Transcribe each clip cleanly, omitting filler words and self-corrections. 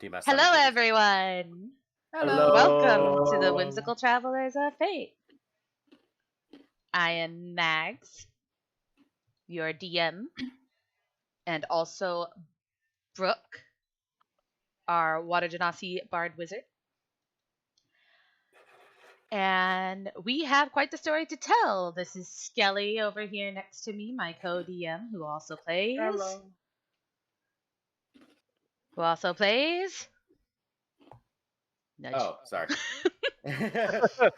Do my Hello, cemetery. everyone. Hello. Welcome to the Hello. Whimsical Travelers of Fate. I am Mags, your DM, and also Brooke, our Water Genasi Bard Wizard. And we have quite the story to tell. This is Skelly over here next to me, my co-DM, who also plays. Hello. Who also plays. Nudge. Oh, sorry.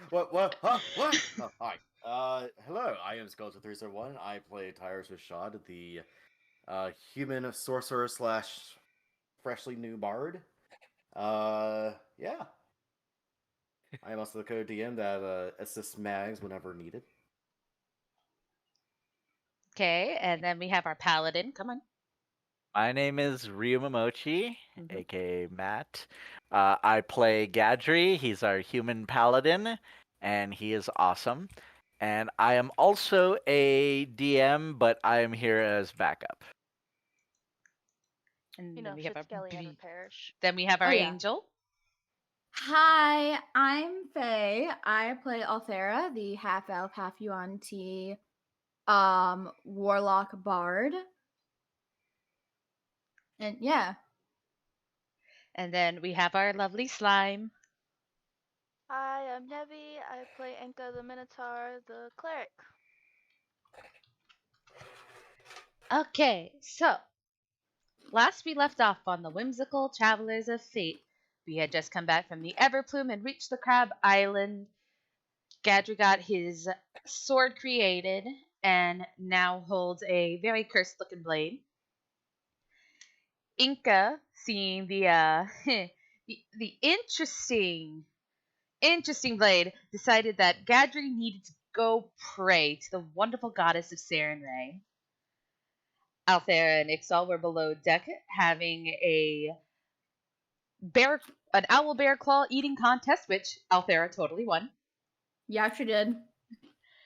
What? Huh? What? Oh, hi. Hello. I am Skeleton301. I play Tyrus Rashad, the human sorcerer slash freshly new bard. Yeah. I am also the co-DM that assists Mags whenever needed. Okay, and then we have our paladin. Come on. My name is Ryu Momochi, Mhm. aka Matt. I play Gadri. He's our human paladin, and he is awesome. And I am also a DM, but I am here as backup. And You then know, we have should our Skelly ever perish. Then we have our Oh, yeah. angel. Hi, I'm Faye. I play Althera, the half elf, half UNT warlock bard. And yeah. And then we have our lovely slime. Hi, I'm Nevi. I play Enka the Minotaur, the cleric. Okay, so last we left off on the whimsical travelers of fate. We had just come back from the Everplume and reached the Crab Island. Gadri got his sword created and now holds a very cursed looking blade. Inca, seeing the the interesting blade, decided that Gadri needed to go pray to the wonderful goddess of Sarenrae. Althera and Ixal were below deck having an owl bear claw eating contest, which Althera totally won. Yeah, she did.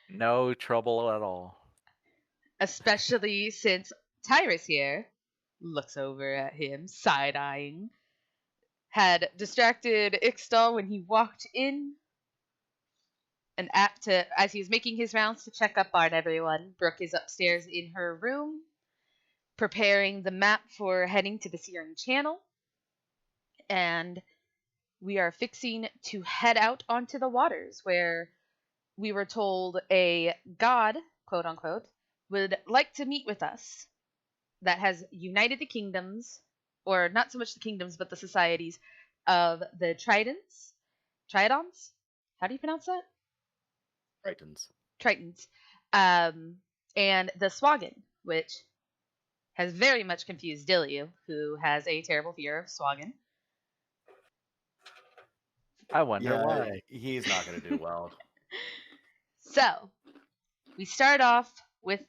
No trouble at all. Especially since Tyrus here looks over at him, side eyeing, had distracted Ixtal when he walked in. And as he was making his rounds to check up on everyone, Brooke is upstairs in her room, preparing the map for heading to the Searing Channel. And we are fixing to head out onto the waters where we were told a god, quote unquote, would like to meet with us that has united the kingdoms, or not so much the kingdoms, but the societies of the Tridons? How do you pronounce that? Tritons. And the Swagan, which has very much confused Dillu, who has a terrible fear of Swagan. I wonder Yeah, why. he's not going to do well. So, we start off with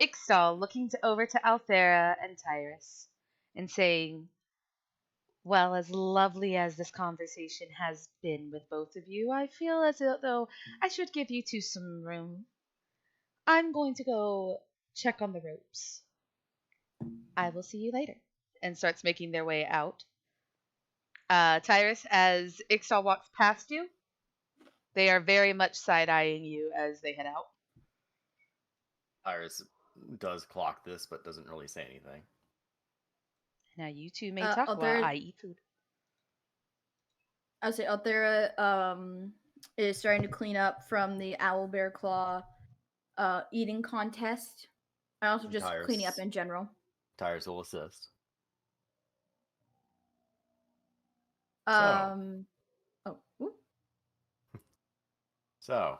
Ixtal looking over to Althera and Tyrus and saying, well, as lovely as this conversation has been with both of you, I feel as though I should give you two some room. I'm going to go check on the ropes. I will see you later. And starts making their way out. Tyrus, as Ixtal walks past you, they are very much side-eyeing you as they head out. Iris does clock this, but doesn't really say anything. Now you two may talk while I eat food. I would say Althera is starting to clean up from the owl bear claw eating contest. And also just cleaning up in general. Tyrus will assist. So,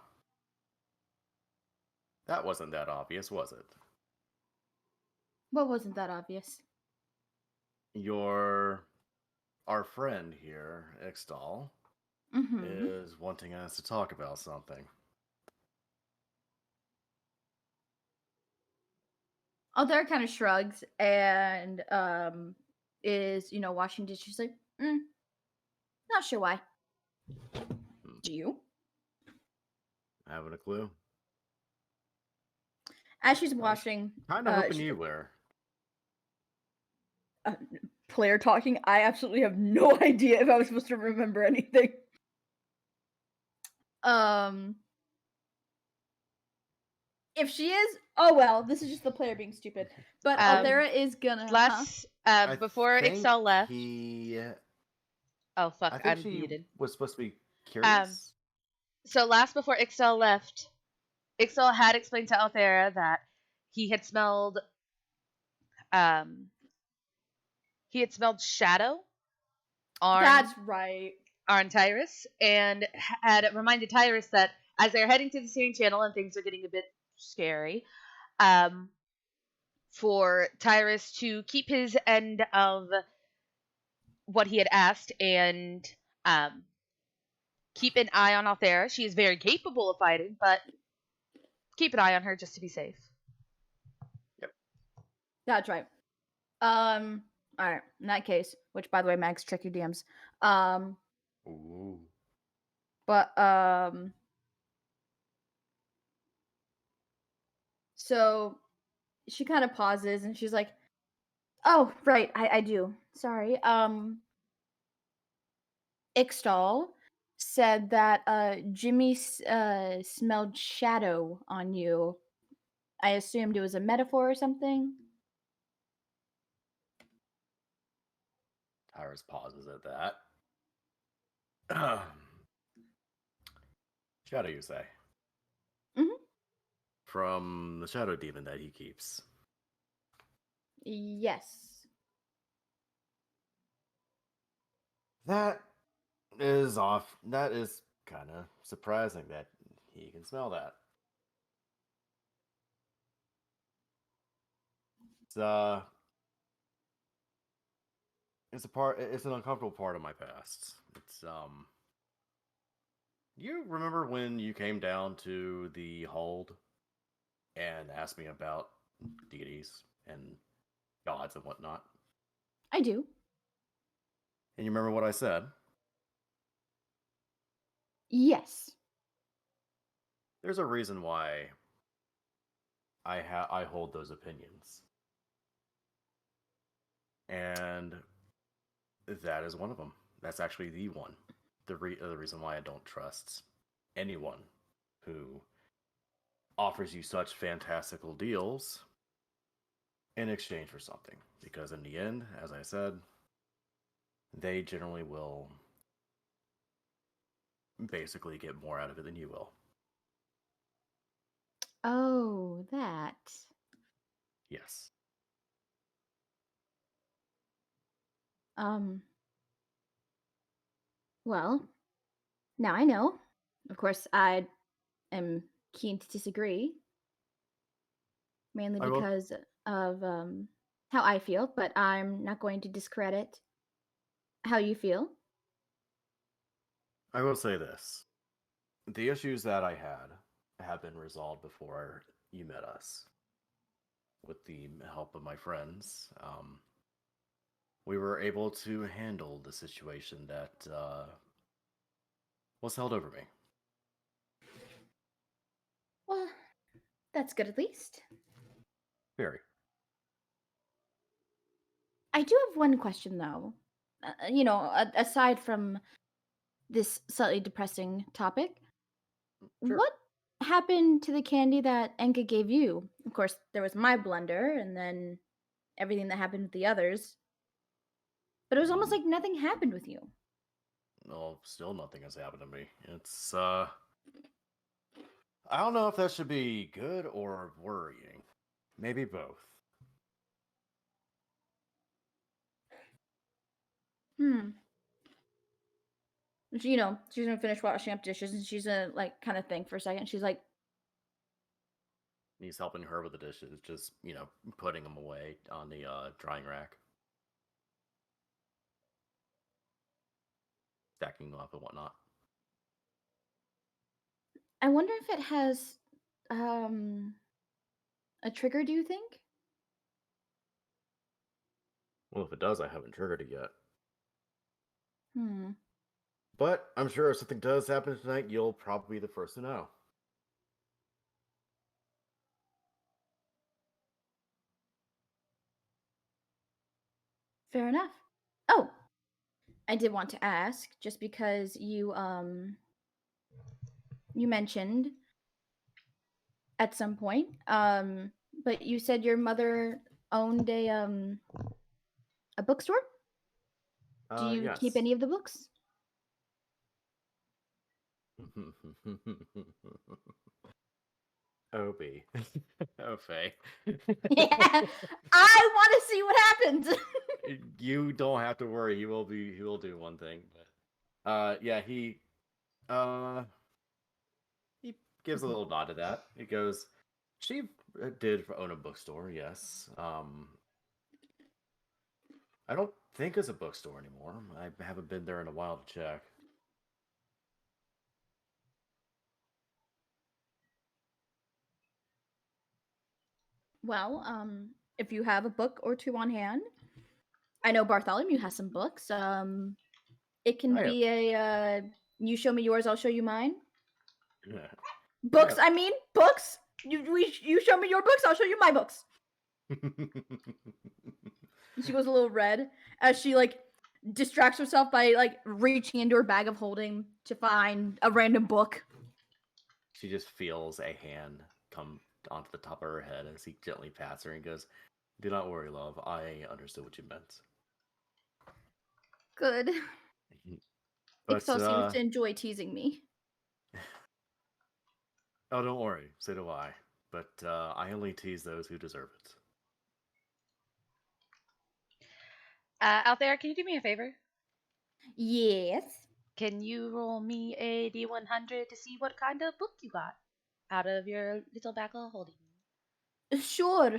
that wasn't that obvious, was it? What wasn't that obvious? Our friend here, Ixtal, is wanting us to talk about something. Althera kind of shrugs and is, washing dishes like, not sure why. Do you? Having a clue? As she's washing... Kind of hoping you were. player talking. I absolutely have no idea if I was supposed to remember anything. If she is, oh well, this is just the player being stupid. But Althera is gonna. Before think Ixtal left. he. Oh fuck! I think I'm she muted. was supposed to be curious. So last before Ixtal left, Ixtal had explained to Althera that he had smelled shadow on That's right. on Tyrus, and had reminded Tyrus that as they're heading to the steering channel and things are getting a bit scary, for Tyrus to keep his end of what he had asked and keep an eye on Althera. She is very capable of fighting, but keep an eye on her just to be safe. Yep. That's right. Alright, in that case, which by the way, Mags, check your DMs. Ooh. But so she kind of pauses and she's like, "Oh, right, I do. Sorry. Ixtal said that Jimmy smelled shadow on you. I assumed it was a metaphor or something." Tyrus pauses at that. Shadow, you say? Mhm. From the shadow demon that he keeps. Yes. That is off. That is kind of surprising that he can smell that. It's an uncomfortable part of my past. You remember when you came down to the hold and asked me about deities and gods and whatnot? I do. And you remember what I said? Yes. There's a reason why I hold those opinions. And that is one of them. That's actually the one. The reason why I don't trust anyone who offers you such fantastical deals in exchange for something. Because in the end, as I said, they generally will basically get more out of it than you will. Oh, that. Yes. Well, now I know. Of course, I am keen to disagree, mainly I will because of how I feel, but I'm not going to discredit how you feel. I will say this. The issues that I had have been resolved before you met us. With the help of my friends, we were able to handle the situation that was held over me. Well, that's good at least. Very. I do have one question though. Aside from this slightly depressing topic, Sure. what happened to the candy that Enka gave you? Of course, there was my blunder and then everything that happened with the others. But it was almost like nothing happened with you. Well, still nothing has happened to me. It's, I don't know if that should be good or worrying. Maybe both. She's gonna finish washing up dishes and she's gonna like kind of think for a second. She's like, He's helping her with the dishes, just, putting them away on the drying rack. Stacking them up and whatnot. I wonder if it has a trigger, do you think? Well, if it does, I haven't triggered it yet. Hmm. But I'm sure if something does happen tonight, you'll probably be the first to know. Fair enough. I did want to ask, just because you mentioned at some point, but you said your mother owned a bookstore. Do you keep Yes. any of the books? Opie. Oh, Faye. Yeah, I want to see what happens. You don't have to worry. He will do one thing. But yeah, he gives a little nod to that. He goes, she did own a bookstore, yes. I don't think it's a bookstore anymore. I haven't been there in a while to check. Well, if you have a book or two on hand, I know Bartholomew has some books. It can Oh, yeah. be a you show me yours, I'll show you mine. Yeah. Books, I mean books. You show me your books, I'll show you my books. She goes a little red as she like distracts herself by like reaching into her bag of holding to find a random book. She just feels a hand come onto the top of her head as he gently pats her and goes, "Do not worry, love. I understood what you meant." Good. But Ixtal seems to enjoy teasing me. oh, don't worry. So do I. But I only tease those who deserve it. Out there, can you do me a favor? Yes. Can you roll me a D100 to see what kind of book you got out of your little bag of holding? Sure.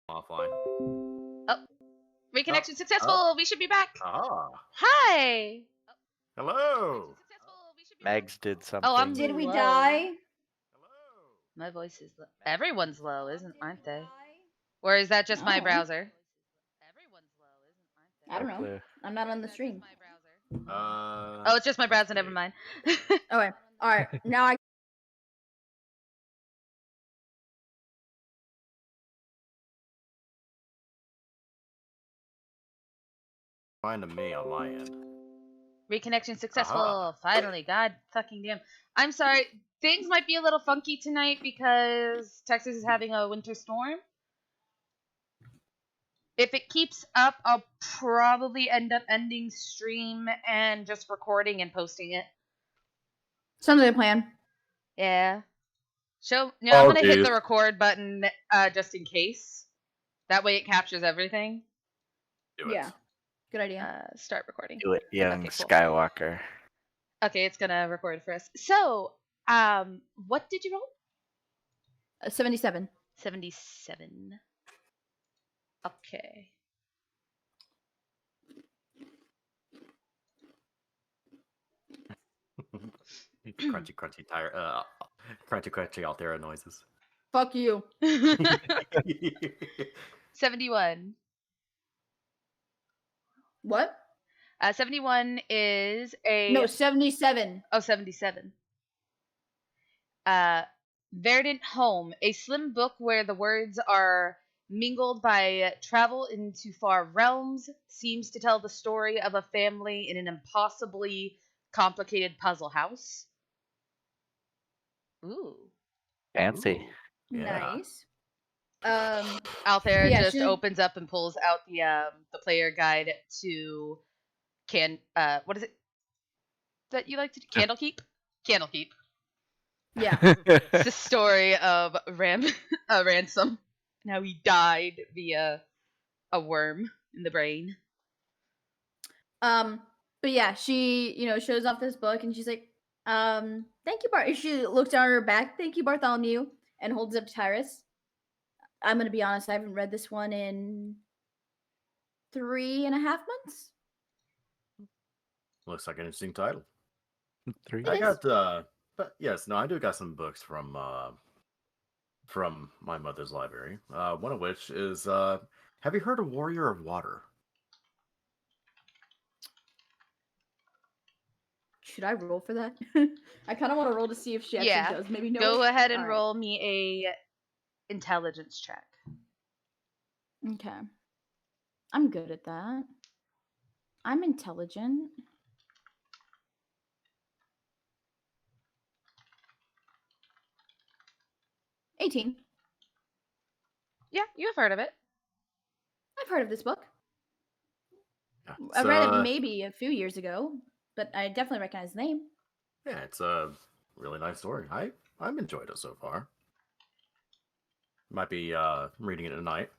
Offline. Oh, reconnection Oh. successful. We should be back. Ah. Hi. Hello. Megs did something. Oh, I'm Did we low. die? My voice is low. Everyone's low, aren't they? Or is that just my browser? I don't know. Clue. I'm not on the stream. Oh, it's just my browser. Never mind. Okay. All right. Now I Fine to me on my end. Reconnection successful. Aha. Finally. God fucking damn. I'm sorry. Things might be a little funky tonight because Texas is having a winter storm. If it keeps up, I'll probably end up ending stream and just recording and posting it. sounds like a plan. Yeah. I'm Oh, gonna hit geez. the record button just in case. That way it captures everything. Do it. Yeah. Good idea. Start recording. Do it, young Okay, cool. Skywalker. Okay, it's gonna record for us. So, what did you roll? 77. 77. Okay. Crunchy tire. Crunchy Altera noises. Fuck you. 71. What? 71 is a No, 77. 77. Verdant Home, a slim book where the words are mingled by travel into far realms, seems to tell the story of a family in an impossibly complicated puzzle house. Ooh. Fancy. Ooh, yeah. Nice. Althea Yeah, just she- opens up and pulls out the player guide to what is it that you like to do? Candlekeep? Candlekeep. yeah. It's the story of Ransom and how he died via a worm in the brain. But yeah, she, shows off this book and she's like, thank you, Bart. She looks down at her back, thank you, Bartholomew, and holds it up to Tyrus. I'm gonna be honest, I haven't read this one in 3.5 months. Looks like an interesting title. 3. I got but yes, no, I do got some books from my mother's library. One of which is have you heard of Warrior of Water? Should I roll for that? I kind of want to roll to see if she actually Yeah. does maybe know Go it. ahead and Alright. roll me a intelligence check. Okay. I'm good at that. I'm intelligent. $18. Yeah, you've heard of it. I've heard of this book. Yeah, I read it maybe a few years ago, but I definitely recognize the name. Yeah, it's a really nice story. I've enjoyed it so far. Might be reading it tonight.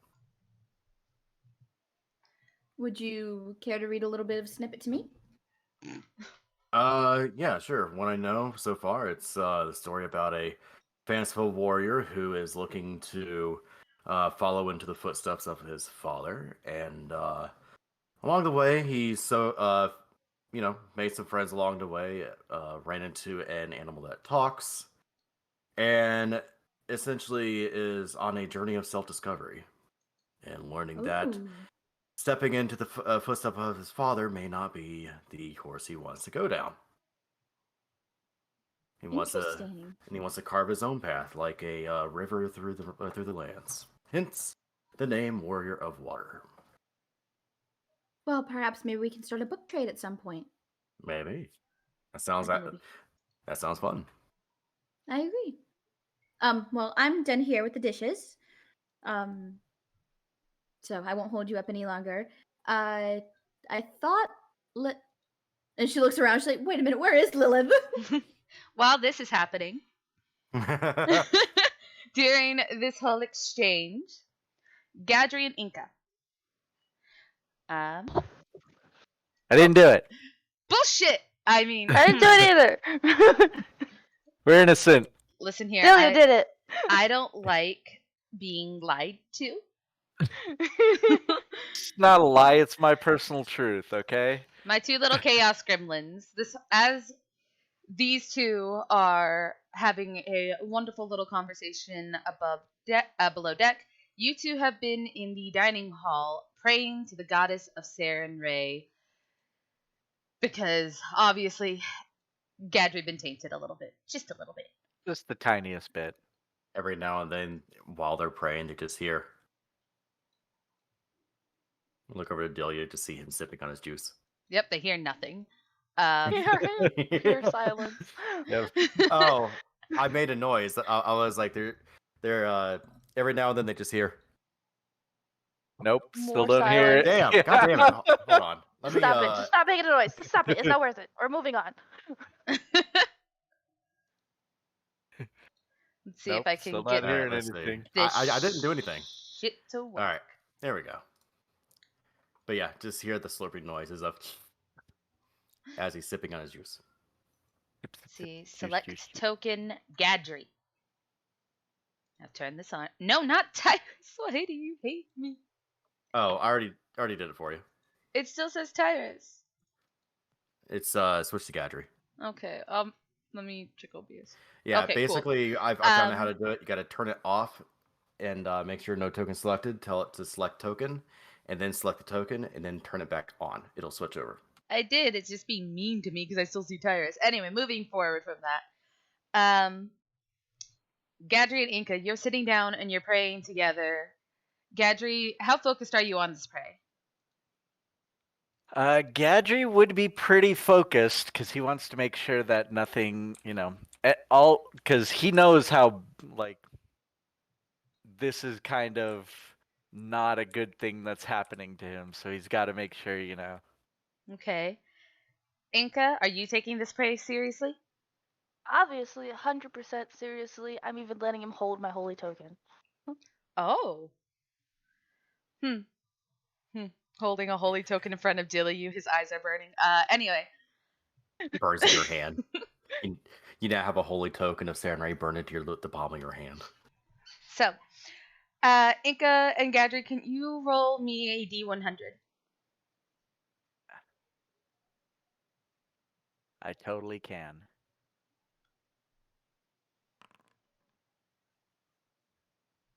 Would you care to read a little bit of a snippet to me? Yeah, sure. What I know so far, it's the story about a fanciful warrior who is looking to follow into the footsteps of his father, and along the way, made some friends along the way. Ran into an animal that talks, and essentially is on a journey of self-discovery and learning that Ooh, stepping into the footsteps of his father may not be the course he wants to go down. He wants to carve his own path, like a river through the lands. Hence, the name Warrior of Water. well, perhaps maybe we can start a book trade at some point. Maybe that I sounds think it would be. that sounds fun. I agree. Well, I'm done here with the dishes. So I won't hold you up any longer. I thought and she looks around. She's like, "Wait a minute, where is Lilith?" While this is happening, during this whole exchange, Gadri and Inca. I didn't do it. Bullshit! I mean, I didn't do it either. We're innocent. listen here. Delia did it. I don't like being lied to. It's not a lie. It's my personal truth. Okay. My two little chaos gremlins. As these two are having a wonderful little conversation below deck. You two have been in the dining hall praying to the goddess of Saren Ray because obviously Gadri been tainted a little bit, just a little bit. Just the tiniest bit. Every now and then, while they're praying, they just hear. Look over to Delia to see him sipping on his juice. Yep, they hear nothing. Pure silence. Yep. Oh, I made a noise. I was like, they're every now and then they just hear. Nope. More Still don't hear it. Damn! God damn it! Hold on. Let me. Stop it. Just stop making a noise. Just stop it. It's not worth it. We're moving on. Let's see Nope, if I can still get not hearing let's see. anything. this I didn't do anything. shit to work. All right, there we go. But yeah, just hear the slurping noises of as he's sipping on his juice. Let's see, select token Gadri. Now turn this on. No, not Tyrus. Why do you hate me? Oh, I already did it for you. It still says Tyrus. It's switch to Gadri. Okay. Let me check OBS. Yeah, Okay, cool. basically, I've found out how to do it. You got to turn it off and make sure no token selected. Tell it to select token, and then select the token, and then turn it back on. It'll switch over. I did. It's just being mean to me because I still see Tyrus. Anyway, moving forward from that. Gadri and Inca, you're sitting down and you're praying together. Gadri, how focused are you on this pray? Gadri would be pretty focused because he wants to make sure that nothing, all because he knows how this is kind of not a good thing that's happening to him, so he's got to make sure, Okay. Inca, are you taking this pray seriously? Obviously, 100% seriously. I'm even letting him hold my holy token. Oh. Holding a holy token in front of Dilly, his eyes are burning. Anyway. Burns in your hand. You now have a holy token of Samurai burn into the palm of your hand. So, Inca and Gadri, can you roll me a D100? I totally can.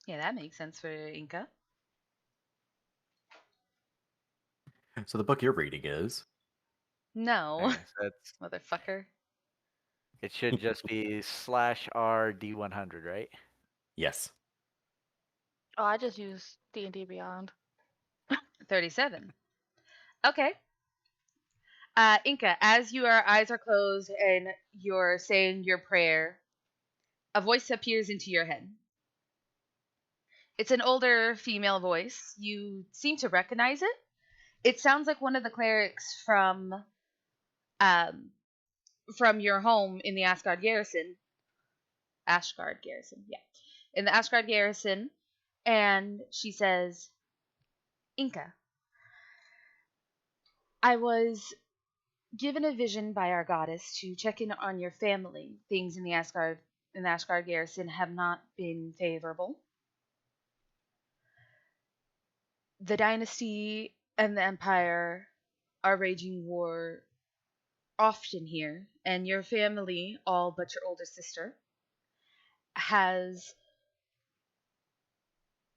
Yeah, that makes sense for Inca. So the book you're reading is? No, That's motherfucker. It should just be /RD100, right? Yes. Oh, I just use D&D Beyond. 37. Okay. Inca, as your eyes are closed and you're saying your prayer, a voice appears into your head. It's an older female voice. You seem to recognize it. It sounds like one of the clerics um, from your home in the Asgard garrison. Ashgard garrison, yeah. In the Ashgard garrison. And she says, Inca, I was given a vision by our goddess to check in on your family. Things in the Ashgard garrison have not been favorable. The dynasty and the empire are raging war often here, and your family, all but your older sister, has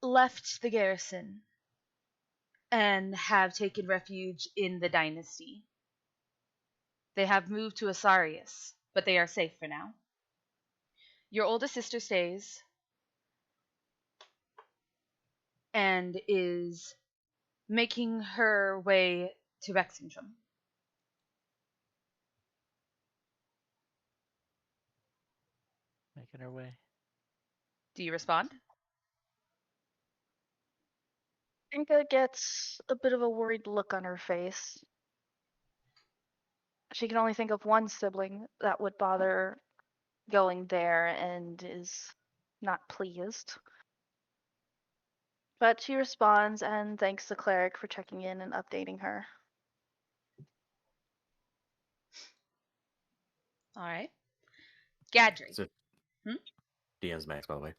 left the garrison and have taken refuge in the dynasty. They have moved to Asarius, but they are safe for now. Your oldest sister stays and is making her way to Bexington. Making her way. Do you respond? Inka gets a bit of a worried look on her face. She can only think of one sibling that would bother going there and is not pleased. But she responds and thanks the cleric for checking in and updating her. All right. Gadri. So, Hmm? DM's max, by the way.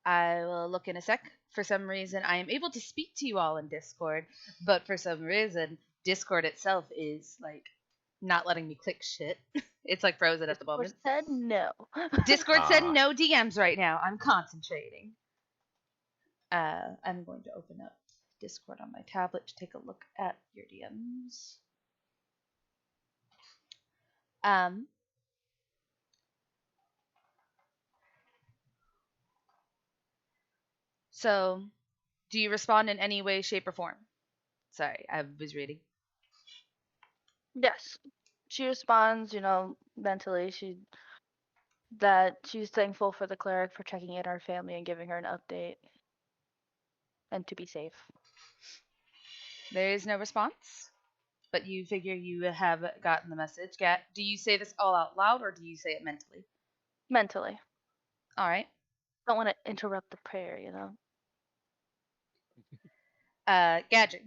I will look in a sec. For some reason, I am able to speak to you all in Discord, but for some reason, Discord itself is like not letting me click shit. It's like frozen at the Discord moment. said no. Discord said Ah. no DMs right now. I'm concentrating. I'm going to open up Discord on my tablet to take a look at your DMs. Um, so, do you respond in any way, shape, or form? Sorry, I was reading. Yes. She responds, mentally, that she's thankful for the cleric for checking in her family and giving her an update and to be safe. There is no response, but you figure you have gotten the message. Do you say this all out loud or do you say it mentally? Mentally. All right. Don't want to interrupt the prayer, Gadget,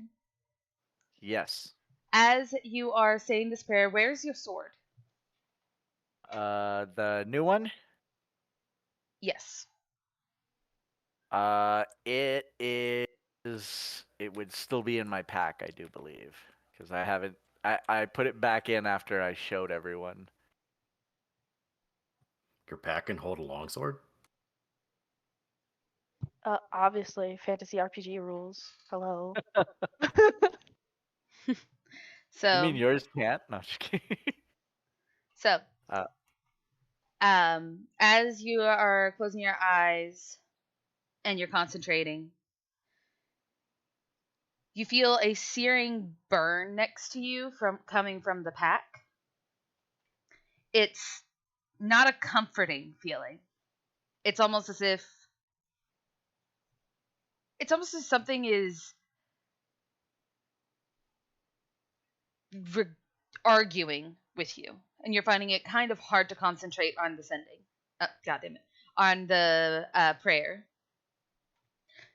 Yes. as you are saying this prayer, where's your sword? The new one. Yes. It is. It would still be in my pack, I do believe, because I haven't. I put it back in after I showed everyone. Your pack can hold a longsword? Obviously, fantasy RPG rules. Hello. You mean So, yours can't? No, just kidding. so, Uh, as you are closing your eyes and you're concentrating, you feel a searing burn next to you from coming from the pack. It's not a comforting feeling. It's almost as if something is arguing with you, and you're finding it kind of hard to concentrate on the sending. God damn it, on the prayer.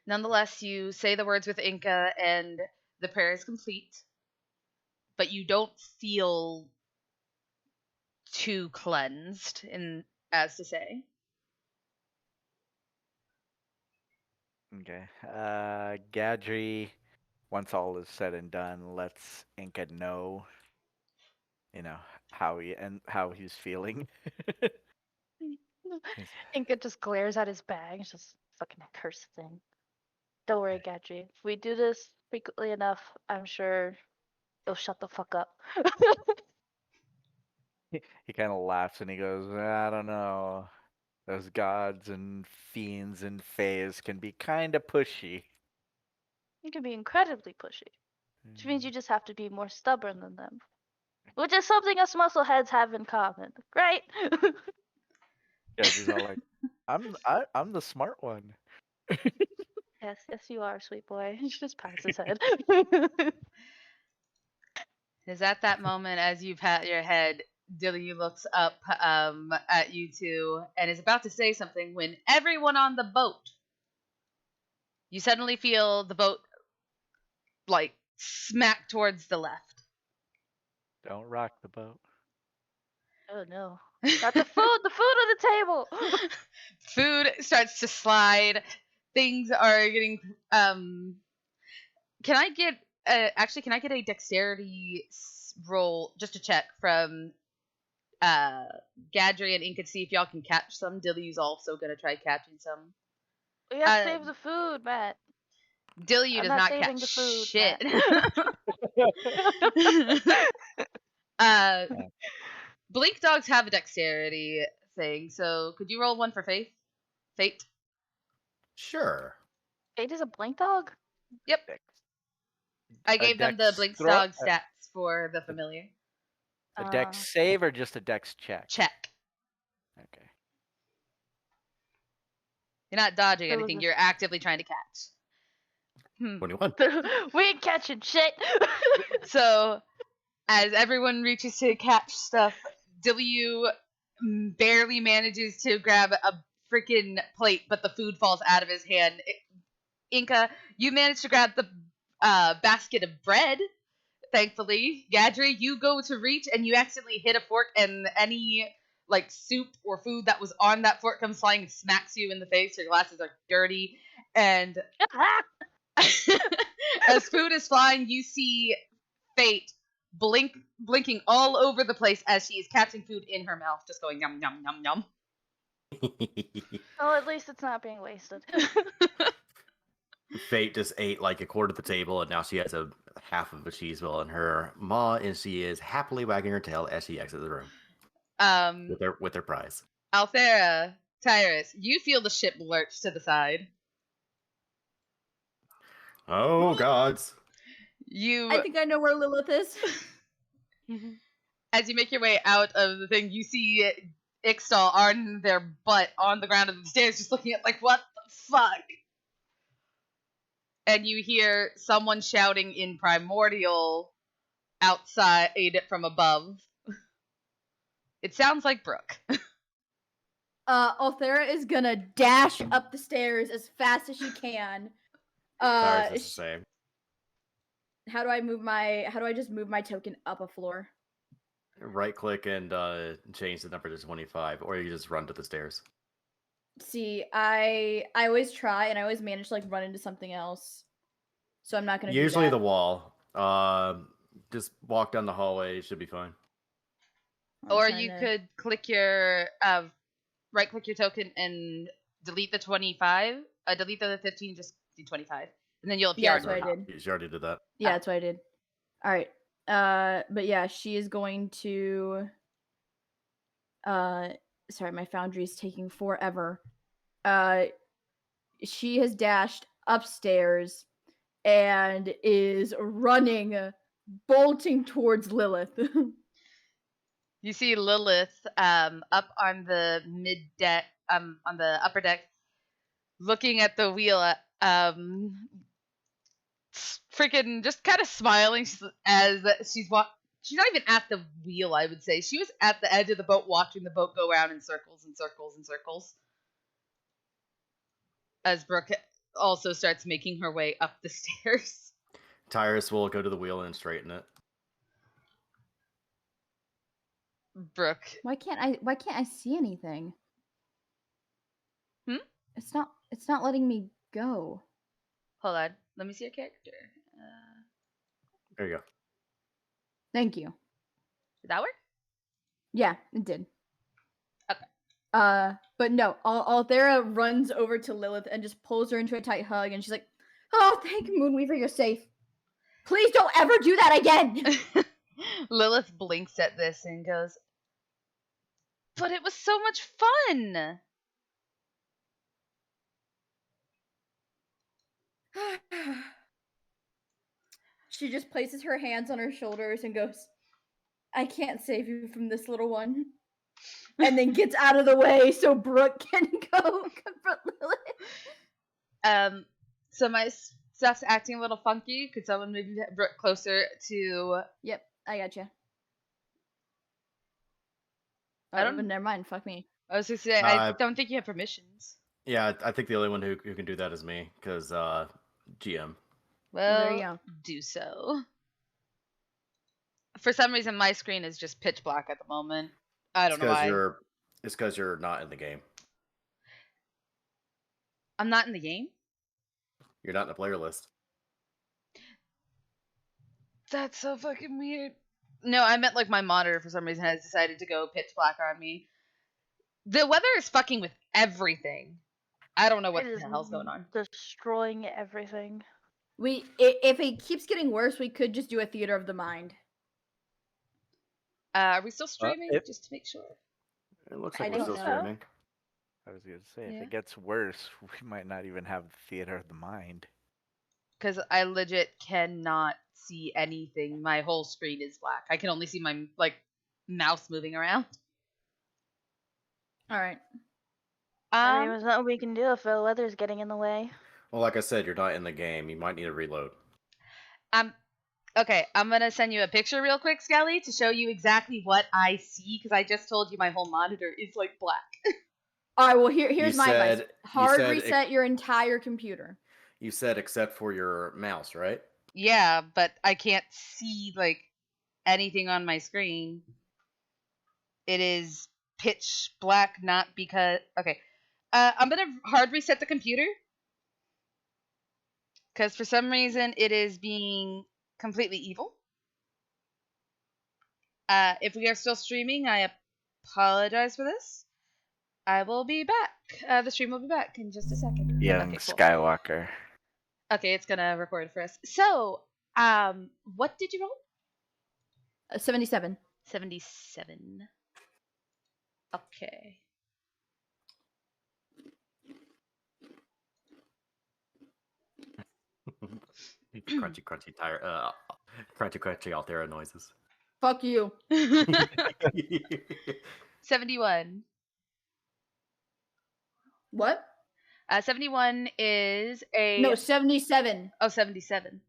Nonetheless, you say the words with Inca, and the prayer is complete, but you don't feel too cleansed, in as to say. okay. Gadri, once all is said and done, lets Inca know, you know, how he's feeling. He's- Inka just glares at his bag. It's just fucking accursed thing. Don't worry, Gadri. If we do this frequently enough, I'm sure you'll shut the fuck up. He kind of laughs and he goes, I don't know. Those gods and fiends and fays can be kind of pushy. You can be incredibly pushy, which means you just have to be more stubborn than them. Which is something us muscleheads have in common, right? Gadry's all like, I'm the smart one. Yes, you are, sweet boy. He just pats his head. Is at that moment as you pat your head, Dilly looks up at you two and is about to say something when everyone on the boat, you suddenly feel the boat like smack towards the left. Don't rock the boat. Oh no. Got the food on the table! Food starts to slide. Things are getting can I get can I get a dexterity roll just to check from Gadry and Ink and see if y'all can catch some. Dilly's also gonna try catching some. We have to save the food, Matt. Dilly I'm does not not saving catch the food, shit. Blink dogs have a dexterity thing, so could you roll one for Fate? Sure. Fate is a blink dog? Yep. I gave them the Blink throw- dog stats for the familiar. A dex save or just a dex check? Check. Okay. You're not dodging It was anything. a- You're actively trying to catch. 21. We ain't catching shit! So, as everyone reaches to catch stuff, W barely manages to grab a freaking plate, but the food falls out of his hand. Inca, you manage to grab the basket of bread, thankfully. Gadry, you go to reach and you accidentally hit a fork, and any like soup or food that was on that fork comes flying and smacks you in the face. Your glasses are dirty, and as food is flying, you see Fate blinking all over the place as she is catching food in her mouth, just going yum yum yum yum. Well, at least it's not being wasted. Fate just ate like a quarter of the table, and now she has a half of a cheese ball in her maw, and she is happily wagging her tail as she exits the room with her prize. Althera, Tyrus, you feel the ship lurch to the side. Oh gods! I think I know where Lilith is. As you make your way out of the thing, you see Ixtal on their butt on the ground of the stairs, just looking at like, what the fuck? And you hear someone shouting in Primordial outside from above. It sounds like Brooke. Althera is gonna dash up the stairs as fast as she can. Tyrus is the same. How do I just move my token up a floor? Right click and change the number to 25, or you just run to the stairs. See, I always try and I always manage to like run into something else. So I'm not gonna Usually do the that. wall. Just walk down the hallway, it should be fine. Or you could click your right click your token and delete the 25. Delete the 15, just do 25. And then you'll appear Yeah, on that's what I top. did. You already did that. Yeah, that's what I did. All right. But yeah, she is going to. Sorry, my foundry is taking forever. She has dashed upstairs and is running, bolting towards Lilith. You see Lilith up on the mid deck, on the upper deck, looking at the wheel, freaking just kind of smiling as she's not even at the wheel, I would say. She was at the edge of the boat watching the boat go around in circles and circles and circles. As Brooke also starts making her way up the stairs. Tyrus will go to the wheel and straighten it. Brooke. Why can't I see anything? It's not letting me go. Hold on. Let me see your character. There you go. Thank you. Did that work? Yeah, it did. Okay. But no, Althera runs over to Lilith and just pulls her into a tight hug, and she's like, "Oh, thank Moonweaver, you're safe. Please don't ever do that again." Lilith blinks at this and goes, But it was so much fun. She just places her hands on her shoulders and goes, I can't save you from this, little one. And then gets out of the way so Brooke can go confront Lilith. So my stuff's acting a little funky. Could someone maybe get Brooke closer to? Yep, I gotcha. I don't- Never mind. Fuck me. I was gonna say I don't think you have permissions. Yeah, I think the only one who can do that is me, because GM. Well, there you go. Do so. For some reason, my screen is just pitch black at the moment. I don't know why. It's because you're not in the game. I'm not in the game? You're not in the player list. That's so fucking weird. No, I meant like my monitor for some reason has decided to go pitch black on me. The weather is fucking with everything. I don't know what the hell's going on. Destroying everything. If it keeps getting worse, we could just do a theater of the mind. Are we still streaming? Just to make sure. It looks like I we're don't still know. streaming. I was gonna say, Yeah. if it gets worse, we might not even have the theater of the mind. Because I legit cannot see anything. My whole screen is black. I can only see my mouse moving around. All right. I mean, there's nothing we can do if the weather's getting in the way. Well, like I said, you're not in the game. You might need to reload. Okay, I'm gonna send you a picture real quick, Skelly, to show you exactly what I see, because I just told you my whole monitor is like black. All right, well, here's my advice. Hard said reset your entire computer. You said except for your mouse, right? Yeah, but I can't see like anything on my screen. It is pitch black, not because... Okay, I'm gonna hard reset the computer, because for some reason it is being completely evil. If we are still streaming, I apologize for this. I will be back. The stream will be back in just a second. Young Okay, cool. Skywalker. Okay, it's gonna record for us. So, what did you roll? 77. 77. Okay. Crunchy tire. Crunchy Altera noises. Fuck you. 71. What? 71 is a... No, 77. Oh, 77.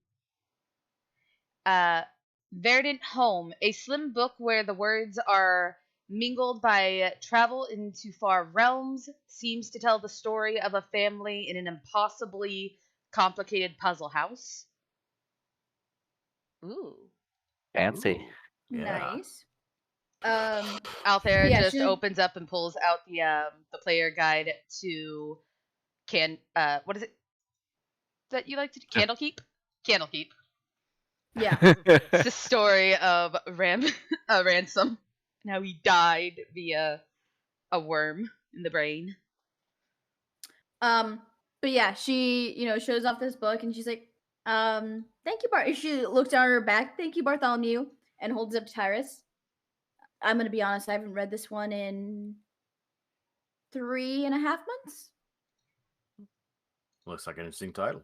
Verdant Home, a slim book where the words are mingled by travel into far realms, seems to tell the story of a family in an impossibly complicated puzzle house. Ooh. Fancy. Ooh. Yeah. Nice. Althea Yeah, just opens up and pulls out the player guide to what is it that you like to do? Candlekeep? Candlekeep. Yeah. It's the story of Ransom and how he died via a worm in the brain. But yeah, she, shows off this book and she's like, thank you, Bart. She looks down her back, thank you, Bartholomew, and holds up to Tyrus. I'm gonna be honest, I haven't read this one in 3.5 months. Looks like an interesting title.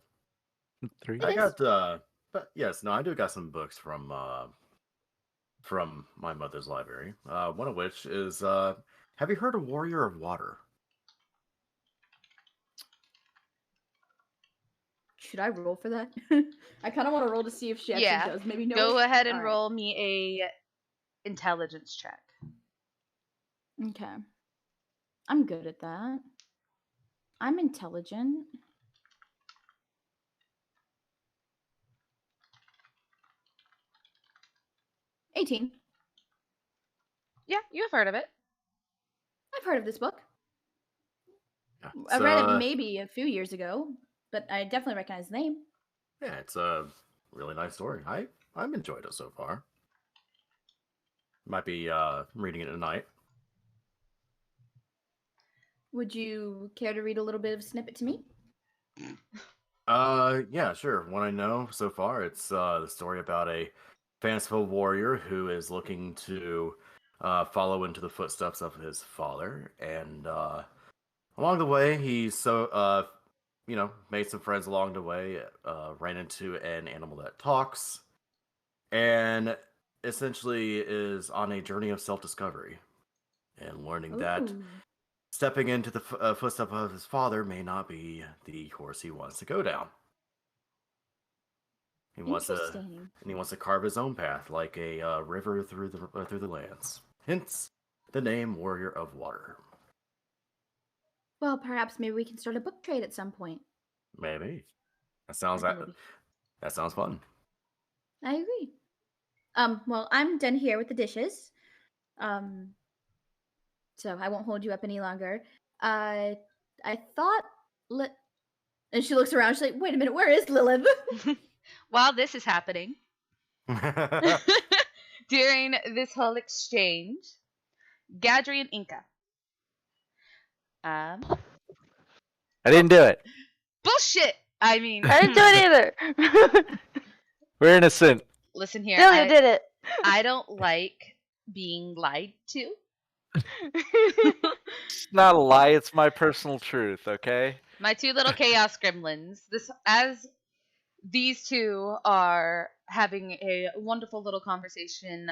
3. I got but yes, no, I do got some books from my mother's library. One of which is have you heard of Warrior of Water? Should I roll for that? I kind of want to roll to see if she actually does. Maybe no. Go ahead and All right. roll me a intelligence check. Okay. I'm good at that. I'm intelligent. $18. Yeah, you have heard of it. I've heard of this book. Yeah, I read it maybe a few years ago, but I definitely recognize the name. Yeah, it's a really nice story. I've enjoyed it so far. Might be reading it tonight. Would you care to read a little bit of a snippet to me? Yeah, sure. What I know so far, it's the story about a fanciful warrior who is looking to follow into the footsteps of his father, and along the way, made some friends along the way. Ran into an animal that talks, and essentially is on a journey of self-discovery and learning that Ooh. stepping into the footsteps of his father may not be the course he wants to go down. He wants to, Interesting. and he wants to carve his own path, like a river through the lands. Hence, the name Warrior of Water. Well, perhaps maybe we can start a book trade at some point. Maybe that sounds I think that'd that sounds fun. I agree. Well, I'm done here with the dishes. So I won't hold you up any longer. I thought and she looks around, she's like, wait a minute, where is Lilith? While this is happening, during this whole exchange, Gadri and Inca. I didn't do it. Bullshit! I mean, I didn't do it either. We're innocent. listen here. Delia did it. I don't like being lied to. It's not a lie. It's my personal truth. Okay. My two little chaos gremlins. As these two are having a wonderful little conversation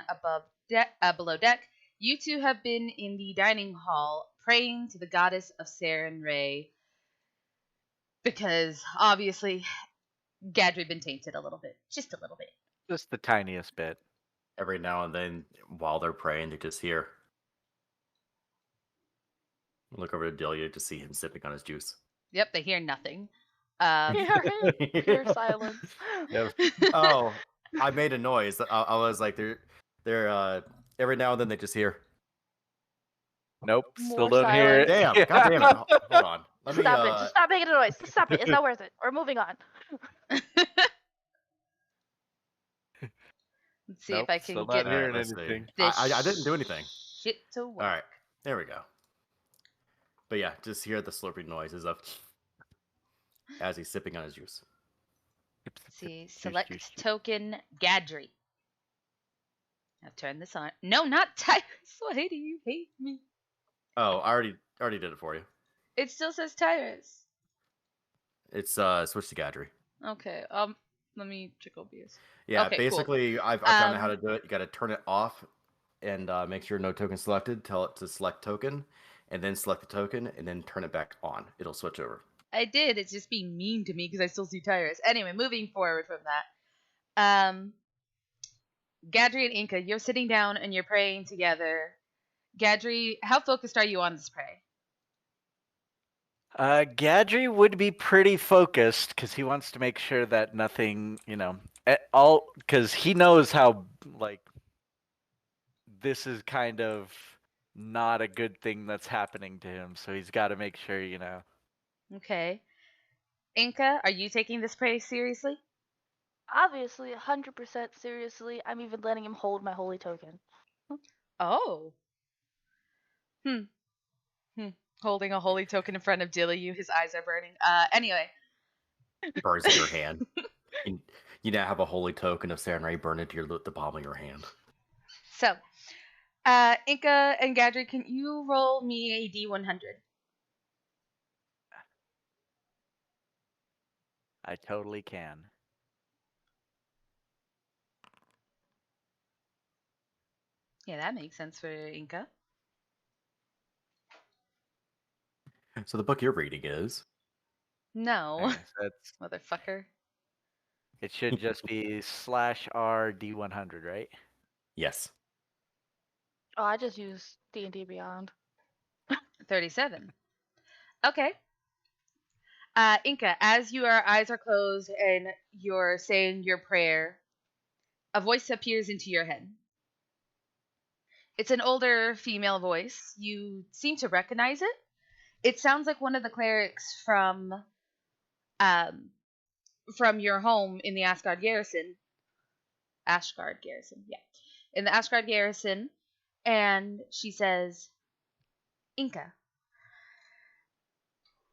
below deck. You two have been in the dining hall praying to the goddess of Saren Ray because obviously Gadri been tainted a little bit, just a little bit. Just the tiniest bit. Every now and then, while they're praying, they just hear. Look over to Delia to see him sipping on his juice. Yep, they hear nothing. Pure silence. Yep. Oh, I made a noise. I was like, they're every now and then they just hear. Nope. Still More don't hear it. Damn, god damn it. Hold on. Let me Stop it. Just stop making a noise. Just stop it. It's not worth it. We're moving on. Let's see Nope, if I can still get not hearing let's see. anything. this I didn't do anything. shit to work. Alright. There we go. But yeah, just hear the slurping noises of as he's sipping on his juice. Let's see, Juice, select juice, juice. token Gadri. I've turned this on. No, not Tyrus. Why do you hate me? Oh, I already did it for you. It still says Tyrus. It's switch to Gadri. Okay. Let me check OBS. Yeah, Okay, cool. basically I've found out how to do it. You gotta turn it off and make sure no token selected, tell it to select token, and then select the token and then turn it back on. It'll switch over. I did. It's just being mean to me because I still see Tyrus. Anyway, moving forward from that. Gadri and Inca, you're sitting down and you're praying together. Gadri, how focused are you on this pray? Gadri would be pretty focused because he wants to make sure that nothing, all because he knows how like this is kind of not a good thing that's happening to him, so he's got to make sure, Okay. Inca, are you taking this pray seriously? Obviously, 100% seriously. I'm even letting him hold my holy token. Oh. Holding a holy token in front of Dilly, his eyes are burning. Anyway. Burns in your hand. You now have a holy token of Sarenrae burn into the palm of your hand. So, Inca and Gadri, can you roll me a D100? I totally can. Yeah, that makes sense for Inca. So the book you're reading is? No, Okay, so motherfucker. it should just be /R D100, right? Yes. Oh, I just use D&D Beyond. 37. Okay. Inca, as your eyes are closed and you're saying your prayer, a voice appears into your head. It's an older female voice. You seem to recognize it. It sounds like one of the clerics from your home in the Ashgard garrison. Ashgard garrison, yeah. In the Ashgard garrison. And she says, Inca,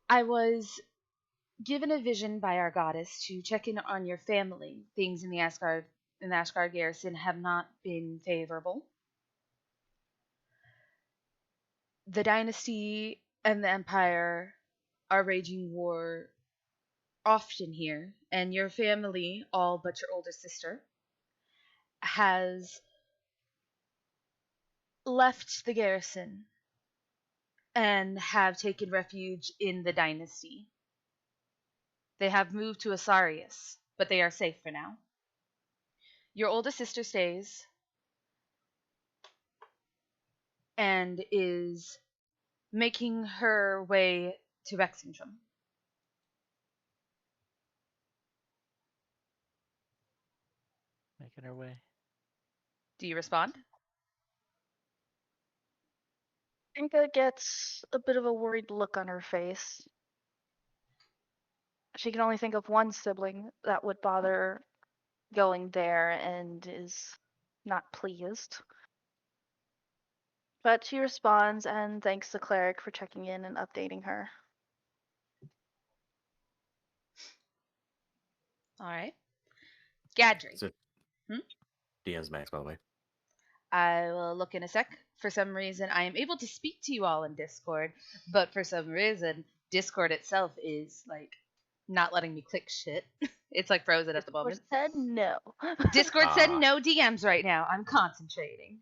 I was given a vision by our goddess to check in on your family. Things in the Ashgard garrison have not been favorable. The dynasty and the empire are raging war often here, and your family, all but your older sister, has left the garrison and have taken refuge in the dynasty. They have moved to Asarius, but they are safe for now. Your oldest sister stays and is making her way to Bexington. Making her way. Do you respond? Inga gets a bit of a worried look on her face. She can only think of one sibling that would bother going there and is not pleased. But she responds and thanks the cleric for checking in and updating her. All right. Gadri. So, Hmm? DM's max, by the way. I will look in a sec. For some reason, I am able to speak to you all in Discord, but for some reason, Discord itself is like not letting me click shit. It's like frozen at the moment. Said no. Discord said no DMs right now. I'm concentrating.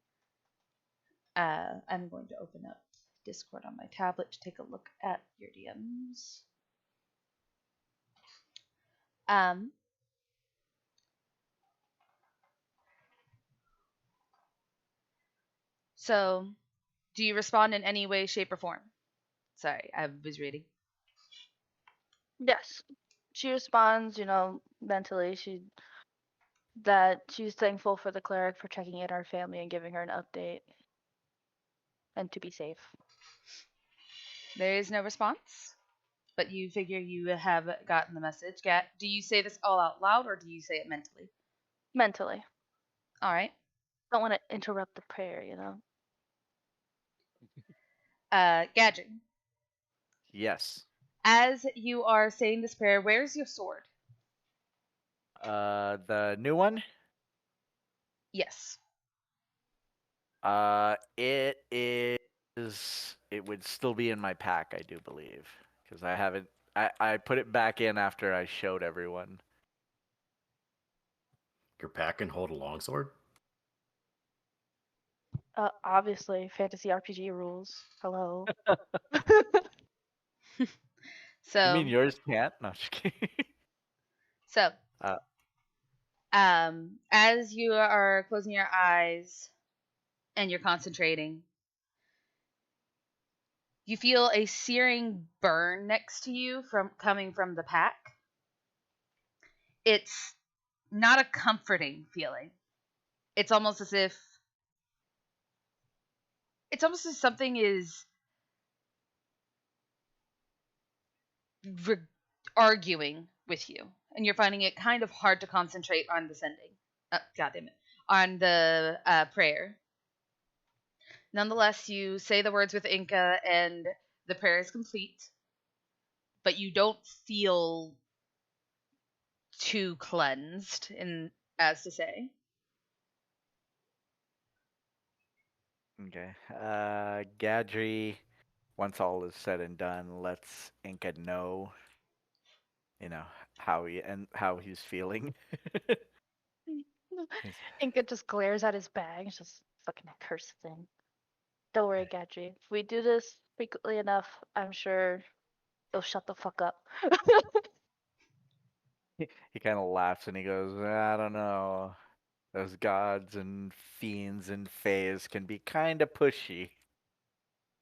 I'm going to open up Discord on my tablet to take a look at your DMs. So, do you respond in any way, shape, or form? Sorry, I was reading. Yes. She responds, mentally. She's thankful for the cleric for checking in our family and giving her an update. And to be safe. There is no response, but you figure you have gotten the message. Do you say this all out loud or do you say it mentally? Mentally. All right. Don't want to interrupt the prayer, Gadget. Yes. As you are saying this prayer, where's your sword? The new one? Yes. It is. It would still be in my pack, I do believe, because I haven't. I put it back in after I showed everyone. Your pack can hold a longsword? Obviously, fantasy RPG rules. Hello. So. You mean yours can't? No, just kidding. So. As you are closing your eyes and you're concentrating, you feel a searing burn next to you coming from the pack. It's not a comforting feeling. It's almost as if something is arguing with you, and you're finding it kind of hard to concentrate on the sending. On the prayer. Nonetheless, you say the words with Inca, and the prayer is complete, but you don't feel too cleansed, as to say. Okay. Gadri, once all is said and done, lets Inca know, how he's feeling. Inca just glares at his bag. It's just fucking cursed thing. Don't worry, Gadri. If we do this frequently enough, I'm sure he'll shut the fuck up. He kind of laughs and he goes, I don't know. Those gods and fiends and fays can be kind of pushy.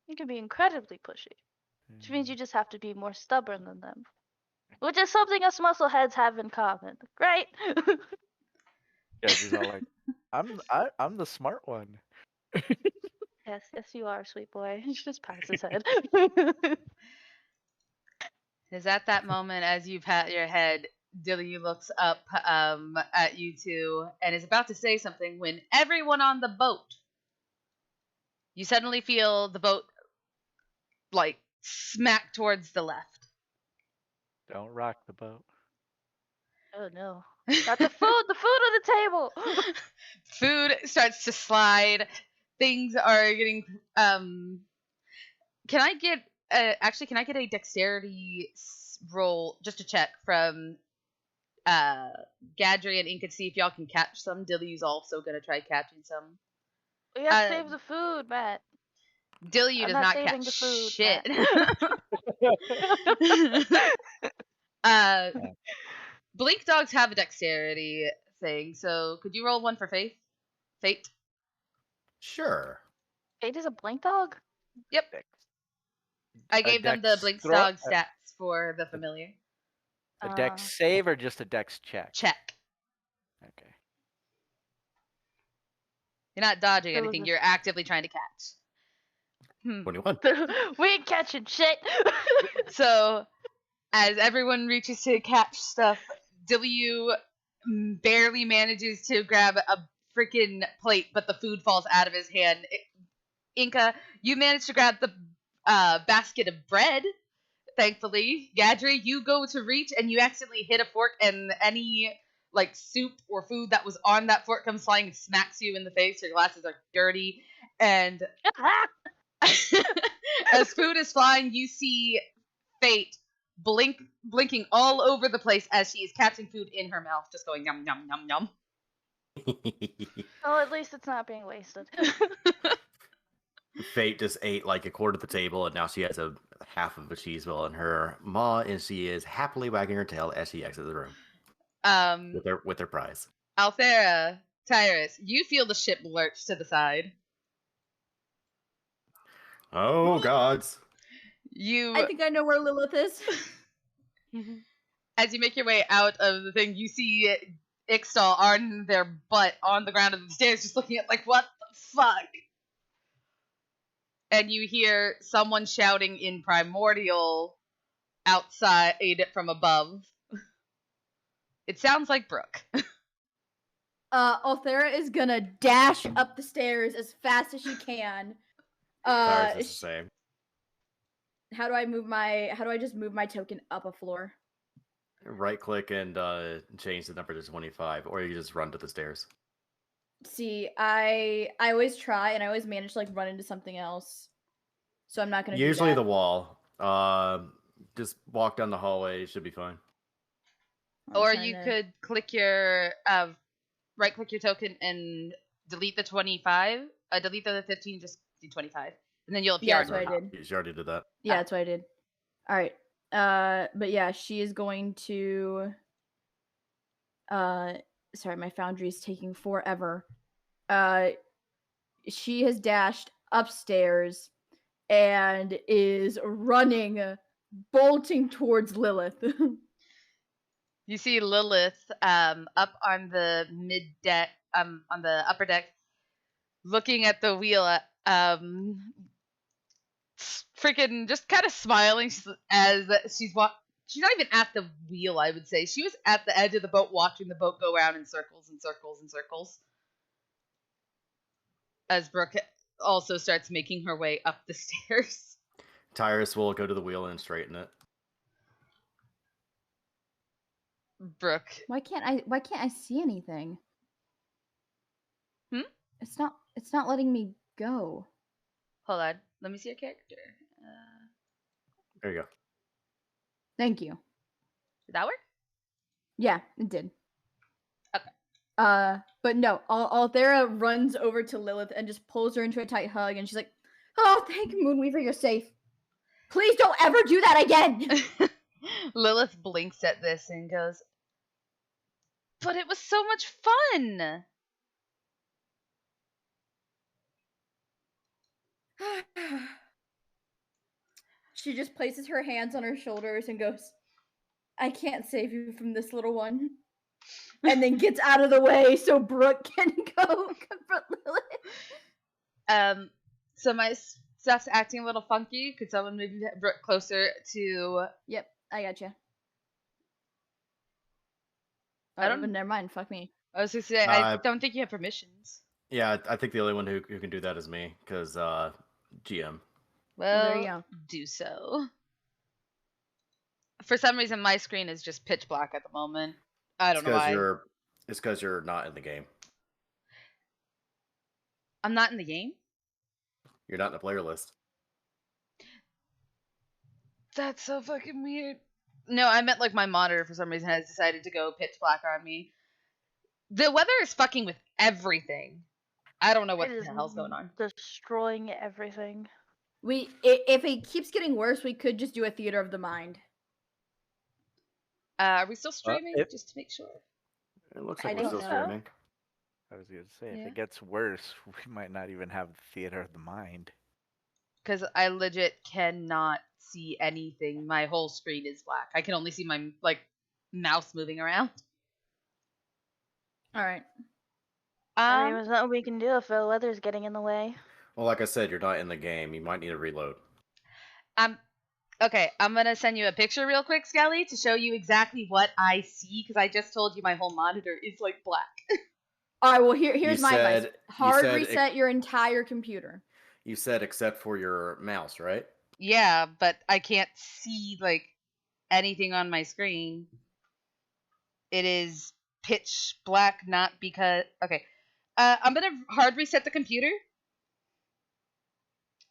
You can be incredibly pushy, which means you just have to be more stubborn than them. Which is something us muscleheads have in common, right? Gadri's all like, I'm the smart one. Yes, you are, sweet boy. He just pats his head. Is at that moment, as you pat your head, Dilly looks up at you two and is about to say something when everyone on the boat, you suddenly feel the boat like smack towards the left. Don't rock the boat. Oh no. Got the food on the table. Food starts to slide. Things are getting Can I get can I get a dexterity roll just to check from Gadri and Ink and see if y'all can catch some? Dilly's also gonna try catching some. We have to save the food, Matt. Dilly I'm does not not saving catch the food, shit. Blink dogs have a dexterity thing, so could you roll one for Fate? Sure. Fate is a blink dog? Yep. I gave them the dex Blink throw- dog stats for the familiar. A dex save or just a dex check? Check. Okay. You're not dodging It was anything. a- You're actively trying to catch. 21. We ain't catching shit. So, as everyone reaches to catch stuff, W barely manages to grab a freaking plate, but the food falls out of his hand. Inca, you manage to grab the basket of bread. Thankfully, Gadri, you go to reach and you accidentally hit a fork, and any like soup or food that was on that fork comes flying and smacks you in the face. Your glasses are dirty, and as food is flying, you see Fate blinking all over the place as she is catching food in her mouth, just going yum yum yum yum. Well, at least it's not being wasted. Fate just ate like a quarter of the table, and now she has a half of a cheese ball in her maw, and she is happily wagging her tail as she exits the room with her prize. Althera, Tyrus, you feel the ship lurch to the side. Oh gods! I think I know where Lilith is. As you make your way out of the thing, you see Ixtal on their butt on the ground of the stairs, just looking at like, what the fuck? And you hear someone shouting in Primordial outside from above. It sounds like Brooke. Althera is gonna dash up the stairs as fast as she can. Tyrus is the same. How do I just move my token up a floor? Right click and change the number to 25, or you just run to the stairs. See, I always try and I always manage to like run into something else. So I'm not gonna Usually do the that. wall. Just walk down the hallway, it should be fine. Or you could click your right click your token and delete the 25. Delete the 15, just do 25. And then you'll appear Yeah, on that's what your I map. did. She already did that. Yeah, that's what I did. Alright. But yeah, she is going to sorry, my foundry is taking forever. She has dashed upstairs and is running, bolting towards Lilith. You see Lilith up on the mid deck, on the upper deck, looking at the wheel, freaking just kind of smiling as she's She's not even at the wheel, I would say. She was at the edge of the boat watching the boat go around in circles and circles and circles. As Brooke also starts making her way up the stairs. Tyrus will go to the wheel and straighten it. Brooke. Why can't I see anything? It's not letting me go. Hold on. Let me see your character. There you go. Thank you. Did that work? Yeah, it did. Okay. But no, Althera runs over to Lilith and just pulls her into a tight hug, and she's like, "Oh, thank Moonweaver, you're safe. Please don't ever do that again." Lilith blinks at this and goes, "But it was so much fun." She just places her hands on her shoulders and goes, "I can't save you from this, little one." And then gets out of the way so Brooke can go confront Lilith. So my stuff's acting a little funky. Could someone maybe get Brooke closer to... Yep, I gotcha. I don't... Never mind, fuck me. I was gonna say, I don't think you have permissions. Yeah, I think the only one who can do that is me, because GM. Well, there you go. Do so. For some reason, my screen is just pitch black at the moment. I don't know why. It's because you're not in the game. I'm not in the game? You're not in the player list. That's so fucking weird. No, I meant like my monitor for some reason has decided to go pitch black on me. The weather is fucking with everything. I don't know what It the is hell's going on. destroying everything. If it keeps getting worse, we could just do a theater of the mind. Are we still streaming? It- Just to make sure. It looks I like we're think still so. streaming. I was gonna say, if Yeah. it gets worse, we might not even have the theater of the mind. Because I legit cannot see anything. My whole screen is black. I can only see my like mouse moving around. All right. I mean, there's nothing we can do if the weather's getting in the way. Well, like I said, you're not in the game. You might need to reload. Okay, I'm gonna send you a picture real quick, Skelly, to show you exactly what I see, because I just told you my whole monitor is like black. All right. Well, here's my advice. said- you Hard said reset your entire computer. You said except for your mouse, right? Yeah, but I can't see like anything on my screen. It is pitch black, not because. Okay, I'm gonna hard reset the computer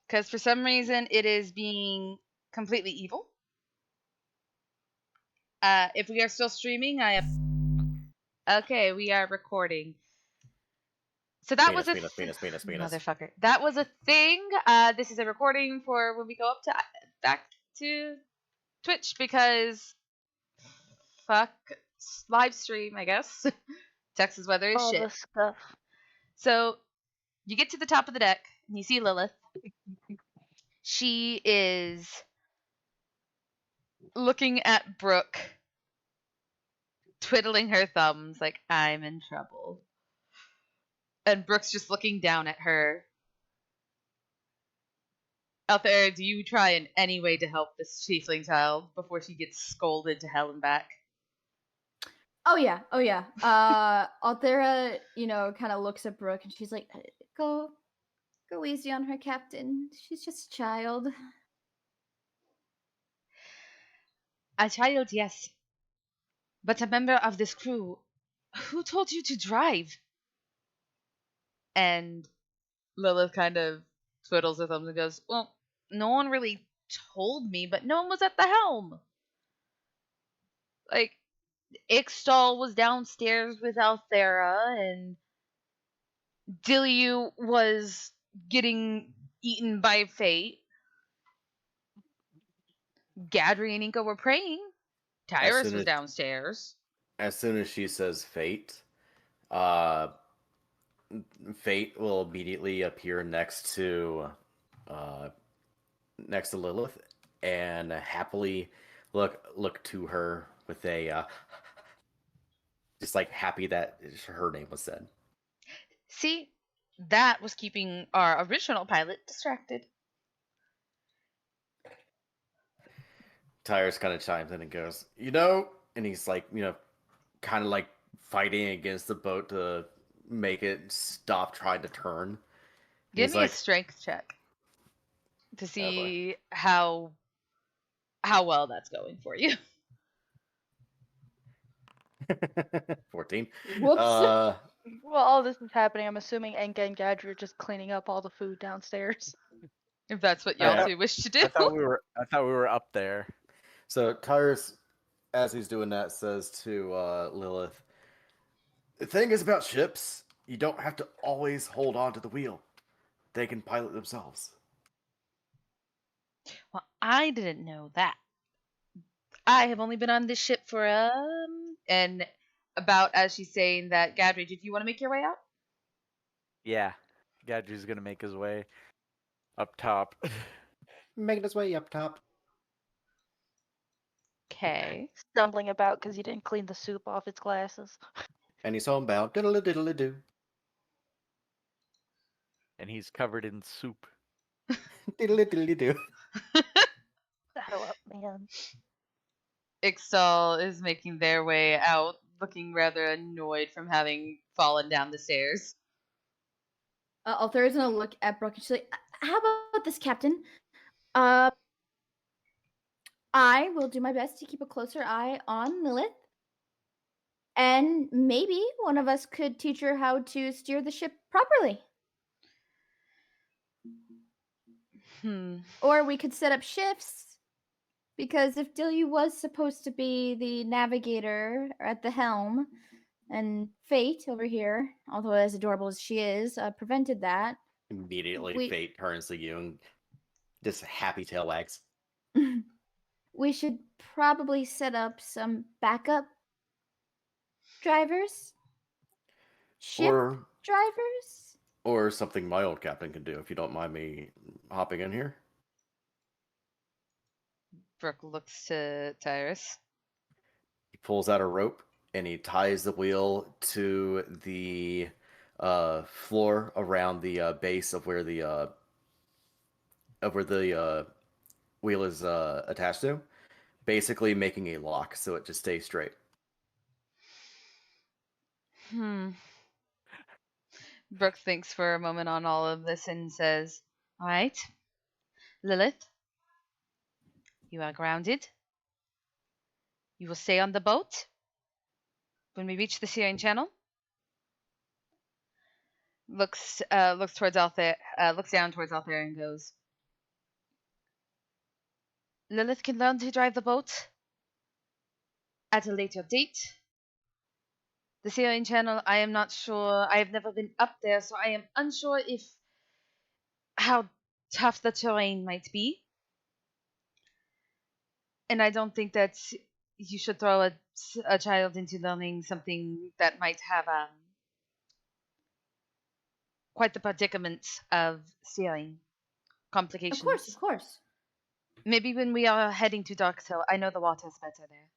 because for some reason it is being completely evil. If we are still streaming, I have. Okay, we are recording. So that was a Penis. motherfucker. That was a thing. This is a recording for when we go up to back to Twitch because fuck live stream, I guess. Texas weather is All shit. this stuff. So you get to the top of the deck and you see Lilith. She is looking at Brooke, twiddling her thumbs like I'm in trouble. And Brooke's just looking down at her. Out there, do you try in any way to help this tiefling child before she gets scolded to hell and back? Oh yeah. Althera, kind of looks at Brooke and she's like, "Go easy on her, Captain. She's just a child." A child, yes. But a member of this crew. Who told you to drive? And Lilith kind of twiddles her thumbs and goes, well, no one really told me, but no one was at the helm. Like, Ixtal was downstairs with Althera, and Dilyu was getting eaten by fate. Gadri and Inka were praying. Tyrus soon was as- downstairs. As soon as she says fate, fate will immediately appear next to Lilith and happily look to her with a just like happy that her name was said. See, that was keeping our original pilot distracted. Tyrus kind of chimes in and goes, and he's like, kind of like fighting against the boat to make it stop trying to turn. Give He's me like, a strength check to boy. see how well that's going for you. 14. Whoops. Well, all this is happening. I'm assuming Enka and Gadri are just cleaning up all the food downstairs. If that's what y'all Yeah. two wish to do. I thought we were up there. So Tyrus, as he's doing that, says to Lilith, the thing is about ships, you don't have to always hold on to the wheel. They can pilot themselves. Well, I didn't know that. I have only been on this ship for and about as she's saying that, Gadri, did you want to make your way out? Yeah, Gadri's gonna make his way up top. Making his way up top. Okay. Stumbling about because he didn't clean the soup off its glasses. And he's homebound. Diddle-a-diddle-a-doo. And he's covered in soup. Diddle-a-diddle-a-doo. Shadow up, man. Ixtal is making their way out, looking rather annoyed from having fallen down the stairs. Althera's gonna look at Brooke and she's like, "How about this, Captain? I will do my best to keep a closer eye on Lilith. And maybe one of us could teach her how to steer the ship properly. Or we could set up shifts Because if Dilly was supposed to be the navigator at the helm, and Fate over here, although as adorable as she is, prevented that, Immediately, we Fate turns to you and just happy tail wags. we should probably set up some backup drivers, ship Or drivers. or something my old captain can do, if you don't mind me hopping in here. Brooke looks to Tyrus. He pulls out a rope and he ties the wheel to the floor around the base of where the wheel is attached to, basically making a lock so it just stays straight. Brooke thinks for a moment on all of this and says, "All right, Lilith, you are grounded. You will stay on the boat. When we reach the Syrian Channel, looks towards Altair, looks down towards Altair and goes, Lilith can learn to drive the boat at a later date. The Syrian Channel, I am not sure. I have never been up there, so I am unsure if how tough the terrain might be. And I don't think that you should throw a child into learning something that might have quite the predicament of steering complications. Of course. Maybe when we are heading to Darkhill, I know the water's better there.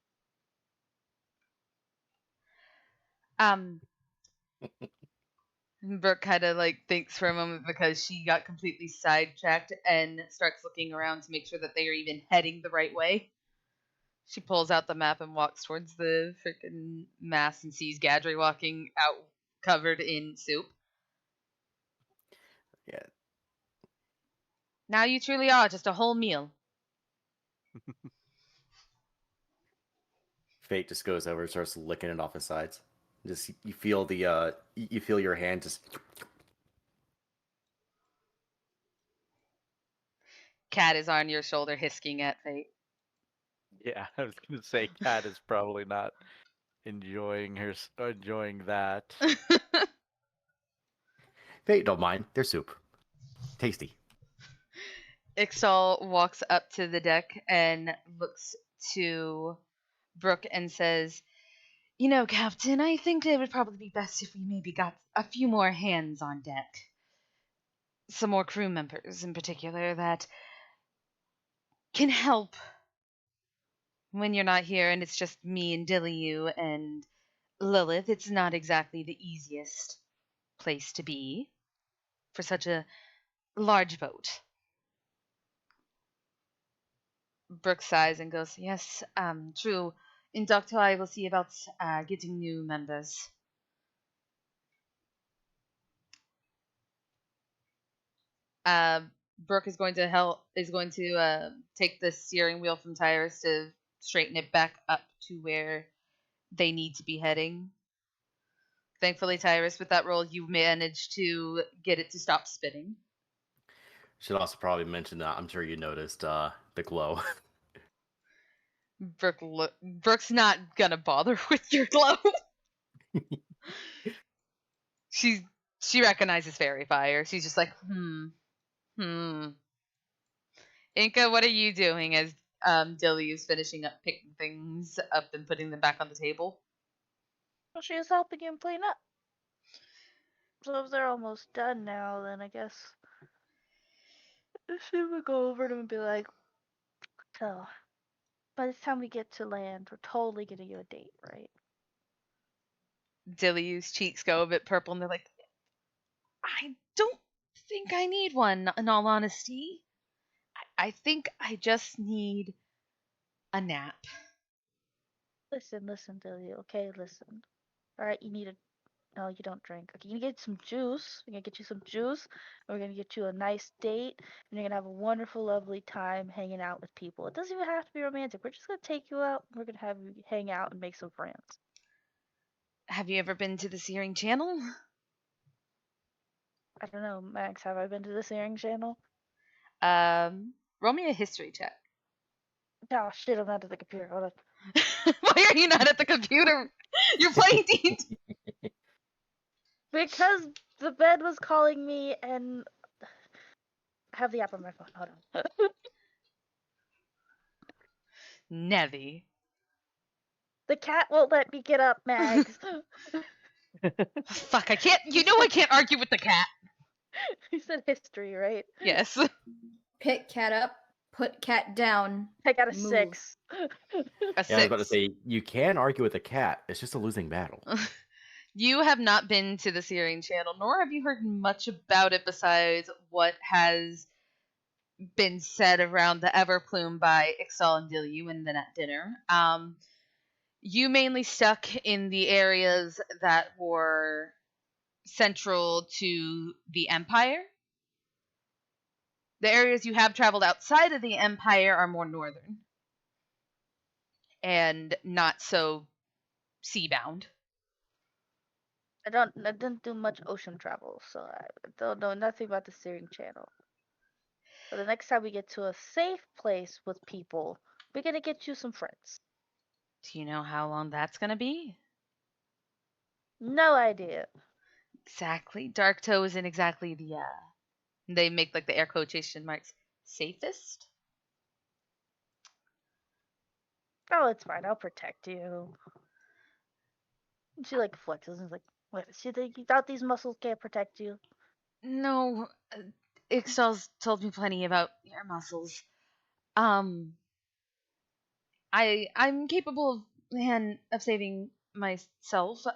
Brooke kind of like thinks for a moment because she got completely sidetracked and starts looking around to make sure that they are even heading the right way. She pulls out the map and walks towards the freaking mast and sees Gadry walking out covered in soup. Yeah. Now you truly are just a whole meal. Fate just goes over and starts licking it off his sides. Just you feel you feel your hand just. Cat is on your shoulder hissing at Fate. Yeah, I was gonna say Cat is probably not enjoying that. Fate don't mind. They're soup. Tasty. Ixtal walks up to the deck and looks to Brooke and says, You know, Captain, I think it would probably be best if we maybe got a few more hands on deck. Some more crew members in particular that can help when you're not here and it's just me and Dilly and Lilith. It's not exactly the easiest place to be for such a large boat. Brooke sighs and goes, Yes, true. In Doctor, I will see about getting new members. Brooke is going to take the steering wheel from Tyrus to straighten it back up to where they need to be heading. Thankfully, Tyrus, with that roll, you managed to get it to stop spinning. Should also probably mention that I'm sure you noticed the glow. Brooke's not gonna bother with your glow. she recognizes fairy fire. She's just like, Inka, what are you doing as Dilly is finishing up picking things up and putting them back on the table? Well, she is helping him clean up. So if they're almost done now, then I guess she would go over to him and be like, So, by the time we get to land, we're totally getting you a date, right? Dilly's cheeks go a bit purple and they're like, I don't think I need one, in all honesty. I think I just need a nap. Listen, Dilly, okay? Listen. Alright, you need a. No, you don't drink. Okay, you get some juice. We're gonna get you some juice. And we're gonna get you a nice date. And you're gonna have a wonderful, lovely time hanging out with people. It doesn't even have to be romantic. We're just gonna take you out. We're gonna have you hang out and make some friends. Have you ever been to the Searing Channel? I don't know, Max, have I been to the Searing Channel? Roll me a history check. Oh shit! I'm not at the computer. Hold on. Why are you not at the computer? You're playing D&D. Because the bed was calling me, and I have the app on my phone. Hold on. Nevi. The cat won't let me get up, Mags. Fuck, I can't. You know I can't argue with the cat. You said history, right? Yes. Pick cat up, put cat down. I got a Move. 6. A Yeah, I was 6. about to say, you can argue with a cat. It's just a losing battle. You have not been to the Syrian channel, nor have you heard much about it besides what has been said around the Everplume by Ixal and Dilyu and then at dinner. You mainly stuck in the areas that were central to the Empire. The areas you have traveled outside of the Empire are more northern and not so seabound. I didn't do much ocean travel, so I don't know nothing about the Syrian Channel. But the next time we get to a safe place with people, we're gonna get you some friends. Do you know how long that's going to be? No idea. Exactly. Dark Toe isn't exactly the, they make like the air quotation marks, safest? Oh, it's fine. I'll protect you. And she like flexes and is like, "What? You thought these muscles can't protect you?" No, Ixtal's told me plenty about your muscles. I'm capable of saving myself.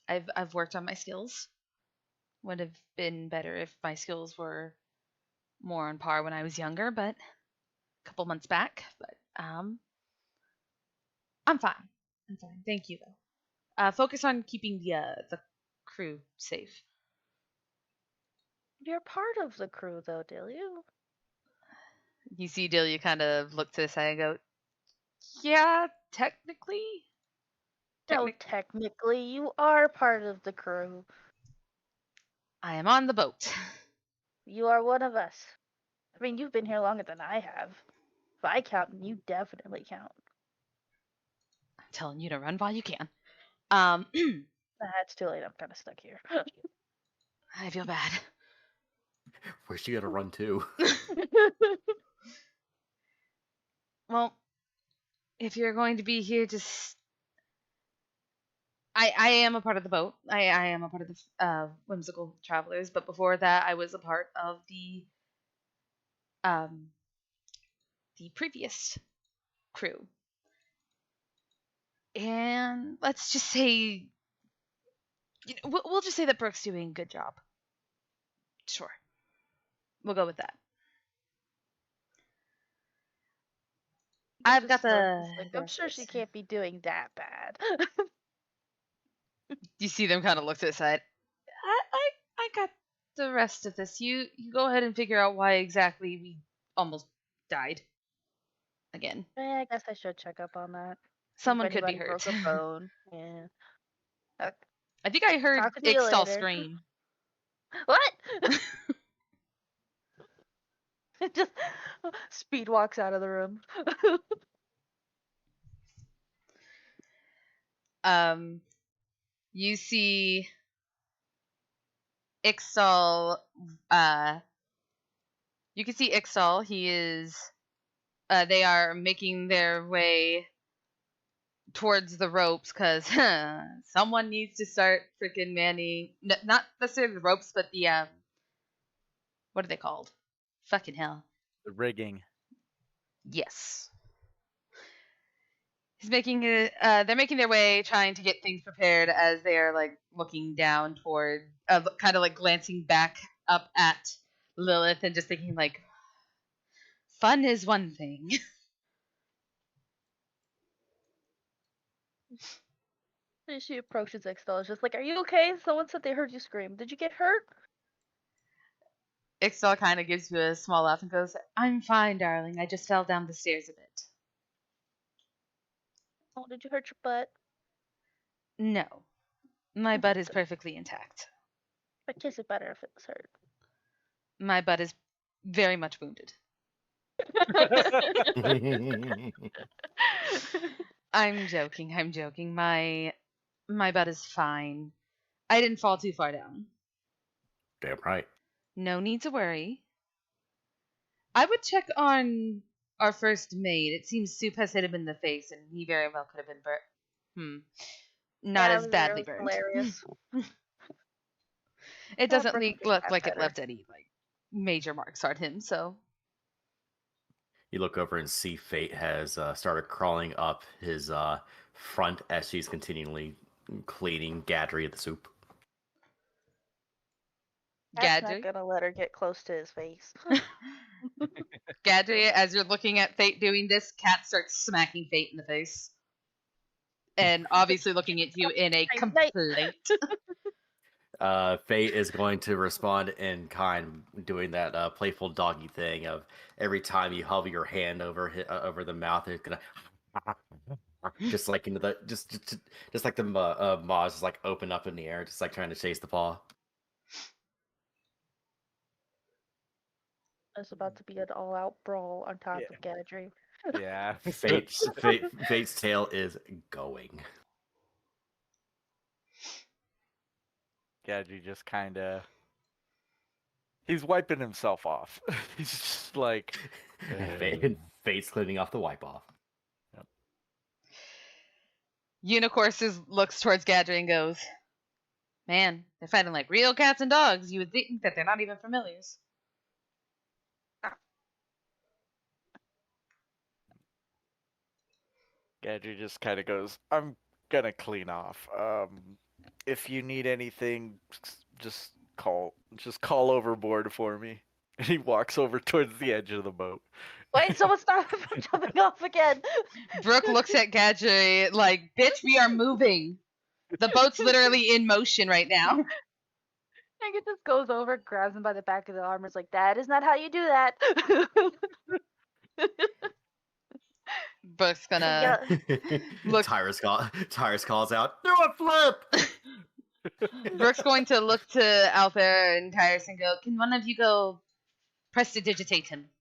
I've worked on my skills. Would have been better if my skills were more on par when I was younger, but a couple months back. But I'm fine. I'm fine. Thank you though. Focus on keeping the crew safe. You're part of the crew, though, Dilly. You see Delia kind of look to the side and go, yeah, technically. No, technically, you are part of the crew. I am on the boat. You are one of us. I mean, you've been here longer than I have. If I count, you definitely count. I'm telling you to run while you can. It's too late. I'm kind of stuck here. I feel bad. Where's she gonna run to? Well, if you're going to be here, just I am a part of the boat. I am a part of the whimsical travelers, but before that, I was a part of the previous crew. And let's just say, we'll just say that Brooke's doing a good job. Sure, we'll go with that. I've got the. I'm sure she can't be doing that bad. You see them kind of look to the side. I got the rest of this. You go ahead and figure out why exactly we almost died. Again. I guess I should check up on that. Someone If could be anybody hurt. broke a bone. Yeah. I think I heard Talk to you Ixtal later. scream. What? Just speed walks out of the room. You see Ixtal, you can see Ixtal, he is, they are making their way towards the ropes, because someone needs to start freaking manning, not necessarily the ropes, but the, what are they called? Fucking hell. The rigging. Yes. He's making it. They're making their way, trying to get things prepared as they are like looking down toward, kind of like glancing back up at Lilith and just thinking like, fun is one thing. She approaches Extol. Is just like, "Are you okay? Someone said they heard you scream. Did you get hurt?" Ixtal kind of gives you a small laugh and goes, "I'm fine, darling. I just fell down the stairs a bit." Oh, did you hurt your butt? No, my butt is perfectly intact. I'd kiss it better if it was hurt. My butt is very much wounded. I'm joking. My butt is fine. I didn't fall too far down. Damn right. No need to worry. I would check on our first mate. It seems Soup has hit him in the face, and he very well could have been burnt. Not Yeah, as badly it was burned. hilarious. It Yeah, doesn't Brooke could look have like it better. left any like major marks on him. So You look over and see Fate has started crawling up his front as she's continually cleaning Gadry of the soup. That's not Gadry, gonna let her get close to his face. Gadry, as you're looking at Fate doing this, Cat starts smacking Fate in the face, and obviously looking at you in a Night. complaint. Fate is going to respond in kind, doing that playful doggy thing of every time you hover your hand over the mouth, it's gonna just like into the just like the maws just like open up in the air, just like trying to chase the paw. It's about to be an all-out brawl on top of Gadry. Yeah. Fate's tail is going. Gadry just kind of. He's wiping himself off. He's just like. Fate's cleaning off the wipe off. Unicorses looks towards Gadry and goes, "Man, they're fighting like real cats and dogs. You would think that they're not even familiars." Gadry just kind of goes, "I'm gonna clean off. If you need anything, just call overboard for me." And he walks over towards the edge of the boat. Wait, someone stop him from jumping off again. Brooke looks at Gadry like, "Bitch, we are moving. The boat's literally in motion right now." It just goes over, grabs him by the back of the arm, and is like, "That is not how you do that." Brooke's gonna look. Tyrus calls out, "Do a flip!" Brooke's going to look to Altair and Tyrus and go, "Can one of you go prestidigitate him?"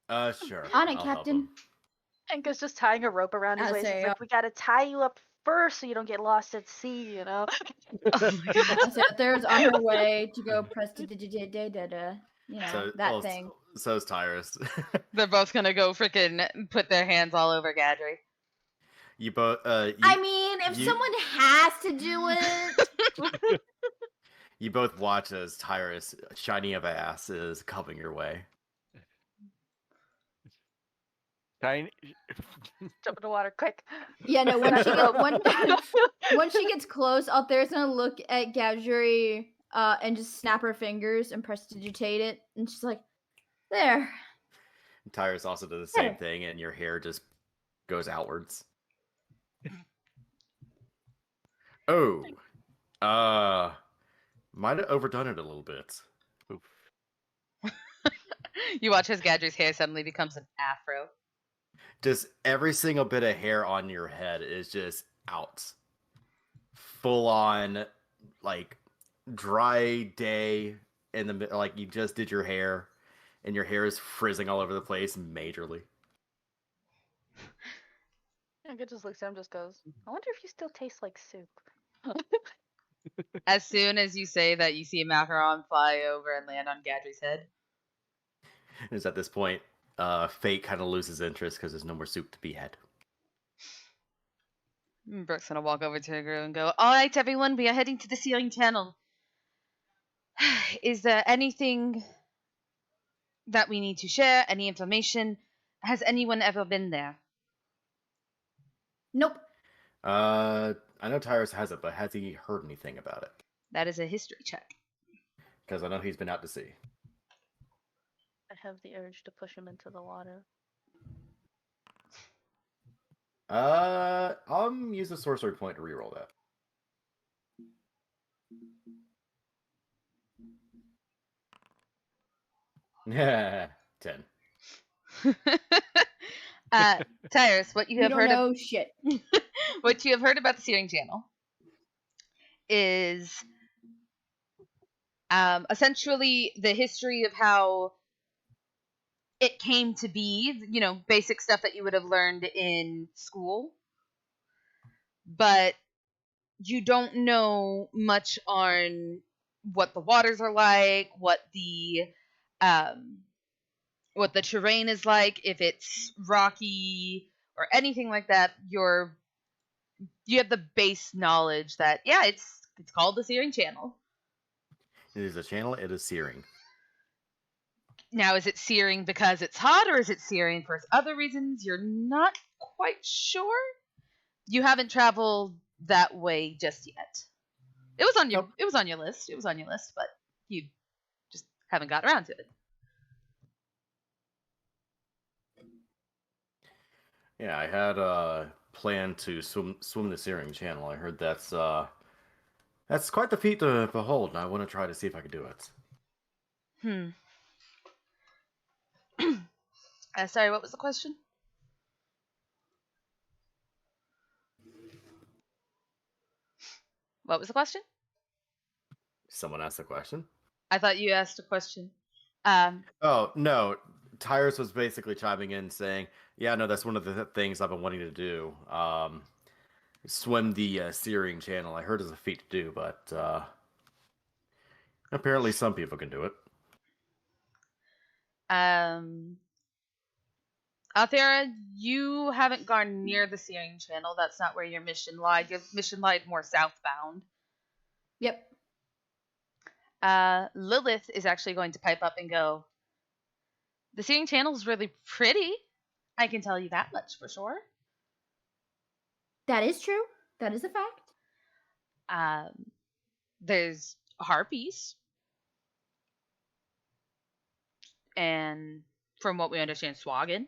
Sure. On it, I'll help Captain. him. Hanka's just tying a rope around his I'll waist. say, He's like, "We gotta tie you up first so you don't get lost at sea, you know?" Oh my god. So there's on her way to go prestidigitate, you know, So, that thing. So's Tyrus. They're both gonna go freaking put their hands all over Gadry. You both. I mean, if someone has to do it. You both watch as Tyrus, shiny of ass, is coming your way. Tiny. Jump in the water, quick. Yeah, no, when she gets close, out there's gonna look at Gadry and just snap her fingers and prestidigitate it, and she's like, "There." Tyrus also does the same thing, and your hair just goes outwards. Oh, might have overdone it a little bit. You watch as Gadry's hair suddenly becomes an afro. Just every single bit of hair on your head is just out. Full on, like, dry day in the like you just did your hair, and your hair is frizzing all over the place majorly. Hanka just looks at him, just goes, "I wonder if you still taste like soup." As soon as you say that, you see a macaron fly over and land on Gadry's head. Is at this point, Fate kind of loses interest because there's no more soup to be had. Brooke's gonna walk over to her crew and go, "All right, everyone, we are heading to the sealing channel. Is there anything that we need to share? Any information? Has anyone ever been there?" Nope. I know Tyrus hasn't, but has he heard anything about it? That is a history check. Because I know he's been out to sea. I have the urge to push him into the water. I'll use a sorcery point to reroll that. Yeah, 10. Tyrus, what you have don't heard know of shit. what you have heard about the searing channel is essentially the history of how it came to be, basic stuff that you would have learned in school, but you don't know much on what the waters are like, um, what the terrain is like, if it's rocky or anything like that. You have the base knowledge that it's called the Searing Channel. It is a channel. It is searing. Now, is it searing because it's hot, or is it searing for other reasons? You're not quite sure. You haven't traveled that way just yet. It was on your Nope. it was on your list. It was on your list, but you just haven't got around to it. Yeah, I had planned to swim the searing channel. I heard that's quite the feat to behold, and I want to try to see if I can do it. Sorry, what was the question? What was the question? Someone asked the question. I thought you asked a question. Oh no, Tyrus was basically chiming in saying, "Yeah, no, that's one of the things I've been wanting to do. Swim the searing channel. I heard it's a feat to do, but apparently some people can do it." Althera, you haven't gone near the Searing Channel. That's not where your mission lied. Your mission lied more southbound. Yep. Lilith is actually going to pipe up and go, the Searing Channel is really pretty. I can tell you that much for sure. That is true. That is a fact. There's harpies. And from what we understand, Swaggin.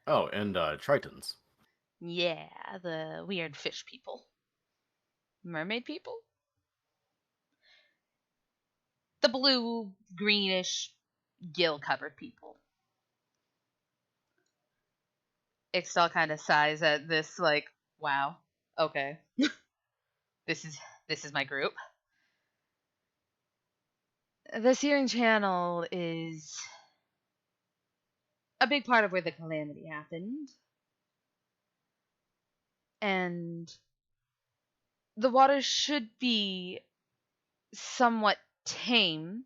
Oh, and Tritons. Yeah, the weird fish people. Mermaid people? The blue, greenish, gill-covered people. Ixtal kind of sighs at this, like, wow, okay. This is my group. The Searing Channel is a big part of where the calamity happened. And the waters should be somewhat tame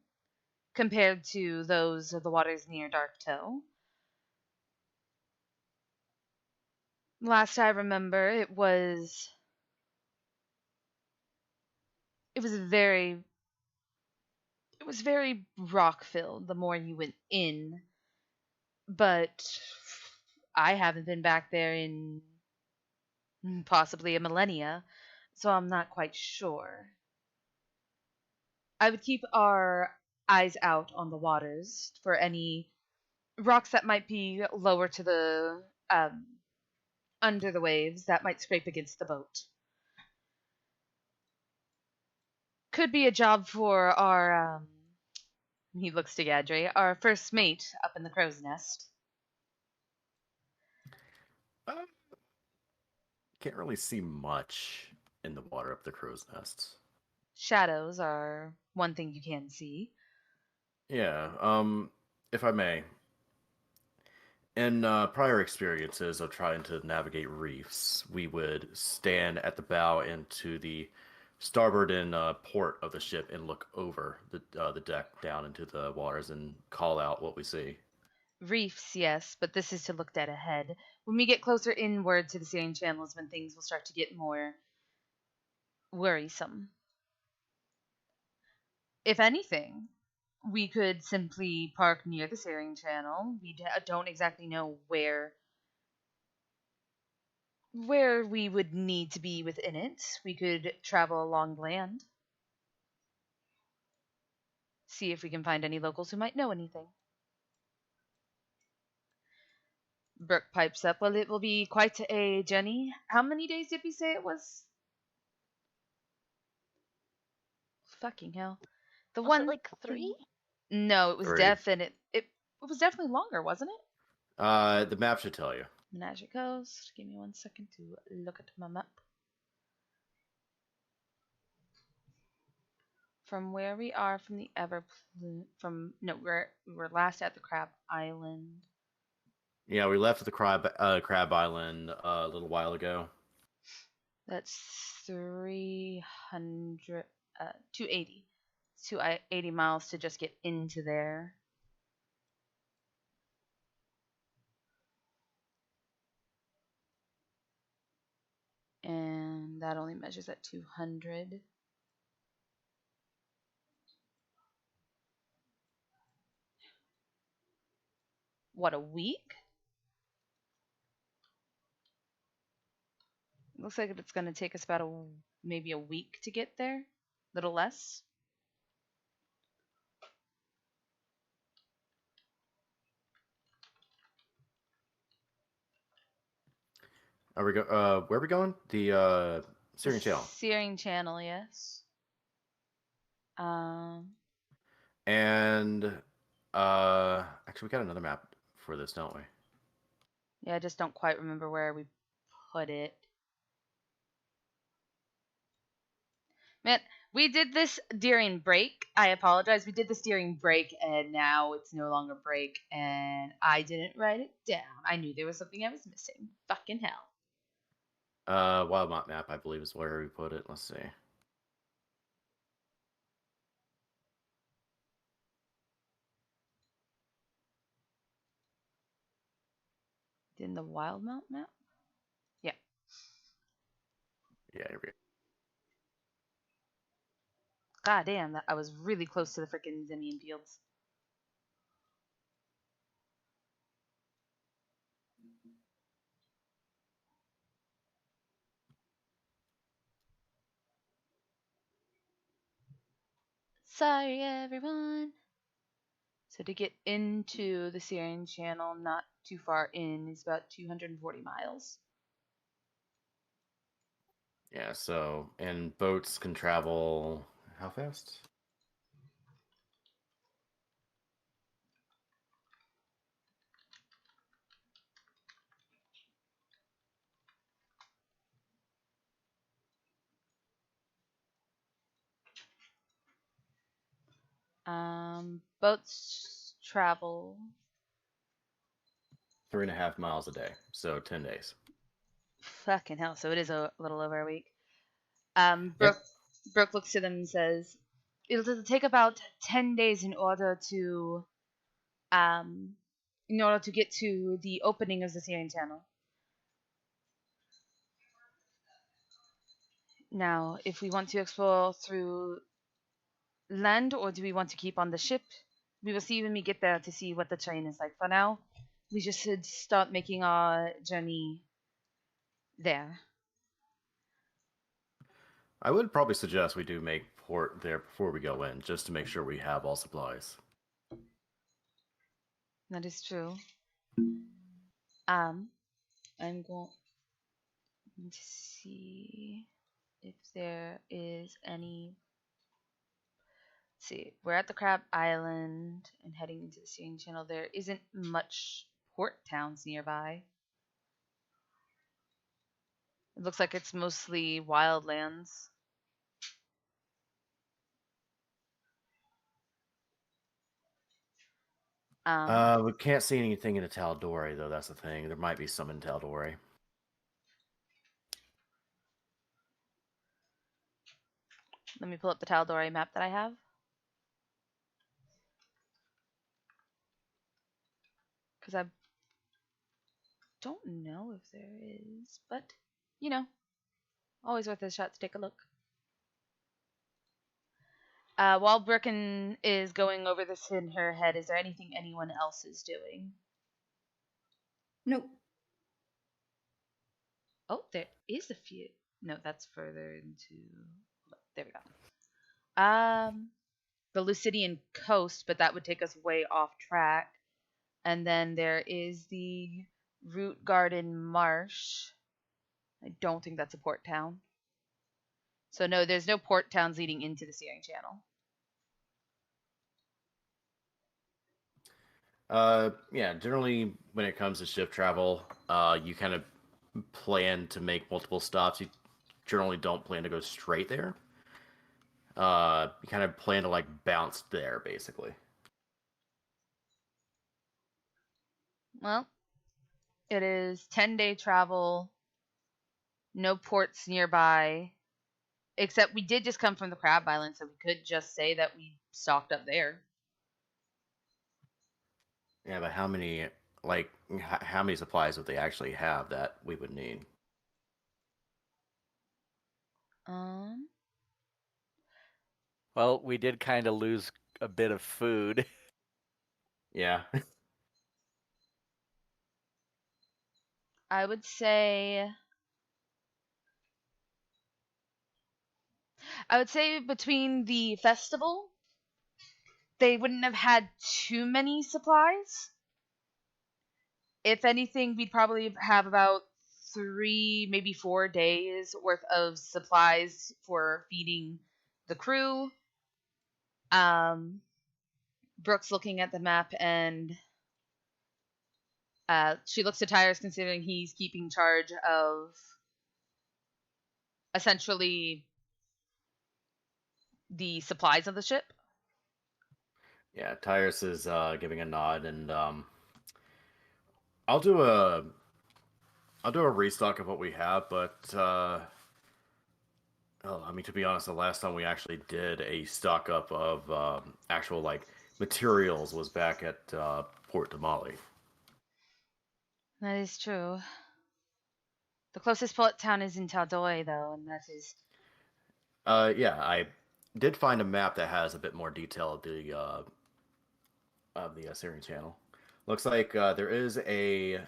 compared to those of the waters near Dark Toe. Last I remember, it was very rock filled the more you went in, but I haven't been back there in possibly a millennia, so I'm not quite sure. I would keep our eyes out on the waters for any rocks that might be lower to the under the waves that might scrape against the boat. Could be a job for our he looks to Gadri, our first mate up in the crow's nest. Can't really see much in the water up the crow's nest. Shadows are one thing you can see. Yeah, if I may, in prior experiences of trying to navigate reefs, we would stand at the bow and to the starboard and port of the ship and look over the deck down into the waters and call out what we see. Reefs, yes, but this is to look dead ahead. When we get closer inward to the Syrian Channel is when things will start to get more worrisome. If anything, we could simply park near the Syrian Channel. We don't exactly know where we would need to be within it. We could travel along land. See if we can find any locals who might know anything. Brooke pipes up. Well, it will be quite a journey. How many days did we say it was? Fucking hell. Was it like 3? No, it was 3. definite. It was definitely longer, wasn't it? The map should tell you. Magic Coast. Give me 1 second to look at my map. From where we are from the we're last at the Crab Island. Yeah, we left the Crab Island a little while ago. That's 300 280. 280 miles to just get into there. And that only measures at 200. What, a week? Looks like it's going to take us about maybe a week to get there. A little less. Are we where are we going? The Syrian Channel. Syrian Channel, yes. And actually we got another map for this, don't we? Yeah, I just don't quite remember where we put it. Man, we did this during break. I apologize. We did this during break, and now it's no longer break, and I didn't write it down. I knew there was something I was missing. Fucking hell. Wild map, I believe, is where we put it. Let's see. In the Wildmount map? Yeah. Yeah, here we go. God damn, that I was really close to the freaking Zemian fields. Sorry, everyone. So to get into the Syrian Channel, not too far in, is about 240 miles. Yeah, so and boats can travel how fast? Boats travel 3.5 miles a day, so 10 days. fucking hell, so it is a little over a week. Yep. Brooke looks to them and says, "It'll take about 10 days in order to get to the opening of the Syrian Channel. Now, if we want to explore through land or do we want to keep on the ship, we will see when we get there to see what the terrain is like. For now, we just should start making our journey there." I would probably suggest we do make port there before we go in, just to make sure we have all supplies. That is true. I'm going to see if there is any. Let's see, we're at the Crab Island and heading into the Syrian Channel. There isn't much port towns nearby. It looks like it's mostly wildlands. We can't see anything in the Tal'Dorei, though. That's the thing. There might be some in Tal'Dorei. Let me pull up the Tal'Dorei map that I have. Because I don't know if there is, but, you know, always worth a shot to take a look. While Brooken is going over this in her head, is there anything anyone else is doing? Nope. Oh, there is a few. No, that's further into. There we go. The Lucidian coast, but that would take us way off track. And then there is the Root Garden Marsh. I don't think that's a port town. So no, there's no port towns leading into the Syrian Channel. Yeah, generally when it comes to ship travel, you kind of plan to make multiple stops. You generally don't plan to go straight there. You kind of plan to like bounce there, basically. Well, it is 10-day travel, no ports nearby, except we did just come from the Crab Island, so we could just say that we stocked up there. Yeah, but how many how many supplies would they actually have that we would need? Um, Well, we did kind of lose a bit of food. Yeah. I would say between the festival, they wouldn't have had too many supplies. If anything, we'd probably have about 3, maybe 4 days worth of supplies for feeding the crew. Brooke's looking at the map and she looks to Tyrus, considering he's keeping charge of essentially the supplies of the ship. Yeah, Tyrus is giving a nod, and I'll do a restock of what we have, but I mean, to be honest, the last time we actually did a stock up of actual like materials was back at Port Zlalo. That is true. The closest port town is in Tal'Dorei, though, and that is. Yeah, I did find a map that has a bit more detail of the Syrian Channel. Looks like there is a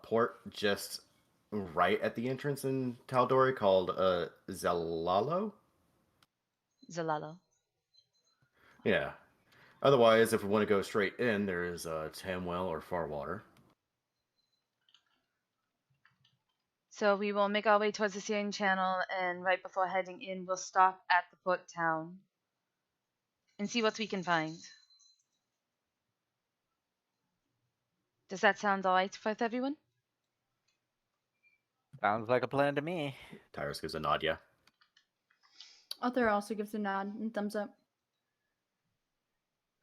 port just right at the entrance in Tal'Dorei called Zlalo. Zlalo. Yeah. Otherwise, if we want to go straight in, there is Tamwell or Farwater. So we will make our way towards the Syrian Channel, and right before heading in, we'll stop at the port town and see what we can find. Does that sound alright with everyone? Sounds like a plan to me. Tyrus gives a nod, yeah. Arthur also gives a nod and thumbs up.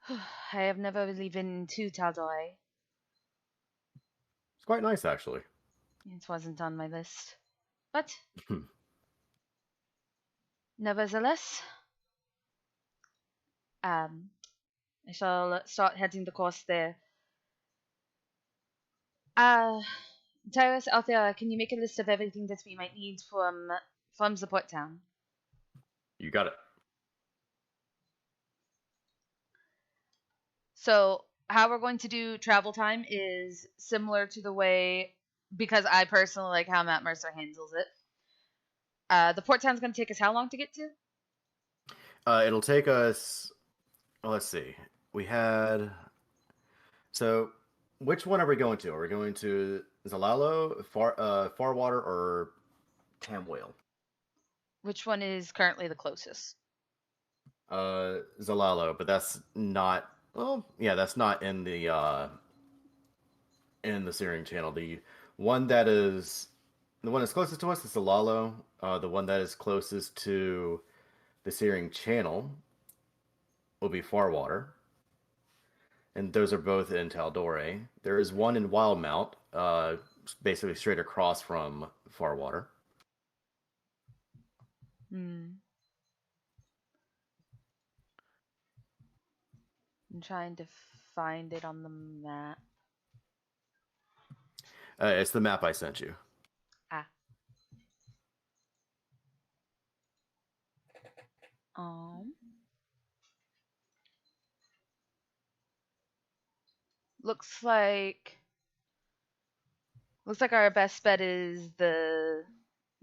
I have never really been to Tal'Dorei. It's quite nice, actually. It wasn't on my list. But, nevertheless, I shall start heading the course there. Tyrus, Althea, can you make a list of everything that we might need from the port town? You got it. So, how we're going to do travel time is similar to the way, because I personally like how Matt Mercer handles it. The port town's going to take us how long to get to? It'll take us. Well, let's see. We had. So, which one are we going to? Are we going to Zlalo, Farwater, or Tamwale? Which one is currently the closest? Zlalo, but that's not. Well, yeah, that's not in the Syrian Channel. The one that's closest to us is Zlalo. The one that is closest to the Syrian Channel will be Farwater, and those are both in Tal'Dorei. There is one in Wildmount, basically straight across from Farwater. I'm trying to find it on the map. It's the map I sent you. Ah. Um. Looks like our best bet is the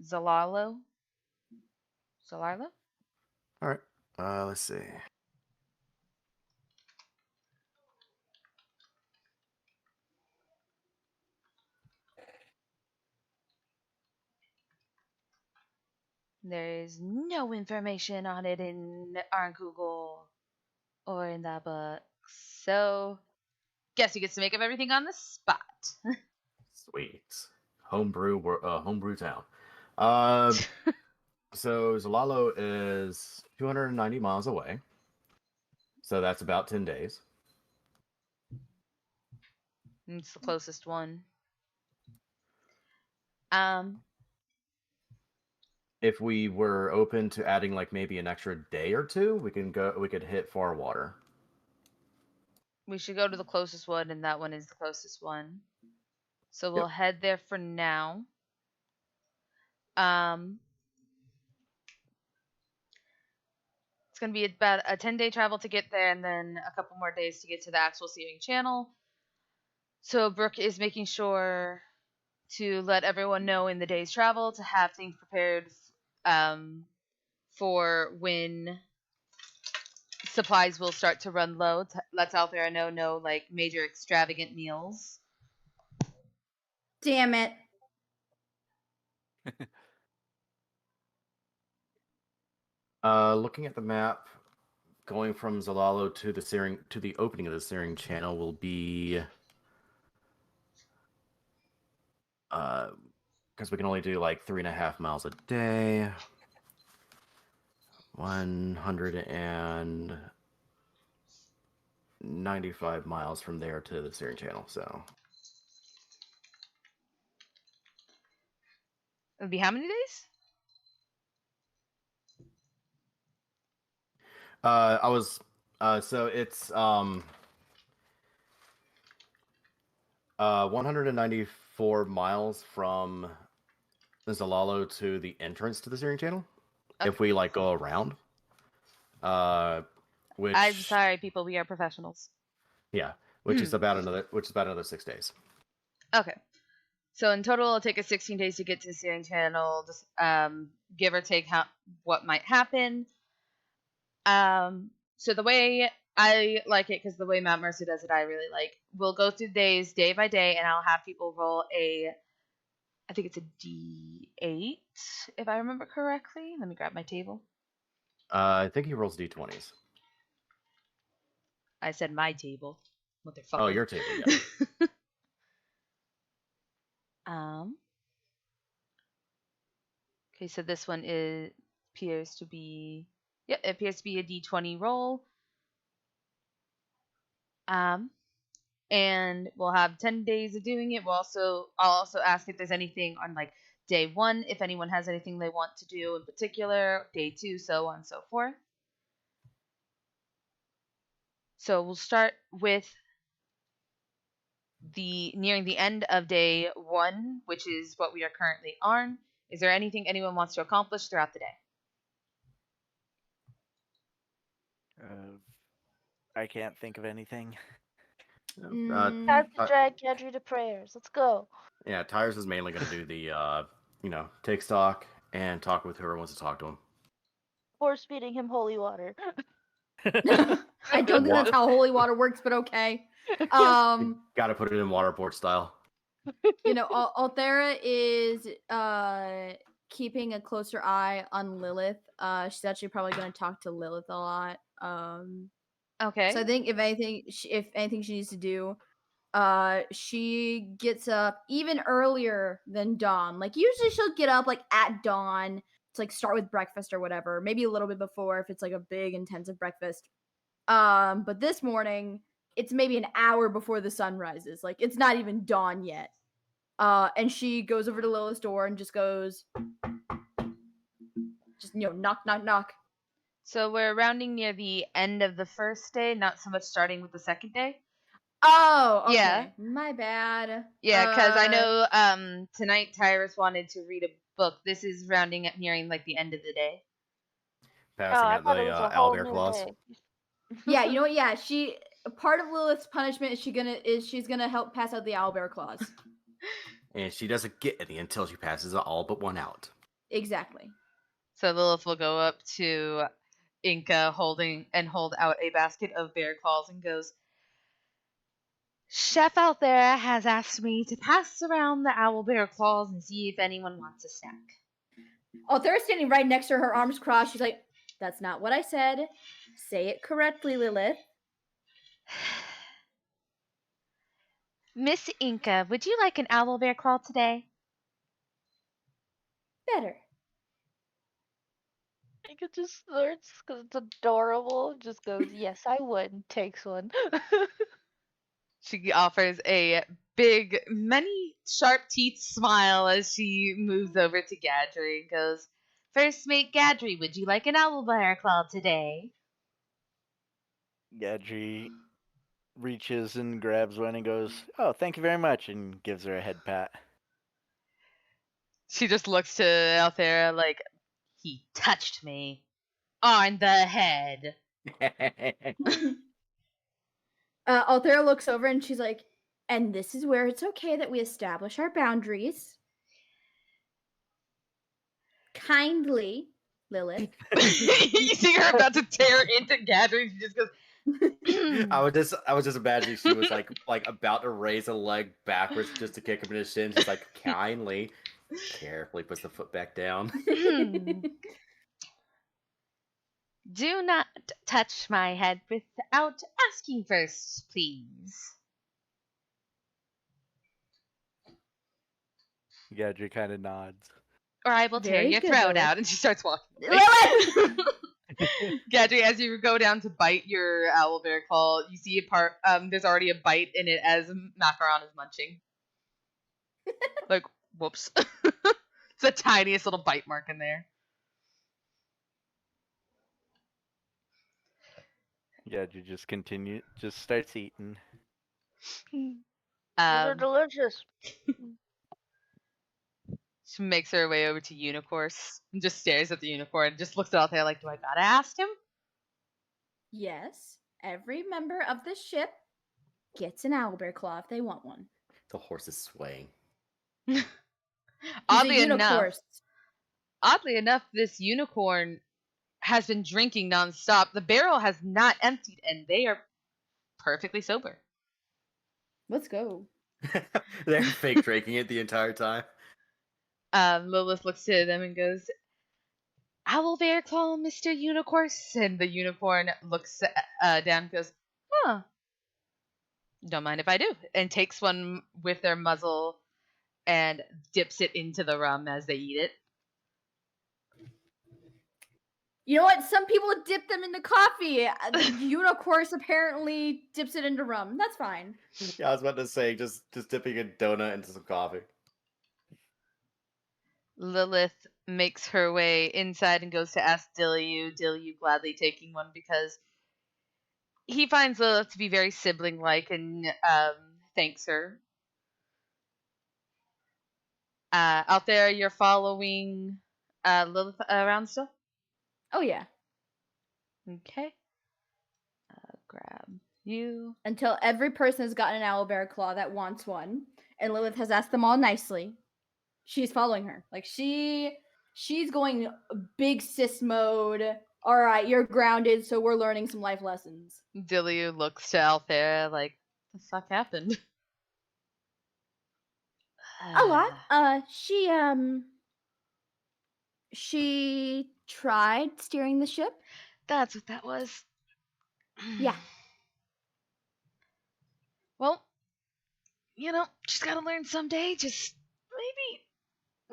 Zlalo. Zlalo? All right. Let's see. There's no information on it in our Google or in that book. So, guess you get to make up everything on the spot. Sweet. Homebrew town. Uh, So Zlalo is 290 miles away. So that's about 10 days. It's the closest one. Um, If we were open to adding like maybe an extra day or two, we could hit far water. we should go to the closest one, and that one is the closest one. So we'll Yep. head there for now. Um, it's gonna be about a 10-day travel to get there, and then a couple more days to get to the actual searing channel. So Brooke is making sure to let everyone know in the day's travel to have things prepared for when supplies will start to run low. Let's out there know no like major extravagant meals. Damn it. Looking at the map, going from Zlalo to the opening of the searing channel will be because we can only do like 3.5 miles a day. 195 miles from there to the searing channel. So It'll be how many days? I was so it's 194 miles from Zlalo to the entrance to the searing channel. Okay. If we like go around, which I'm sorry, people. We are professionals. yeah, which is about another 6 days. Okay. So in total, it'll take us 16 days to get to the searing channel. Just give or take what might happen. So the way I like it, because the way Matt Mercer does it, I really like. We'll go through days day by day, and I'll have people roll I think it's a D8, if I remember correctly. Let me grab my table. I think he rolls d20s. I said my table, motherfucker. Oh, your table, yeah. Okay, so this one appears to be it appears to be a D20 roll. And we'll have 10 days of doing it. I'll also ask if there's anything on like day 1, if anyone has anything they want to do in particular, day 2, so on and so forth. So we'll start with nearing the end of day 1, which is what we are currently on. Is there anything anyone wants to accomplish throughout the day? I can't think of anything. Time to drag Kedri to prayers. Let's go. Yeah, Tyrus is mainly going to do the take stock and talk with whoever wants to talk to him. Force feeding him holy water. I don't think that's how holy water works, but okay. Got to put it in waterboard style. Althera is keeping a closer eye on Lilith. She's actually probably going to talk to Lilith a lot. Okay. So I think if anything she needs to do, she gets up even earlier than dawn. Like usually she'll get up like at dawn to like start with breakfast or whatever. Maybe a little bit before if it's like a big intensive breakfast. But this morning it's maybe an hour before the sun rises. Like it's not even dawn yet. And she goes over to Lilith's door and just goes, knock, knock, knock. So we're rounding near the end of the first day, not so much starting with the second day. Oh, okay. Yeah. My bad. Yeah, because I know tonight Tyrus wanted to read a book. This is rounding at nearing like the end of the day. Passing I out thought the it was a whole owlbear new claws. day. Yeah, you know what? Yeah, part of Lilith's punishment is she's gonna help pass out the owlbear claws. And she doesn't get any until she passes all but one out. Exactly. So Lilith will go up to Inca hold out a basket of bear claws and goes, Chef out there has asked me to pass around the owlbear claws and see if anyone wants a snack. Althera's standing right next to her, arms crossed. She's like, that's not what I said. Say it correctly, Lilith. Miss Inca, would you like an owlbear claw today? Better. like it just snorts because it's adorable. Just goes, yes, I would. And takes one. She offers a big, many sharp teeth smile as she moves over to Gadry and goes, First mate Gadry, would you like an owlbear claw today? Gadry reaches and grabs one and goes, "Oh, thank you very much," and gives her a head pat. She just looks to Althera like, he touched me on the head. Althera looks over and she's like, and this is where it's okay that we establish our boundaries. Kindly, Lilith. You see her about to tear into Gadry. She just goes, I was just imagining she was like about to raise a leg backwards just to kick him in the shin. She's like kindly, carefully puts the foot back down. Do not touch my head without asking first, please. Gadry kind of nods. Or I will tear Very your good, throat Lilith. out. And she starts walking away. Lilith! Gadry, as you go down to bite your owlbear claw, you see a part. There's already a bite in it as Macaron is munching. Like, whoops. It's the tiniest little bite mark in there. Gadry just starts eating. These are Um, delicious. she makes her way over to Unicorse and just stares at the unicorn and just looks out there like, do I gotta ask him? Yes, every member of the ship gets an owlbear claw if they want one. The horse is swaying. He's Oddly a enough, unicorse. this unicorn has been drinking nonstop. The barrel has not emptied, and they are perfectly sober. Let's go. They're fake drinking it the entire time. Lilith looks to them and goes, Owlbear claw, Mr. Unicorse? And the unicorn looks down and goes, huh. Don't mind if I do. And takes one with their muzzle and dips it into the rum as they eat it. You know what? Some people dip them into coffee. Unicorse apparently dips it into rum. That's fine. Yeah, I was about to say just dipping a donut into some coffee. Lilith makes her way inside and goes to ask Dilyu. Dilyu gladly taking one because he finds Lilith to be very sibling-like and thanks her. Out there, you're following Lilith around still? Oh, yeah. Okay. Grab you. Until every person has gotten an owlbear claw that wants one, and Lilith has asked them all nicely. She's following her. Like, she's going big sis mode. All right, you're grounded, so we're learning some life lessons. Dilyu looks to Althea like, what the fuck happened? A lot. She tried steering the ship. That's what that was. Yeah. Well, she's got to learn someday. Just maybe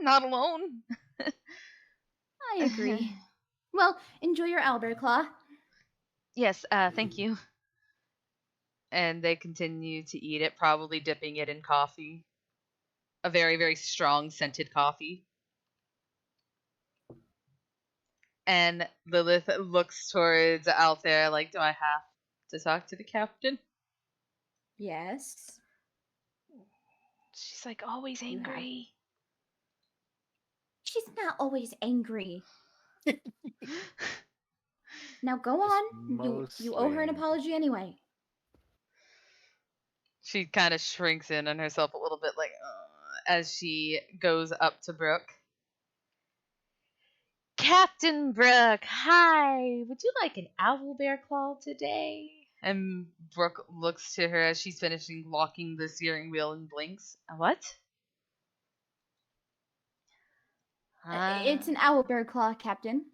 not alone. I agree. Well, enjoy your owlbear claw. Yes, thank you. And they continue to eat it, probably dipping it in coffee. A very, very strong scented coffee. And Lilith looks towards Althea like, do I have to talk to the captain? Yes. She's like, always angry. She's not always angry. Now go on. You owe her an apology anyway. She kind of shrinks in on herself a little bit, like, as she goes up to Brooke. Captain Brooke, hi. Would you like an owlbear claw today? And Brooke looks to her as she's finishing locking the steering wheel and blinks. What? It's an owlbear claw, Captain.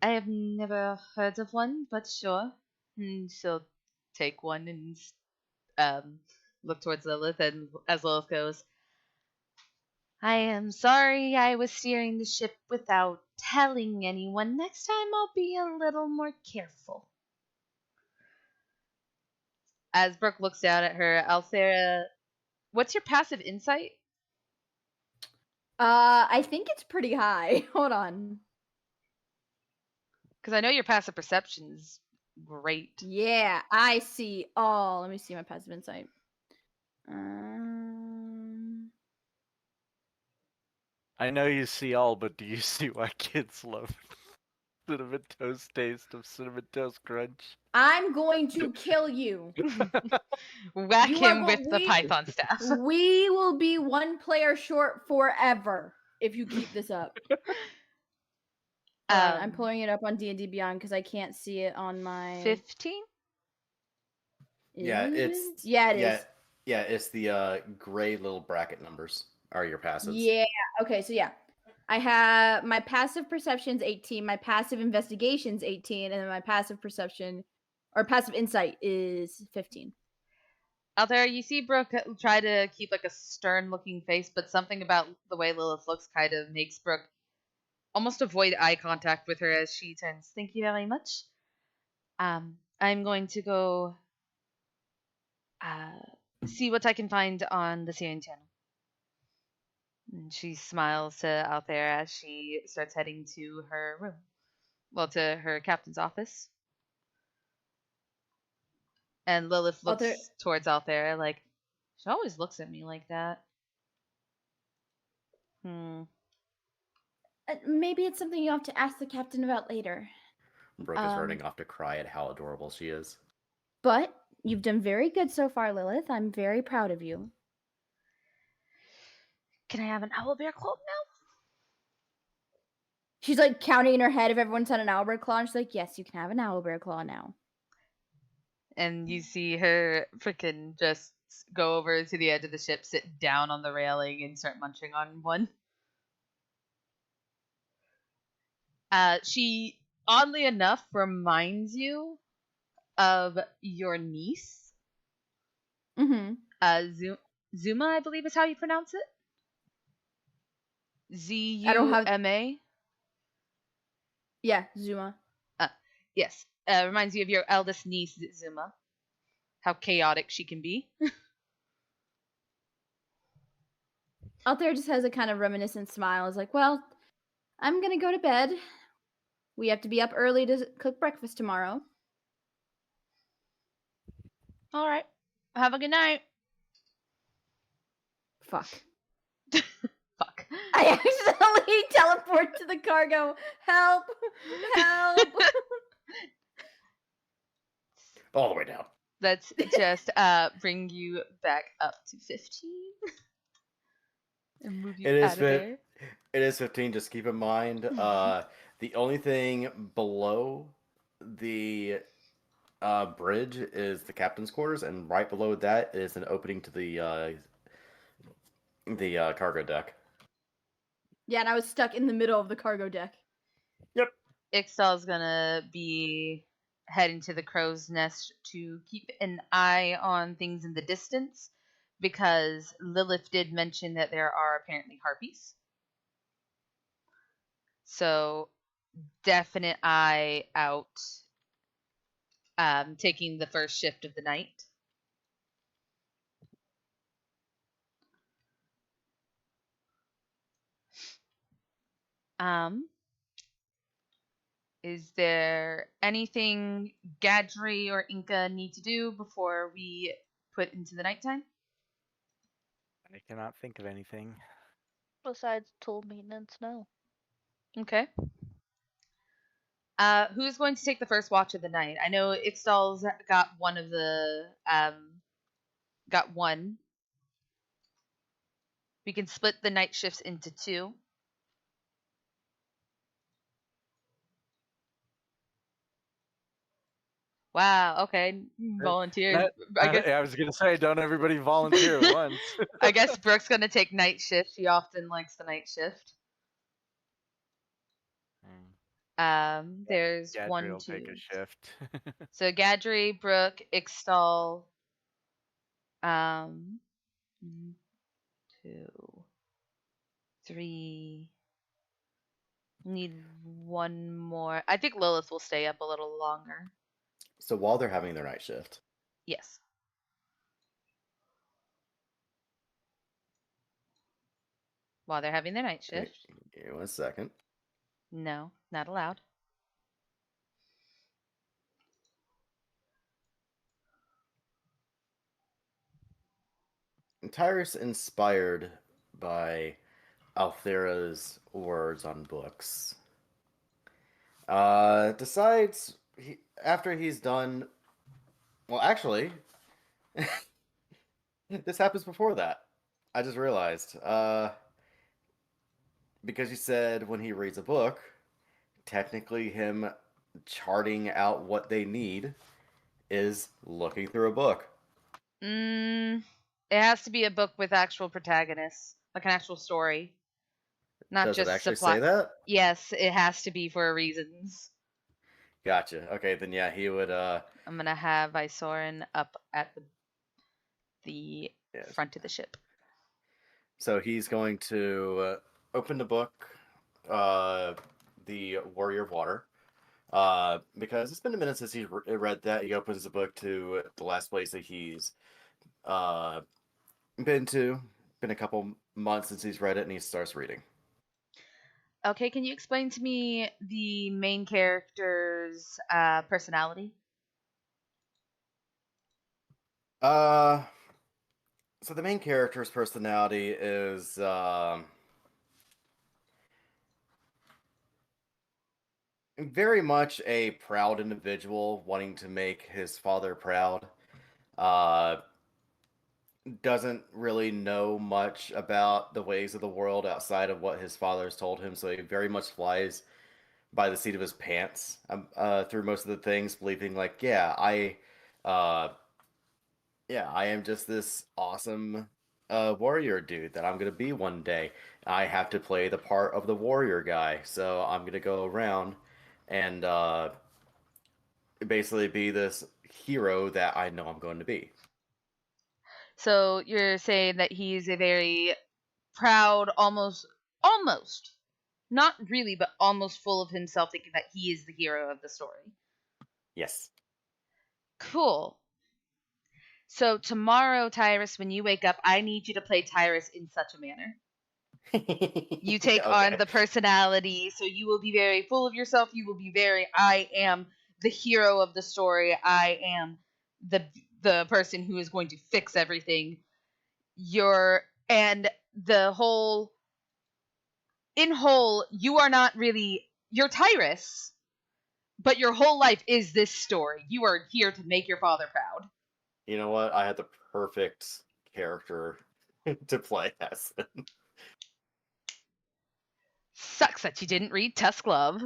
I have never heard of one, but sure. And she'll take one and look towards Lilith, and as Lilith goes, I am sorry I was steering the ship without telling anyone. Next time I'll be a little more careful. As Brooke looks down at her, Althera, what's your passive insight? I think it's pretty high. Hold on. Because I know your passive perception's great. Yeah, I see all. Let me see my passive insight. I know you see all, but do you see why kids love cinnamon toast taste of cinnamon toast crunch? I'm going to kill you. Whack You are him with the we- python staff. We will be one player short forever if you keep this up. Hold on, I'm pulling it up on D&D Beyond because I can't see it on my 15? Yeah, it it's is. Yeah, it's the gray little bracket numbers are your passives. Yeah. Okay, so yeah. I have my passive perception's 18, my passive investigation's 18, and then my passive perception or passive insight is 15. Out there, you see Brooke try to keep like a stern looking face, but something about the way Lilith looks kind of makes Brooke almost avoid eye contact with her as she turns. Thank you very much. I'm going to go see what I can find on the Syrian channel. And she smiles to out there as she starts heading to her room. Well, to her captain's office. And Lilith looks towards out there like, she always looks at me like that. Maybe it's something you have to ask the captain about later. Brooke is running off to cry at how adorable she is. But you've done very good so far, Lilith. I'm very proud of you. Can I have an owlbear club now? She's like counting in her head if everyone's had an owlbear claw. And she's like, yes, you can have an owlbear claw now. And you see her freaking just go over to the edge of the ship, sit down on the railing, and start munching on one. She, oddly enough, reminds you of your niece. Mm-hmm. Zuma, I believe is how you pronounce it. Zuma. I don't have... Yeah, Zuma. Yes. Reminds you of your eldest niece, Zuma. How chaotic she can be. Out there just has a kind of reminiscent smile. Is like, well, I'm gonna go to bed. We have to be up early to cook breakfast tomorrow. All right. Have a good night. Fuck. Fuck. I accidentally teleport to the cargo. Help! Help! All the way down. Let's just bring you back up to 15. And move you out of there. It is 15. Just keep in mind, the only thing below the bridge is the captain's quarters, and right below that is an opening to the cargo deck. Yeah, and I was stuck in the middle of the cargo deck. Yep. Ixtal's gonna be heading to the crow's nest to keep an eye on things in the distance, because Lilith did mention that there are apparently harpies. So, definite eye out, taking the first shift of the night. Is there anything Gadri or Inca need to do before we put into the nighttime? I cannot think of anything. Besides tool maintenance, no. Okay. Who's going to take the first watch of the night? I know Ixtal's got one of the got one. We can split the night shifts into two. Wow, okay. Volunteers. I was gonna say, don't everybody volunteer at once. I guess Brooke's gonna take night shift. She often likes the night shift. There's Gadri one, will two. take a shift. So Gadri, Brooke, Ixtal, 2, 3, Need one more. I think Lilith will stay up a little longer. So while they're having their night shift, Yes. While they're having their night okay, shift. give me 1 second. No, not allowed. Tyrus, inspired by Althera's words on books, decides after he's done. Well, actually, this happens before that. I just realized. Because you said when he reads a book, technically him charting out what they need is looking through a book. It has to be a book with actual protagonists, like an actual story, not Does it just actually supply. say that? Yes, it has to be for reasons. Gotcha. Okay, then yeah, he would. I'm gonna have Isorin up at the Yes. front of the ship. So he's going to open the book, the Warrior of Water, because it's been a minute since he read that. He opens the book to the last place that he's uh, been to. Been a couple months since he's read it, and he starts reading. Okay, can you explain to me the main character's personality? Uh, so the main character's personality is very much a proud individual wanting to make his father proud. Uh, doesn't really know much about the ways of the world outside of what his father's told him, so he very much flies by the seat of his pants through most of the things, believing like, uh, yeah, I am just this awesome warrior dude that I'm gonna be one day. I have to play the part of the warrior guy, so I'm gonna go around and basically be this hero that I know I'm going to be. So you're saying that he's a very proud, almost, not really, but almost full of himself, thinking that he is the hero of the story. Yes. Cool. So tomorrow, Tyrus, when you wake up, I need you to play Tyrus in such a manner. You take on Okay. the personality, so you will be very full of yourself. You will be very, I am the hero of the story. I am the the person who is going to fix everything. And the whole in whole, you are not really you're Tyrus, but your whole life is this story. You are here to make your father proud. You know what? I had the perfect character to play as. Sucks that you didn't read Tusk Love.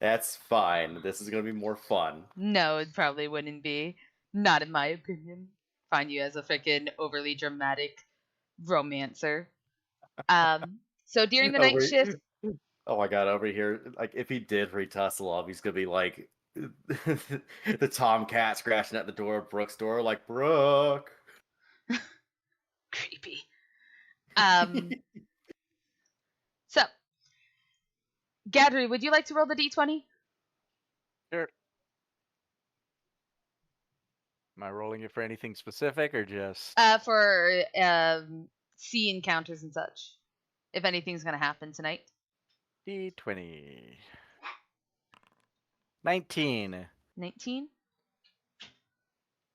That's fine. This is gonna be more fun. No, it probably wouldn't be. Not in my opinion. Find you as a freaking overly dramatic romancer. So during the night Over. shift, Oh my god! Over here, like if he did read Tuslov, he's gonna be like the tomcat scratching at the door of Brooke's door, like Brooke. creepy. Um, so Gadry, would you like to roll the d20? Sure. Am I rolling it for anything specific or just For sea encounters and such. If anything's gonna happen tonight. D20? 19. 19.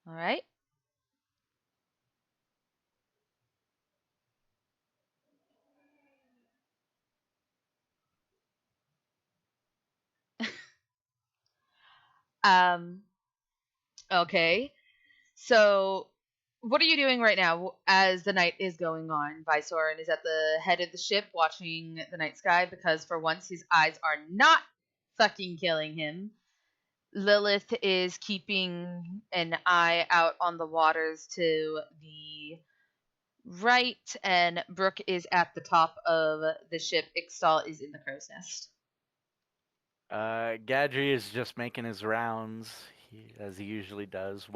All right. Um. Okay. So, what are you doing right now as the night is going on? Visorin is at the head of the ship watching the night sky because for once his eyes are not fucking killing him. Lilith is keeping an eye out on the waters to the right, and Brooke is at the top of the ship. Ixtal is in the crow's nest. Gadry is just making his rounds, as he usually does,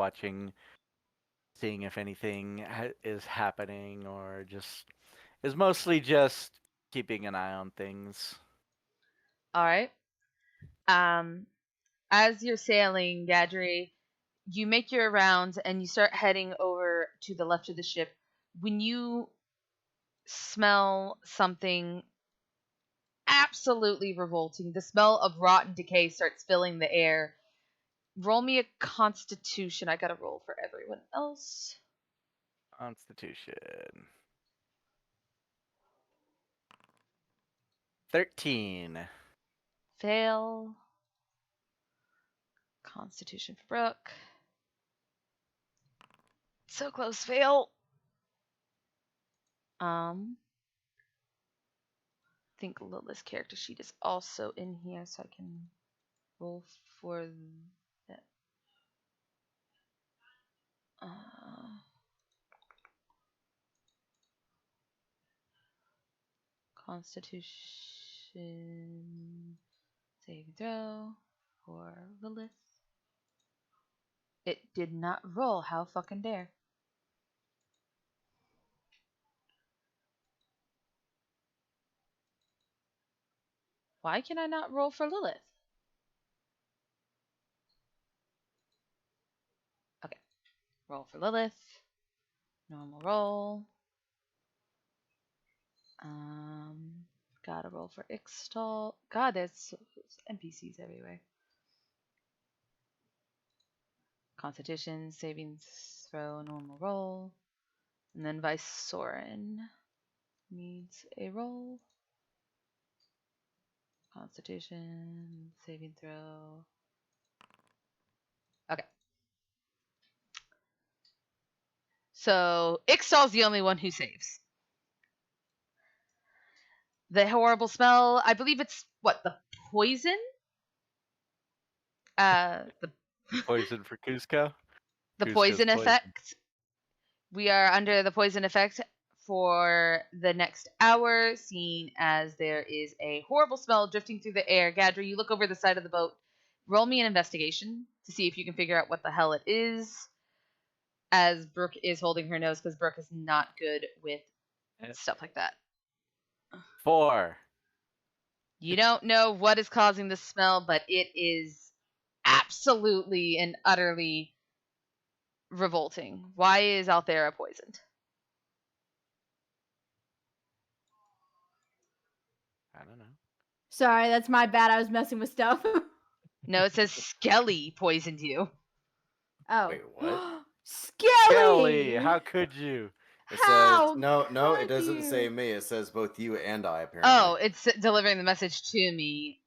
seeing if anything is happening, or is mostly just keeping an eye on things. All right. As you're sailing, Gadri, you make your rounds and you start heading over to the left of the ship. When you smell something absolutely revolting, the smell of rotten decay starts filling the air. Roll me a constitution. I gotta roll for everyone else. Constitution. 13. Fail. Constitution for Brooke. So close, fail. I think Lilith's character sheet is also in here, so I can roll for that. Constitution saving throw for Lilith. It did not roll. How fucking dare. Why can I not roll for Lilith? Okay. Roll for Lilith. Normal roll. Gotta roll for Ixtal. God, there's NPCs everywhere. Constitution, saving throw, normal roll. And then Visorin needs a roll. Constitution, saving throw. Okay. So Ixtal's the only one who saves. The horrible smell, I believe it's what, the poison? The Poison for Cusco. the Cusco's poison effect. We are under the poison effect for the next hour, seeing as there is a horrible smell drifting through the air. Gadri, you look over the side of the boat. Roll me an investigation to see if you can figure out what the hell it is. As Brooke is holding her nose, because Brooke is not good with stuff like that. 4. You don't know what is causing the smell, but it is absolutely and utterly revolting. Why is Althera poisoned? I don't know. Sorry, that's my bad. I was messing with stuff. No, it says Skelly poisoned you. Oh. Wait, what? Skelly! Kelly, how could you? It How says no, it could doesn't you? say me. It says both you and I. Apparently. Oh, it's delivering the message to me.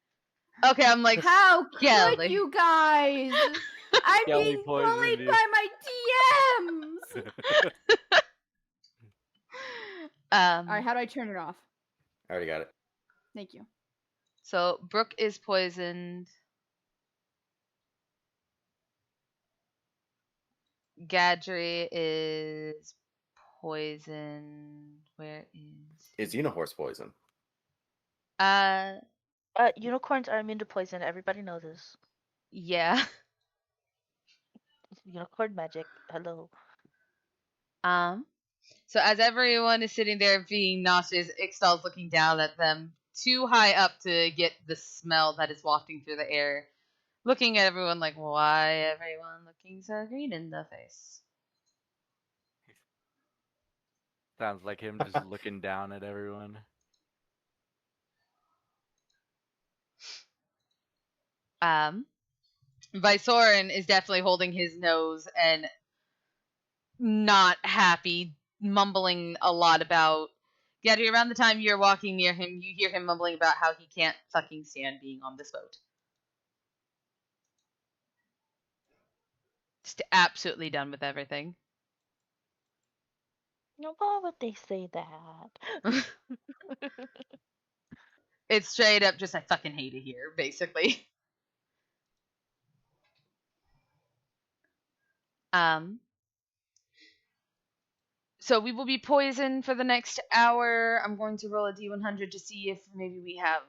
Okay, I'm like, How could Skelly. you guys? I'm Skelly being poisoned bullied you. by my DMs. All right, how do I turn it off? I already got it. Thank you. So Brooke is poisoned. Gadri is poisoned. Where is? Is Unihorse poison? Unicorns are immune to poison. Everybody knows this. Yeah. Unicorn magic. Hello. So as everyone is sitting there being nauseous, Ixtal's looking down at them, too high up to get the smell that is wafting through the air. Looking at everyone like, why everyone looking so green in the face? Sounds like him just looking down at everyone. Visorin is definitely holding his nose and not happy, mumbling a lot about. Gaddy, around the time you're walking near him, you hear him mumbling about how he can't fucking stand being on this boat. Just absolutely done with everything. No, why would they say that? It's straight up just I fucking hate it here, basically. So we will be poisoned for the next hour. I'm going to roll a D100 to see if maybe we have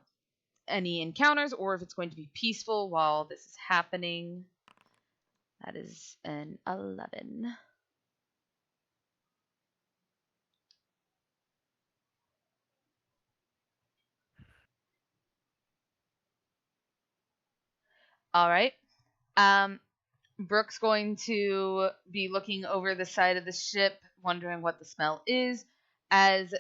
any encounters or if it's going to be peaceful while this is happening. That is an 11. All right. Brooke's going to be looking over the side of the ship, wondering what the smell is, as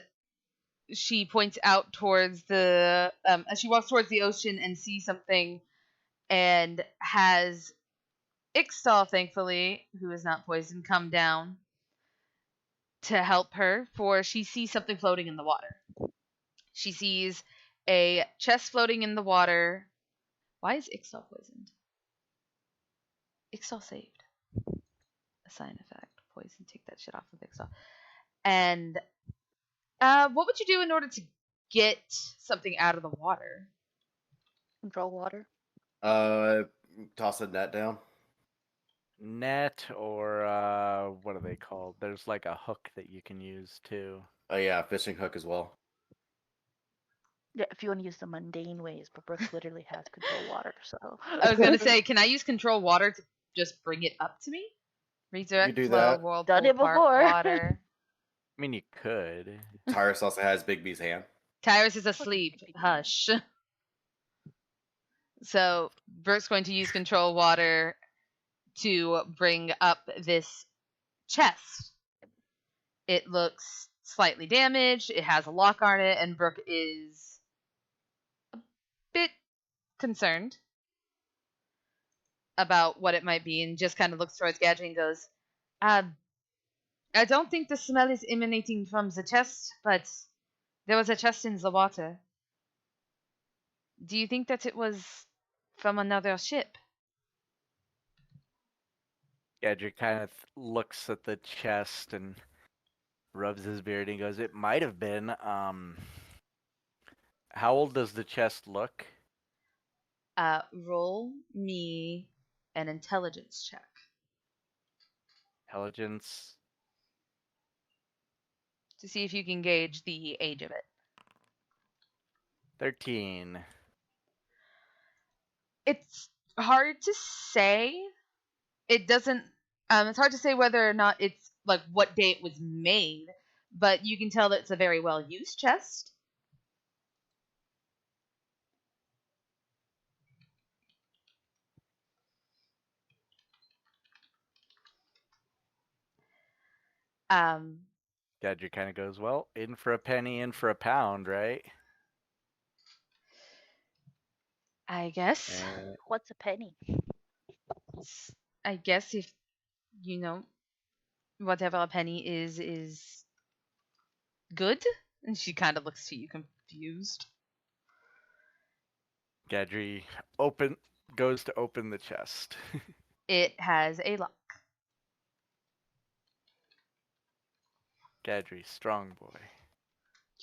she points out towards as she walks towards the ocean and sees something, and has Ixtal, thankfully, who is not poisoned, come down to help her, for she sees something floating in the water. She sees a chest floating in the water. Why is Ixtal poisoned? Ixtal saved. Assign effect. Poison. Take that shit off of Ixtal. And what would you do in order to get something out of the water? Control water. Toss a net down. Net or what are they called? There's like a hook that you can use too. Oh yeah, fishing hook as well. Yeah, if you want to use the mundane ways, but Brooke literally has control water, so. I was gonna say, can I use control water to just bring it up to me? Redirect do flow, that. whirlpool, Done it part before. water. I mean, you could. Tyrus also has Big B's hand. Tyrus is asleep. Fucking Hush. So Brooke's going to use control water to bring up this chest. It looks slightly damaged. It has a lock on it, and Brooke is a bit concerned about what it might be, and just kind of looks towards Gadget and goes, I don't think the smell is emanating from the chest, but there was a chest in the water. Do you think that it was from another ship? Gadget kind of looks at the chest and rubs his beard and goes, "It might have been. How old does the chest look?" Roll me an intelligence check Intelligence. to see if you can gauge the age of it. 13. It's hard to say. It doesn't. It's hard to say whether or not it's like what day it was made, but you can tell that it's a very well used chest. Um, Gadget kind of goes, "Well, in for a penny, in for a pound, right?" I guess. What's a penny? I guess if you know whatever a penny is good. And she kind of looks to you confused. Gadget goes to open the chest. It has a lock. Gadget, strong boy.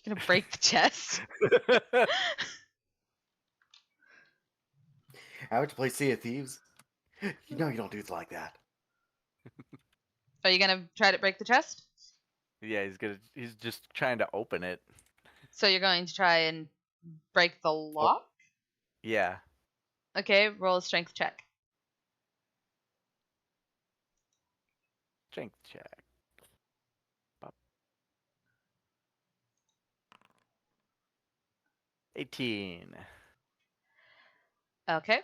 You're gonna break the chest. I went to play Sea of Thieves. You know you don't do it like that. Are you gonna try to break the chest? Yeah, he's just trying to open it. So you're going to try and break the lock? Yeah. Okay, roll a strength check. Strength check. Bop. 18. Okay.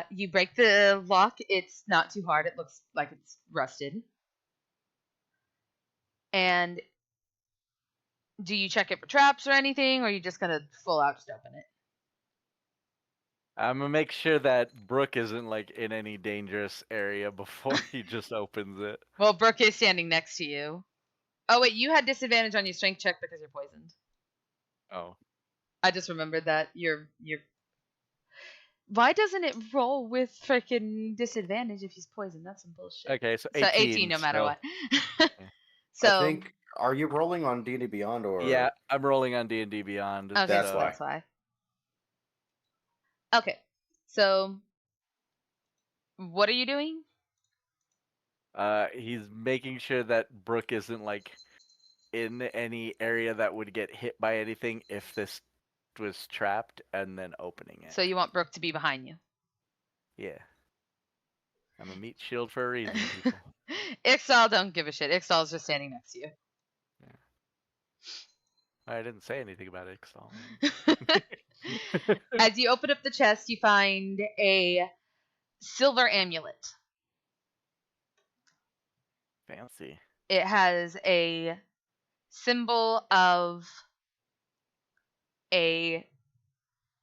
You break the lock. It's not too hard. It looks like it's rusted. And do you check it for traps or anything, or are you just gonna full out just open it? I'm gonna make sure that Brooke isn't like in any dangerous area before he just opens it. Well, Brooke is standing next to you. Oh wait, you had disadvantage on your strength check because you're poisoned. Oh. I just remembered that you're. Why doesn't it roll with freaking disadvantage if he's poisoned? That's some bullshit. Okay, so So 18. 18 no matter so- what. Yeah. So I think. Are you rolling on D&D Beyond or? Yeah, I'm rolling on D&D Beyond. okay, That's so why. that's why. Okay, so what are you doing? He's making sure that Brooke isn't like in any area that would get hit by anything if this was trapped, and then opening it. So you want Brooke to be behind you? Yeah. I'm a meat shield for a reason, people. Ixtal don't give a shit. Ixtal's just standing next to you. I didn't say anything about it, Ixtal. As you open up the chest, you find a silver amulet. Fancy. It has a symbol of a.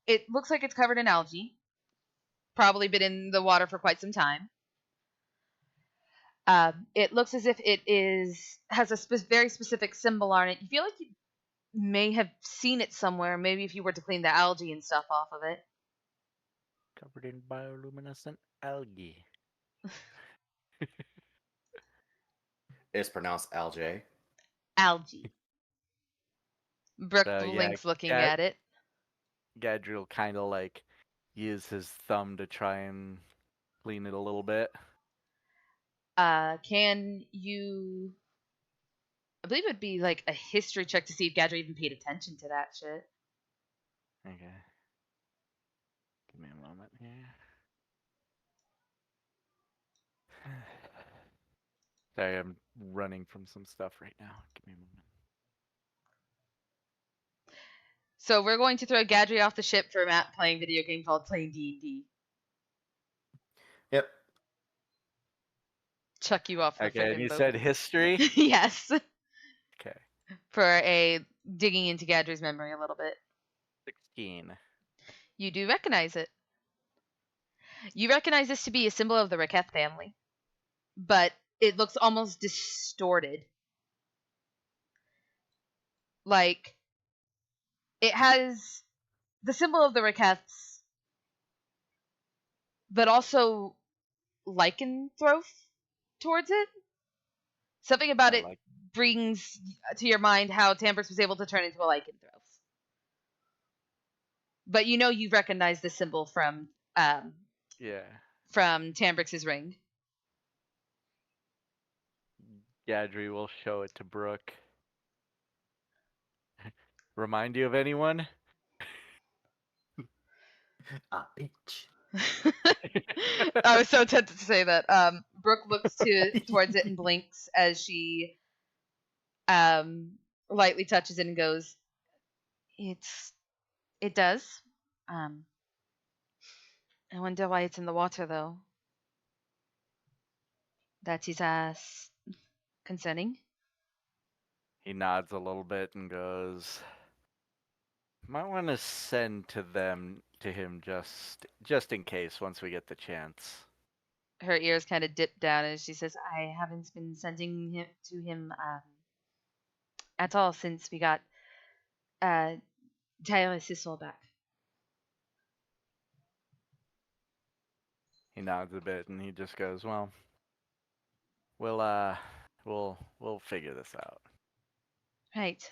It looks like it's covered in algae. Probably been in the water for quite some time. It looks as if it has a very specific symbol on it. You feel like you may have seen it somewhere, maybe if you were to clean the algae and stuff off of it. Covered in bioluminescent algae. It's pronounced algae. Algae. Brooke So, yeah, blinks looking at it. Gadriel kind of like use his thumb to try and clean it a little bit. Can you? I believe it would be like a history check to see if Gadra even paid attention to that shit. Okay. Give me a moment here. Sorry, I'm running from some stuff right now. Give me a moment. So we're going to throw Gadri off the ship for Matt playing video game called playing D&D. Yep. Chuck you off the Okay, and freaking you boat. said history? Yes. Okay. For a digging into Gadri's memory a little bit. 16. You do recognize it. You recognize this to be a symbol of the Raketh family, but it looks almost distorted. Like, it has the symbol of the Rakeths, but also lycanthrope towards it. Something about it brings to your mind how Tambrix was able to turn into a lycanthrope. But you know you recognize the symbol from Tambrix's ring. Gadri will show it to Brooke. Remind you of anyone? Bitch. I was so tempted to say that. Brooke looks towards it and blinks as she lightly touches it and goes, It does. I wonder why it's in the water though. That is concerning. He nods a little bit and goes, might want to send to him just in case once we get the chance. Her ears kind of dip down as she says, I haven't been sending him to him at all since we got Tyrus' soul back. He nods a bit and he just goes, well, we'll figure this out. Right.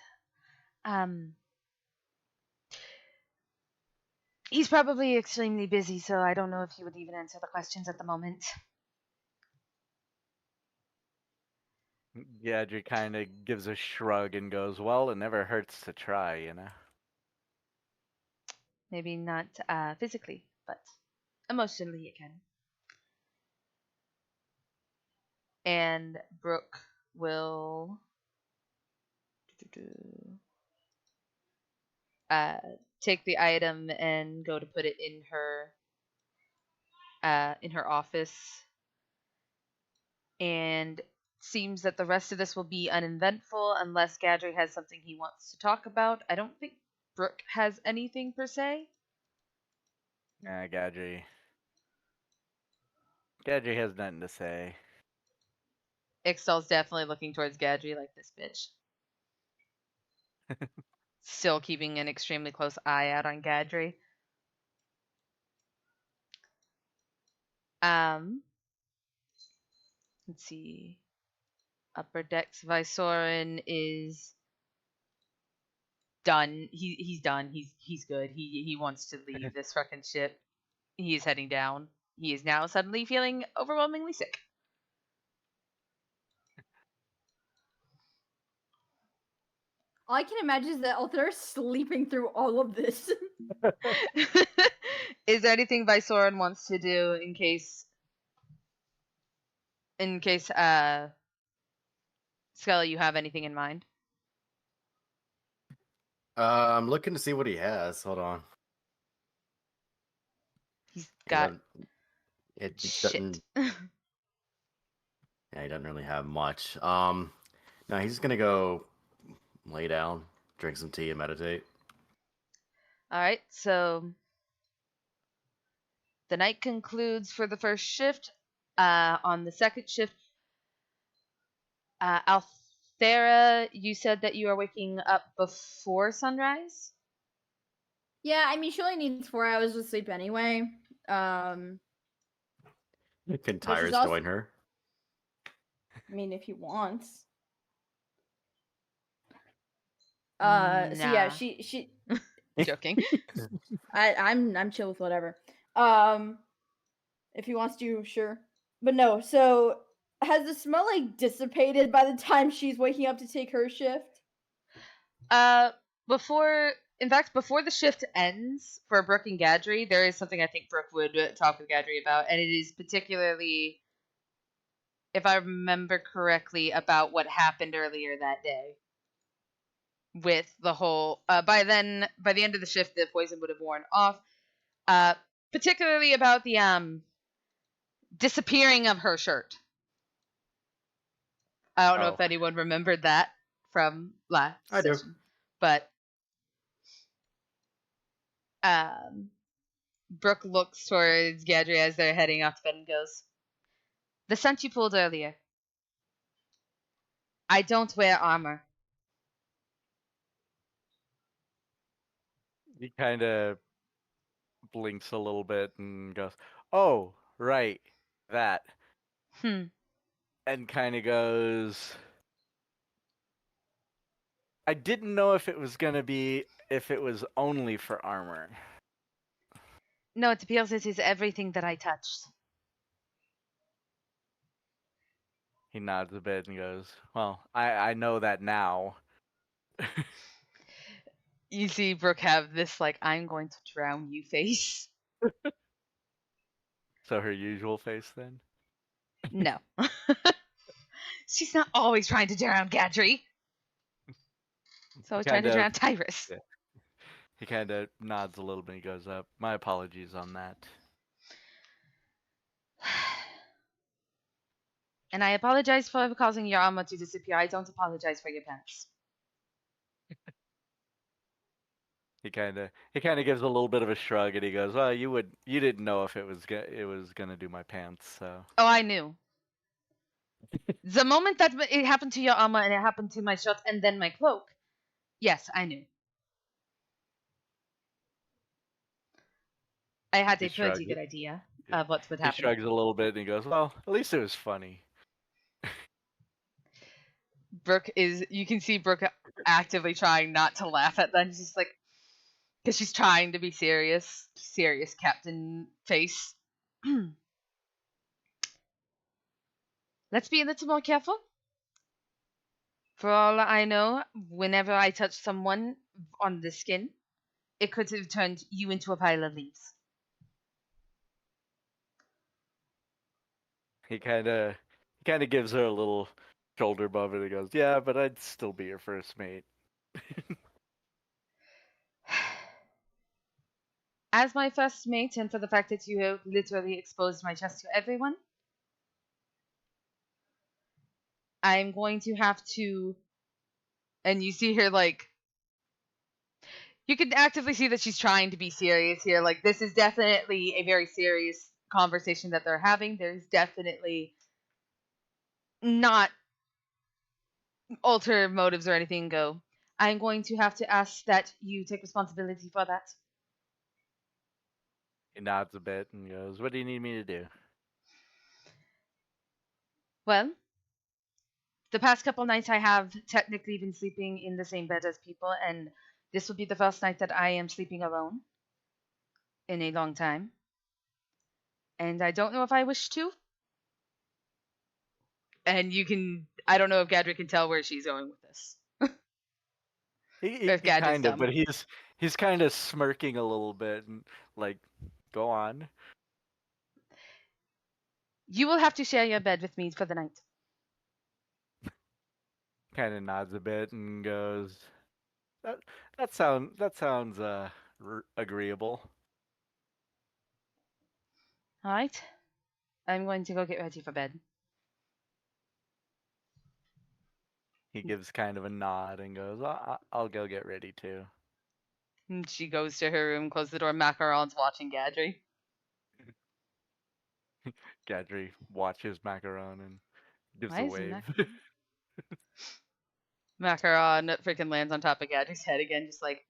He's probably extremely busy, so I don't know if he would even answer the questions at the moment. Gadri kind of gives a shrug and goes, well, it never hurts to try, you know? Maybe not physically, but emotionally it can. And Brooke will take the item and go to put it in her office. And seems that the rest of this will be uneventful unless Gadri has something he wants to talk about. I don't think Brooke has anything per se. Gadri has nothing to say. Ixtal's definitely looking towards Gadri like this bitch. Still keeping an extremely close eye out on Gadri. Let's see. Upper decks Visorin is done. He's done. He's good. He wants to leave this fucking ship. He is heading down. He is now suddenly feeling overwhelmingly sick. All I can imagine is that Althar is sleeping through all of this. Is there anything Visorin wants to do in case Skelly, you have anything in mind? I'm looking to see what he has. Hold on. He got doesn't. It shit. doesn't. Yeah, he doesn't really have much. No, he's just gonna go lay down, drink some tea, and meditate. All right, so the night concludes for the first shift. On the second shift, Althera, you said that you are waking up before sunrise. Yeah, I mean, she only needs 4 hours of sleep anyway. Can But she's Tyrus also, join her? I mean, if he wants. So yeah, Nah, she joking. I'm chill with whatever. If he wants to, sure. But no, so has the smell like dissipated by the time she's waking up to take her shift? Before, in fact, before the shift ends for Brooke and Gadry, there is something I think Brooke would talk with Gadry about, and it is particularly, if I remember correctly, about what happened earlier that day. With the whole, by the end of the shift, the poison would have worn off. Particularly about the disappearing of her shirt. I don't know if Oh, anyone remembered that from last I do. session, but um, Brooke looks towards Gadry as they're heading off to bed and goes, "The scent you pulled earlier. I don't wear armor." He kind of blinks a little bit and goes, "Oh, right, that," Hmm. and kind of goes, "I didn't know if it was gonna be if it was only for armor." No, it appears it is everything that I touched. He nods a bit and goes, "Well, I know that now." You see Brooke have this, like, I'm going to drown you face. So her usual face then. No. She's not always trying to drown Gadry. She's always trying Kind to of. drown Tyrus. Yeah. He kind of nods a little bit. He goes, "My apologies on that." And I apologize for causing your armor to disappear. I don't apologize for your pants. He kind of gives a little bit of a shrug and he goes, "Well, you didn't know if it was gonna do my pants, so." Oh, I knew. The moment that it happened to your armor and it happened to my shirt and then my cloak, yes, I knew. I had He a pretty shrugs. good idea Yeah. of what would He happen. shrugs a little bit and he goes, "Well, at least it was funny." Brooke is, you can see Brooke actively trying not to laugh at that. She's like, because she's trying to be serious. Serious captain face. Let's be a little more careful. For all I know, whenever I touch someone on the skin, it could have turned you into a pile of leaves. He kind of gives her a little shoulder bump and he goes, "Yeah, but I'd still be your first mate." As my first mate, and for the fact that you have literally exposed my chest to everyone, I'm going to have to. And you see her, like, you can actively see that she's trying to be serious here. Like, this is definitely a very serious conversation that they're having. There's definitely not ulterior motives or anything. Go. I'm going to have to ask that you take responsibility for that. He nods a bit and goes, "What do you need me to do?" Well, the past couple nights I have technically been sleeping in the same bed as people, and this will be the first night that I am sleeping alone in a long time. And I don't know if I wish to. And you can, I don't know if Gadrick can tell where she's going with this. He, Or he, if he Gadrick's kind of, dumb. but he's kind of smirking a little bit and like, "Go on." You will have to share your bed with me for the night. Kind of nods a bit and goes, "That that sounds agreeable." All right. I'm going to go get ready for bed. He gives kind of a nod and goes, I'll go get ready too. And she goes to her room, closes the door. Macaron's watching Gadry. Gadry watches Macaron and gives Why a is wave. Macaron freaking lands on top of Gadry's head again, just like,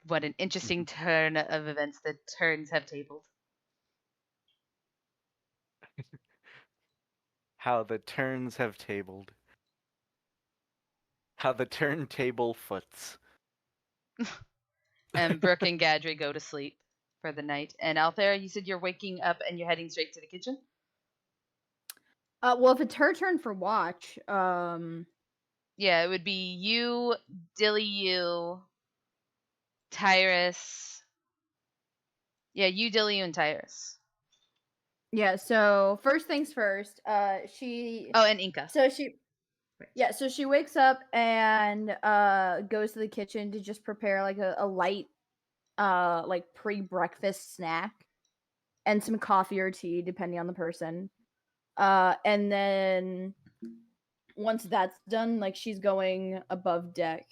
What an interesting turn of events the turns have tabled. How the turns have tabled. How the turntable foots. And Brooke and Gadry go to sleep for the night. And Althea, you said you're waking up and you're heading straight to the kitchen? Well, if it's her turn for watch, Yeah, it would be you, Dilly, Tyrus. Yeah, you, Dilly, and Tyrus. yeah. So first things first, she. Oh, and Inca. So she. Yeah, so she wakes up and goes to the kitchen to just prepare like a light like pre-breakfast snack and some coffee or tea depending on the person. And then once that's done, like she's going above deck.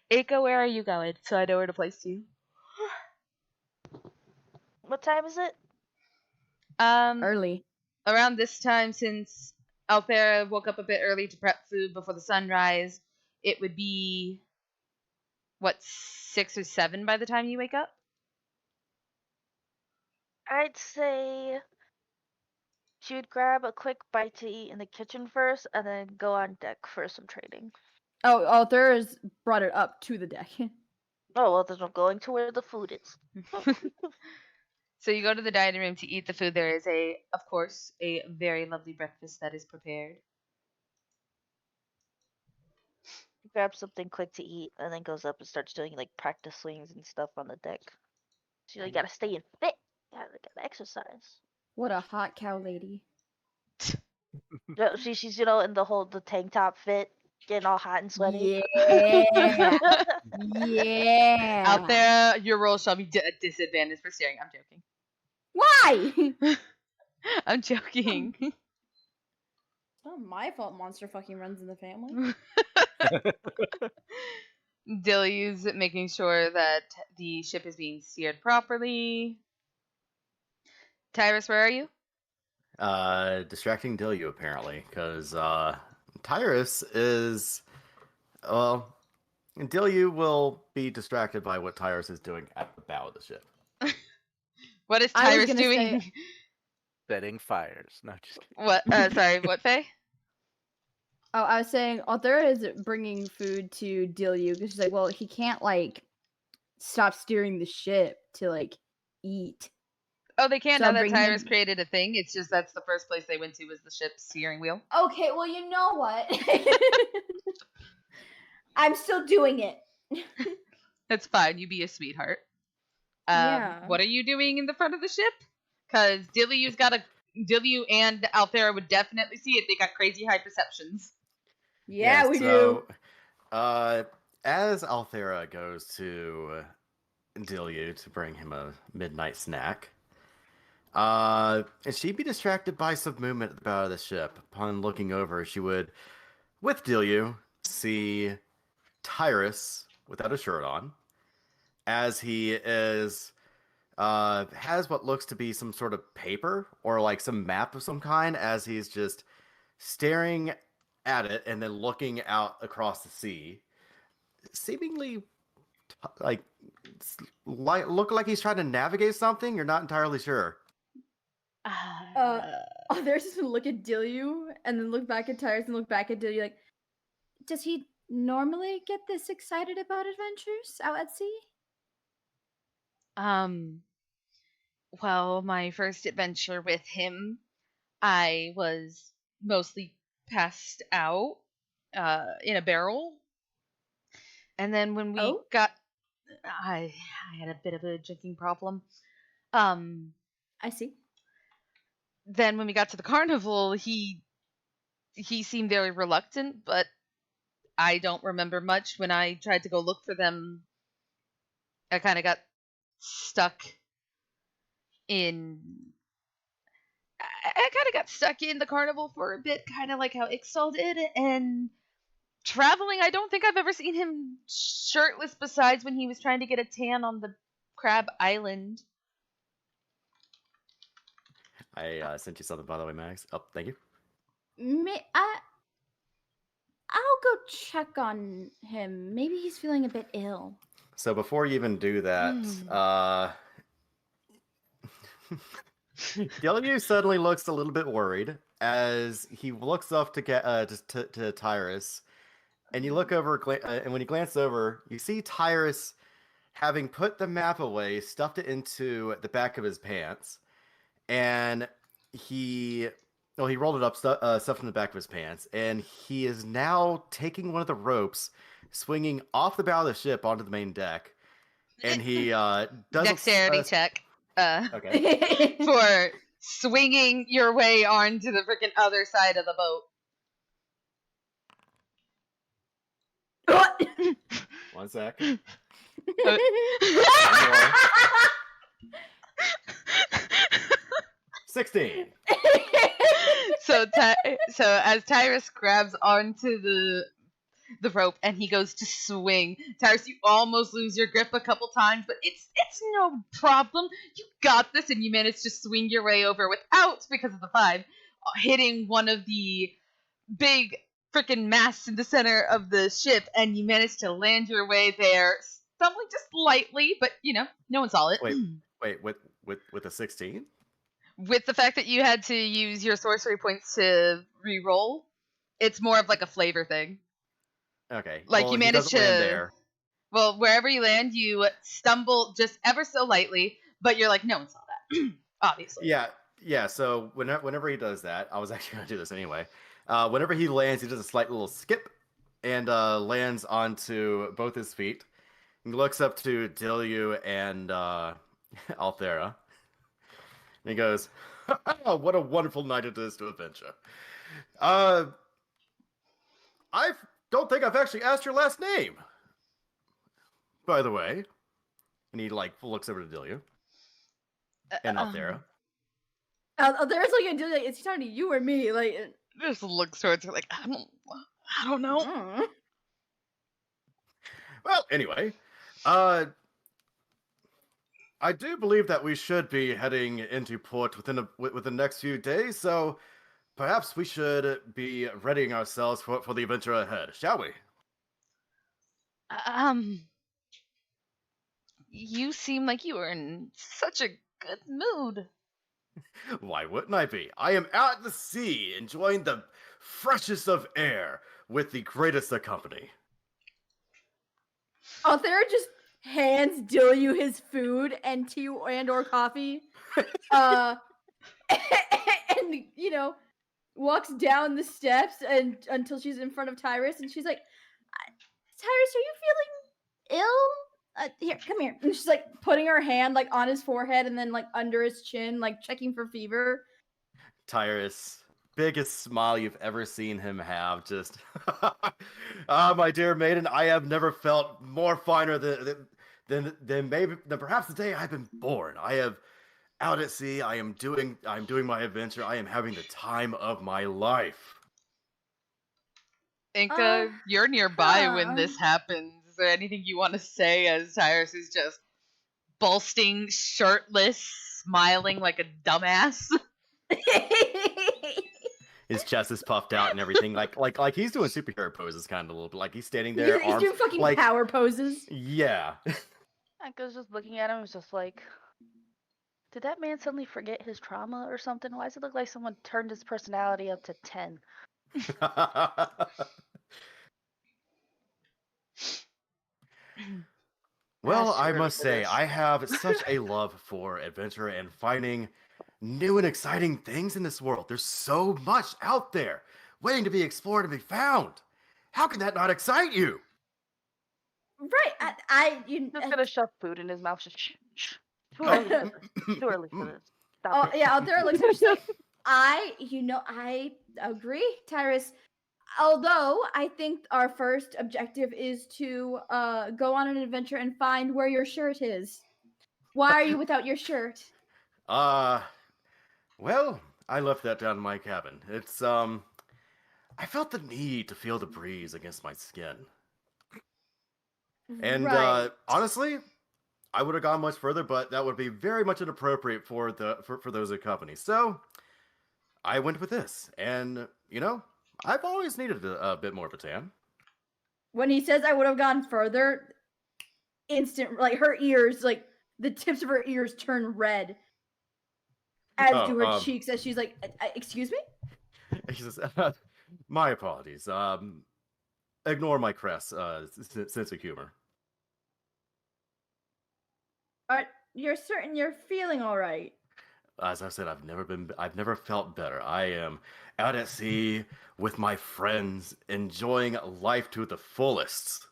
Inca, where are you going? So I know where to place you. What time is it? Early. Around this time, since Althea woke up a bit early to prep food before the sunrise, it would be, what, 6 or 7 by the time you wake up? I'd say she would grab a quick bite to eat in the kitchen first and then go on deck for some training. Oh, Thurs brought it up to the deck. Oh, well, then I'm going to where the food is. So you go to the dining room to eat the food. There is, of course, a very lovely breakfast that is prepared. Grabs something quick to eat and then goes up and starts doing like practice swings and stuff on the deck. So you gotta stay fit. Gotta exercise. What a hot cow lady. She's in the tank top fit, getting all hot and sweaty. Yeah. Yeah. Out there, your roll shall be a disadvantage for staring. I'm joking. Why? I'm joking. It's not my fault monster fucking runs in the family. Dilly's making sure that the ship is being steered properly. Tyrus, where are you? Distracting Dilyu apparently, because Tyrus is, well, Dilyu will be distracted by what Tyrus is doing at the bow of the ship. What is I was Tyrus gonna doing? say- Setting fires. No, just kidding. What? Sorry, what, Faye? Oh, I was saying Althera is bringing food to Dilyu because she's like, well, he can't like stop steering the ship to like eat. Oh, they can't So now I'm that bringing Tyrus him- created a thing. It's just that's the first place they went to was the ship's steering wheel. Okay, well, you know what? I'm still doing it. That's fine. You be a sweetheart. Yeah. What are you doing in the front of the ship? Because Dilyu and Althera would definitely see it. They got crazy high perceptions. Yeah, we do. As Althera goes to Dilyu to bring him a midnight snack, and she'd be distracted by some movement at the bow of the ship. Upon looking over, she would, with Dilyu, see Tyrus without a shirt on, as he is has what looks to be some sort of paper or like some map of some kind, as he's just staring at it and then looking out across the sea, seemingly like look like he's trying to navigate something. You're not entirely sure. There's just gonna look at Dilyu and then look back at Tyrus and look back at Dilyu like, does he normally get this excited about adventures out at sea? Well, my first adventure with him, I was mostly passed out in a barrel. And then when we got I had a bit of a drinking problem. I see. Then when we got to the carnival, he seemed very reluctant, but I don't remember much when I tried to go look for them I kind of got stuck in. I kind of got stuck in the carnival for a bit, kind of like how Ixtal did, and traveling. I don't think I've ever seen him shirtless besides when he was trying to get a tan on the Crab Island. I sent you something, by the way, Max. Oh, thank you. I'll go check on him. Maybe he's feeling a bit ill. So before you even do that, W suddenly looks a little bit worried as he looks up to get to Tyrus, and you look over, and when you glance over, you see Tyrus having put the map away, stuffed it into the back of his pants, and he rolled it up, stuffed in the back of his pants, and he is now taking one of the ropes, swinging off the bow of the ship onto the main deck, and he does dexterity check. Okay. For swinging your way onto the freaking other side of the boat. 1 second. 16. So as Tyrus grabs onto the rope and he goes to swing, Tyrus, you almost lose your grip a couple times, but it's no problem. You got this, and you manage to swing your way over without, because of the 5, hitting one of the big freaking masts in the center of the ship, and you manage to land your way there, stumbling just lightly, but no one saw it. Wait, with a 16? With the fact that you had to use your sorcery points to re-roll, it's more of like a flavor thing. Okay. Like, well, you managed to land there. Well, wherever you land, you stumble just ever so lightly, but you're like, no one saw that. Obviously. Yeah. So whenever he does that, I was actually gonna do this anyway. Whenever he lands, he does a slight little skip and lands onto both his feet. He looks up to Dilyu and Althera. And he goes, "What a wonderful night it is to adventure. I don't think I've actually asked your last name, by the way." And he looks over to Dilyu and Althera. There's like is he talking to you or me? Like, just looks towards her like, I don't know. Well, anyway, I do believe that we should be heading into port within the next few days, so perhaps we should be readying ourselves for the adventure ahead, shall we? You seem like you are in such a good mood. Why wouldn't I be? I am out at the sea, enjoying the freshest of air with the greatest of company. Althera just hands Dilyu his food and tea and/or coffee, and walks down the steps and until she's in front of Tyrus, and she's like, "Tyrus, are you feeling ill? Here, come here." And she's like putting her hand like on his forehead and then like under his chin, like checking for fever. Tyrus, biggest smile you've ever seen him have. Just, my dear maiden, I have never felt more finer than perhaps the day I've been born. I have out at sea. I'm doing my adventure. I am having the time of my life. Inca, you're nearby when this happens. Is there anything you want to say as Tyrus is just bursting, shirtless, smiling like a dumbass? His chest is puffed out and everything, like he's doing superhero poses, kind of a little bit. Like he's standing there, He's doing fucking power poses. Yeah. Echo's just looking at him. It's just like, did that man suddenly forget his trauma or something? Why does it look like someone turned his personality up to 10? Well, I must say, I have such a love for adventure and finding new and exciting things in this world. There's so much out there waiting to be explored and be found. How can that not excite you? Right. You're just gonna shove food in his mouth. Just shh. Too early for this. Too early for this. Stop it. Yeah, Althera looks at her. She's like, I agree, Tyrus. Although I think our first objective is to go on an adventure and find where your shirt is. Why are you without your shirt? Well, I left that down in my cabin. It's I felt the need to feel the breeze against my skin. And Right. honestly, I would have gone much further, but that would be very much inappropriate for for those in company. So I went with this, and I've always needed a bit more of a tan. When he says I would have gone further, instant, like her ears, like the tips of her ears turn red, as do her Oh, cheeks, as she's like, "Excuse me." he says, "My apologies. Ignore my crass sense of humor." You're certain you're feeling all right? As I said, I've never felt better. I am out at sea with my friends, enjoying life to the fullest.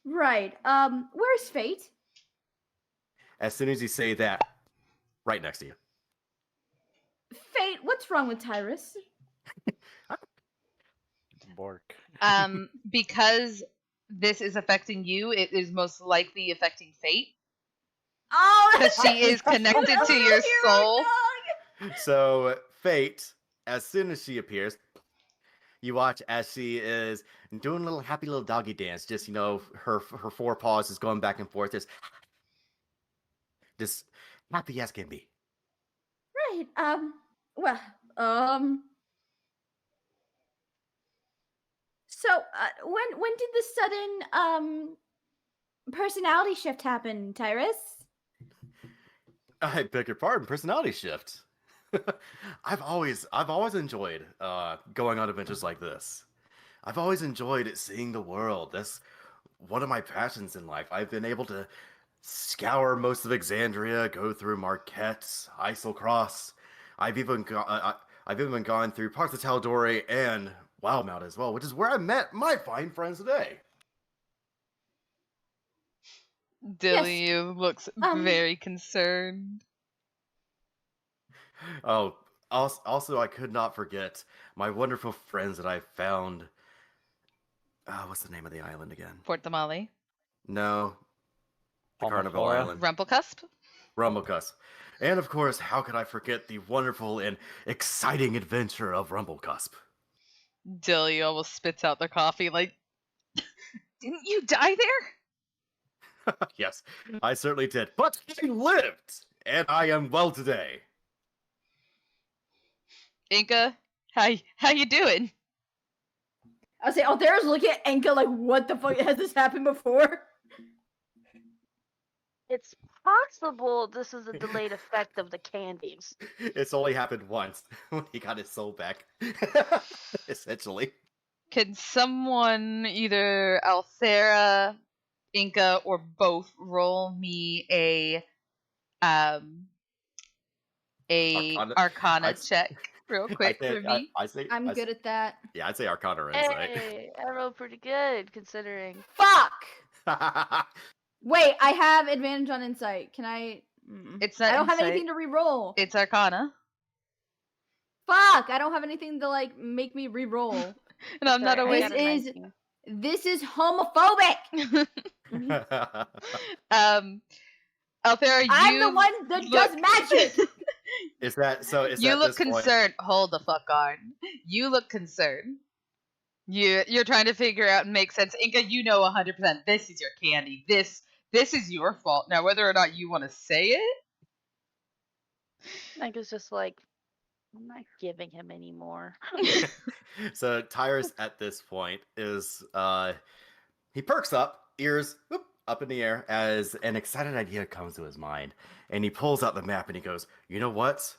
Right. Where's Fate? As soon as you say that, right next to you. Fate, what's wrong with Tyrus? Bork. Because this is affecting you, it is most likely affecting Fate. Oh, Because she is connected to your soul. So, Fate, as soon as she appears, you watch as she is doing a little happy little doggy dance. Just her forepaws is going back and forth, just happy as can be. Right. Well. So, when did the sudden personality shift happen, Tyrus? I beg your pardon, personality shift. I've always enjoyed going on adventures like this. I've always enjoyed seeing the world. That's one of my passions in life. I've been able to scour most of Exandria, go through Marquette, Islecross. I've even gone through parts of Tal'Dorei and Wildmount as well, which is where I met my fine friends today. Dilly looks very concerned. Oh, also, I could not forget my wonderful friends that I found. What's the name of the island again? Port Zlalo. No, the Carnival Palmaflora? Island. Rumplecusp. Rumblecusp. And of course, how could I forget the wonderful and exciting adventure of Rumblecusp? Dilly almost spits out the coffee like, didn't you die there? Yes, I certainly did. But I lived! And I am well today. Inca, how you doing? I'll say, Althera's looking at Enka like, what the fuck? Has this happened before? It's possible this is a delayed effect of the candies. It's only happened once when he got his soul back. Essentially. Can someone, either Althera, Inca, or both, roll me a Arcana check real quick for me? I'm good at that. Yeah, I'd say Arcana or Insight. Hey, I rolled pretty good considering. Fuck! Wait, I have advantage on insight. Can I? It's not I don't have insight. anything to re-roll. It's Arcana. Fuck! I don't have anything to like make me re-roll. And I'm not Sorry, I aware. got a 19. This is homophobic. Althera, I'm the one that does magic. Is that so? Is you that look this point- concerned. Hold the fuck on. You look concerned. You're trying to figure out and make sense. Inca, you know 100%. This is your candy. This is your fault. Now, whether or not you want to say it, Like it's just like, I'm not giving him any more. So Tyrus at this point is he perks up, ears whoop, up in the air as an excited idea comes to his mind, and he pulls out the map and he goes, "You know what?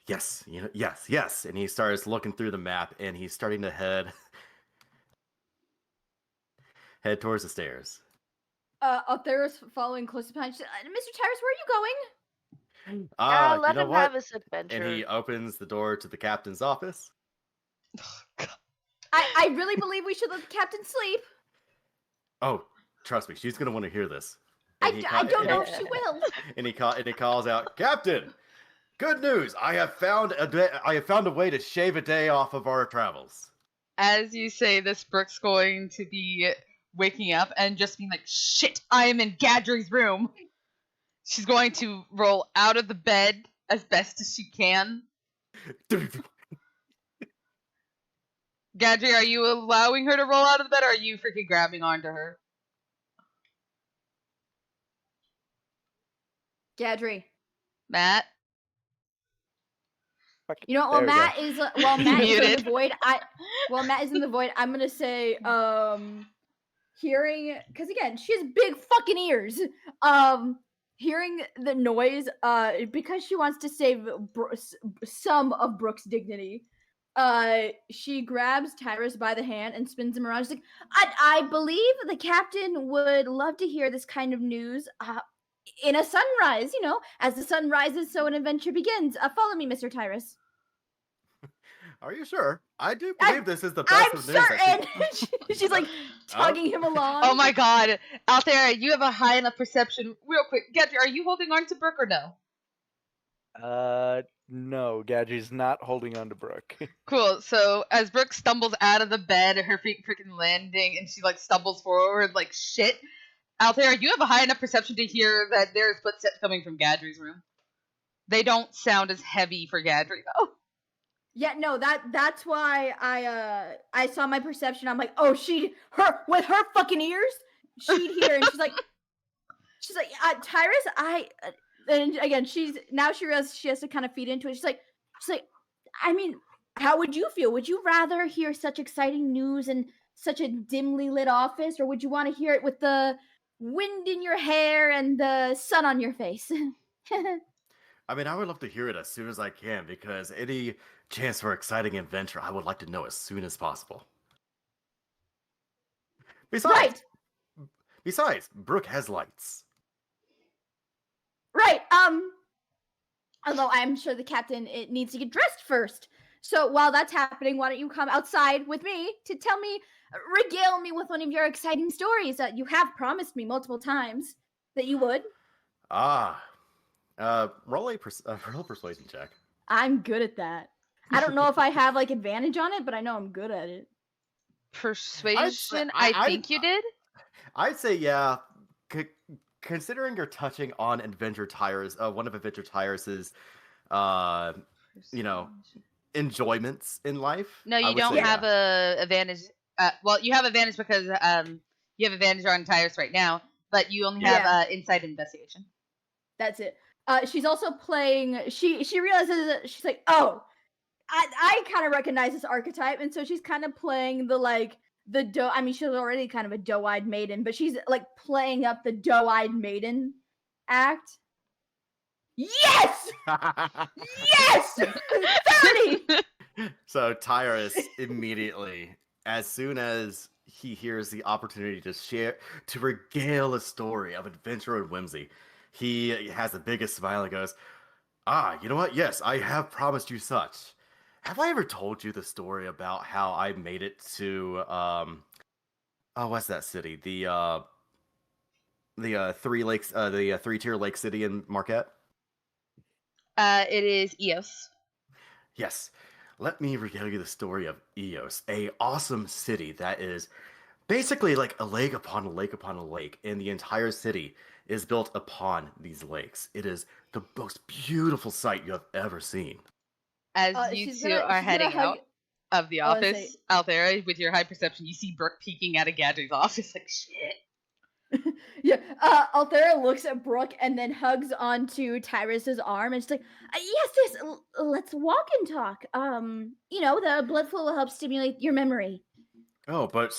Yes, yes." And he starts looking through the map and he's starting to head towards the stairs. Althera's following close behind. Mr. Tyrus, where are you going? Let you know him what? have his adventure. And he opens the door to the captain's office. I really believe we should let the captain sleep. Oh, trust me, she's gonna want to hear this. I And don't know if she will. And he calls out, "Captain, good news! I have found a way to shave a day off of our travels." As you say this, Brooke's going to be waking up and just being like, shit, I am in Gadry's room. She's going to roll out of the bed as best as she can. Gadry, are you allowing her to roll out of the bed, or are you freaking grabbing onto her? Gadry. Matt? You know, There we go. Matt is while Matt is in Muted. the void, I'm gonna say hearing, because again, she has big fucking ears. Hearing the noise, because she wants to save some of Brooke's dignity, she grabs Tyrus by the hand and spins him around. She's like, I believe the captain would love to hear this kind of news. In a sunrise, you know, as the sun rises, so an adventure begins. Follow me, Mr. Tyrus. Are you sure? I do believe this is the best I'm of news. certain. She's like tugging him along. Oh my god. Out there, you have a high enough perception. Real quick, Gadry, are you holding on to Brooke or no? No, Gadry's not holding on to Brooke. Cool. So as Brooke stumbles out of the bed, her feet freaking landing, and she like stumbles forward like shit. Altair, you have a high enough perception to hear that there's footsteps coming from Gadry's room. They don't sound as heavy for Gadry though. Yeah, no, that's why I saw my perception. I'm like, oh, her with her fucking ears, she'd hear, and she's like, Tyrus, and again, she realizes she has to kind of feed into it. She's like, I mean, how would you feel? Would you rather hear such exciting news in such a dimly lit office, or would you want to hear it with the wind in your hair and the sun on your face? I mean, I would love to hear it as soon as I can, because any chance for exciting adventure, I would like to know as soon as possible. Besides, Brooke has lights. Right. Although I'm sure the captain needs to get dressed first. So while that's happening, why don't you come outside with me to regale me with one of your exciting stories that you have promised me multiple times that you would. Roll a persuasion check. I'm good at that. I don't know if I have like advantage on it, but I know I'm good at it. Persuasion, I think you did. I'd say yeah. Considering you're touching on Adventure Tyrus, one of Adventure Tyrus's, enjoyments in life. No, you don't have a advantage. Well, you have advantage because you have advantage on Tyrus right now, but you only have insight investigation. That's it. She's also playing. She realizes that she's like, oh, I kind of recognize this archetype, and so she's kind of playing the doe. I mean, she's already kind of a doe-eyed maiden, but she's like playing up the doe-eyed maiden act. Yes! Yes! 30! So Tyrus immediately, as soon as he hears the opportunity to regale a story of adventure and whimsy, he has the biggest smile and goes, you know what? Yes, I have promised you such. Have I ever told you the story about how I made it to, what's that city? The three-tier lake city in Marquette? It is Eos. Yes. Let me regale you the story of Eos, a awesome city that is basically like a lake upon a lake upon a lake, and the entire city is built upon these lakes. It is the most beautiful sight you have ever seen. As you two are heading out of the office, out there with your high perception, you see Brooke peeking out of Gadry's office like, shit. Yeah, Althera looks at Brooke and then hugs onto Tyrus's arm and she's like, yes, let's walk and talk. The blood flow will help stimulate your memory. But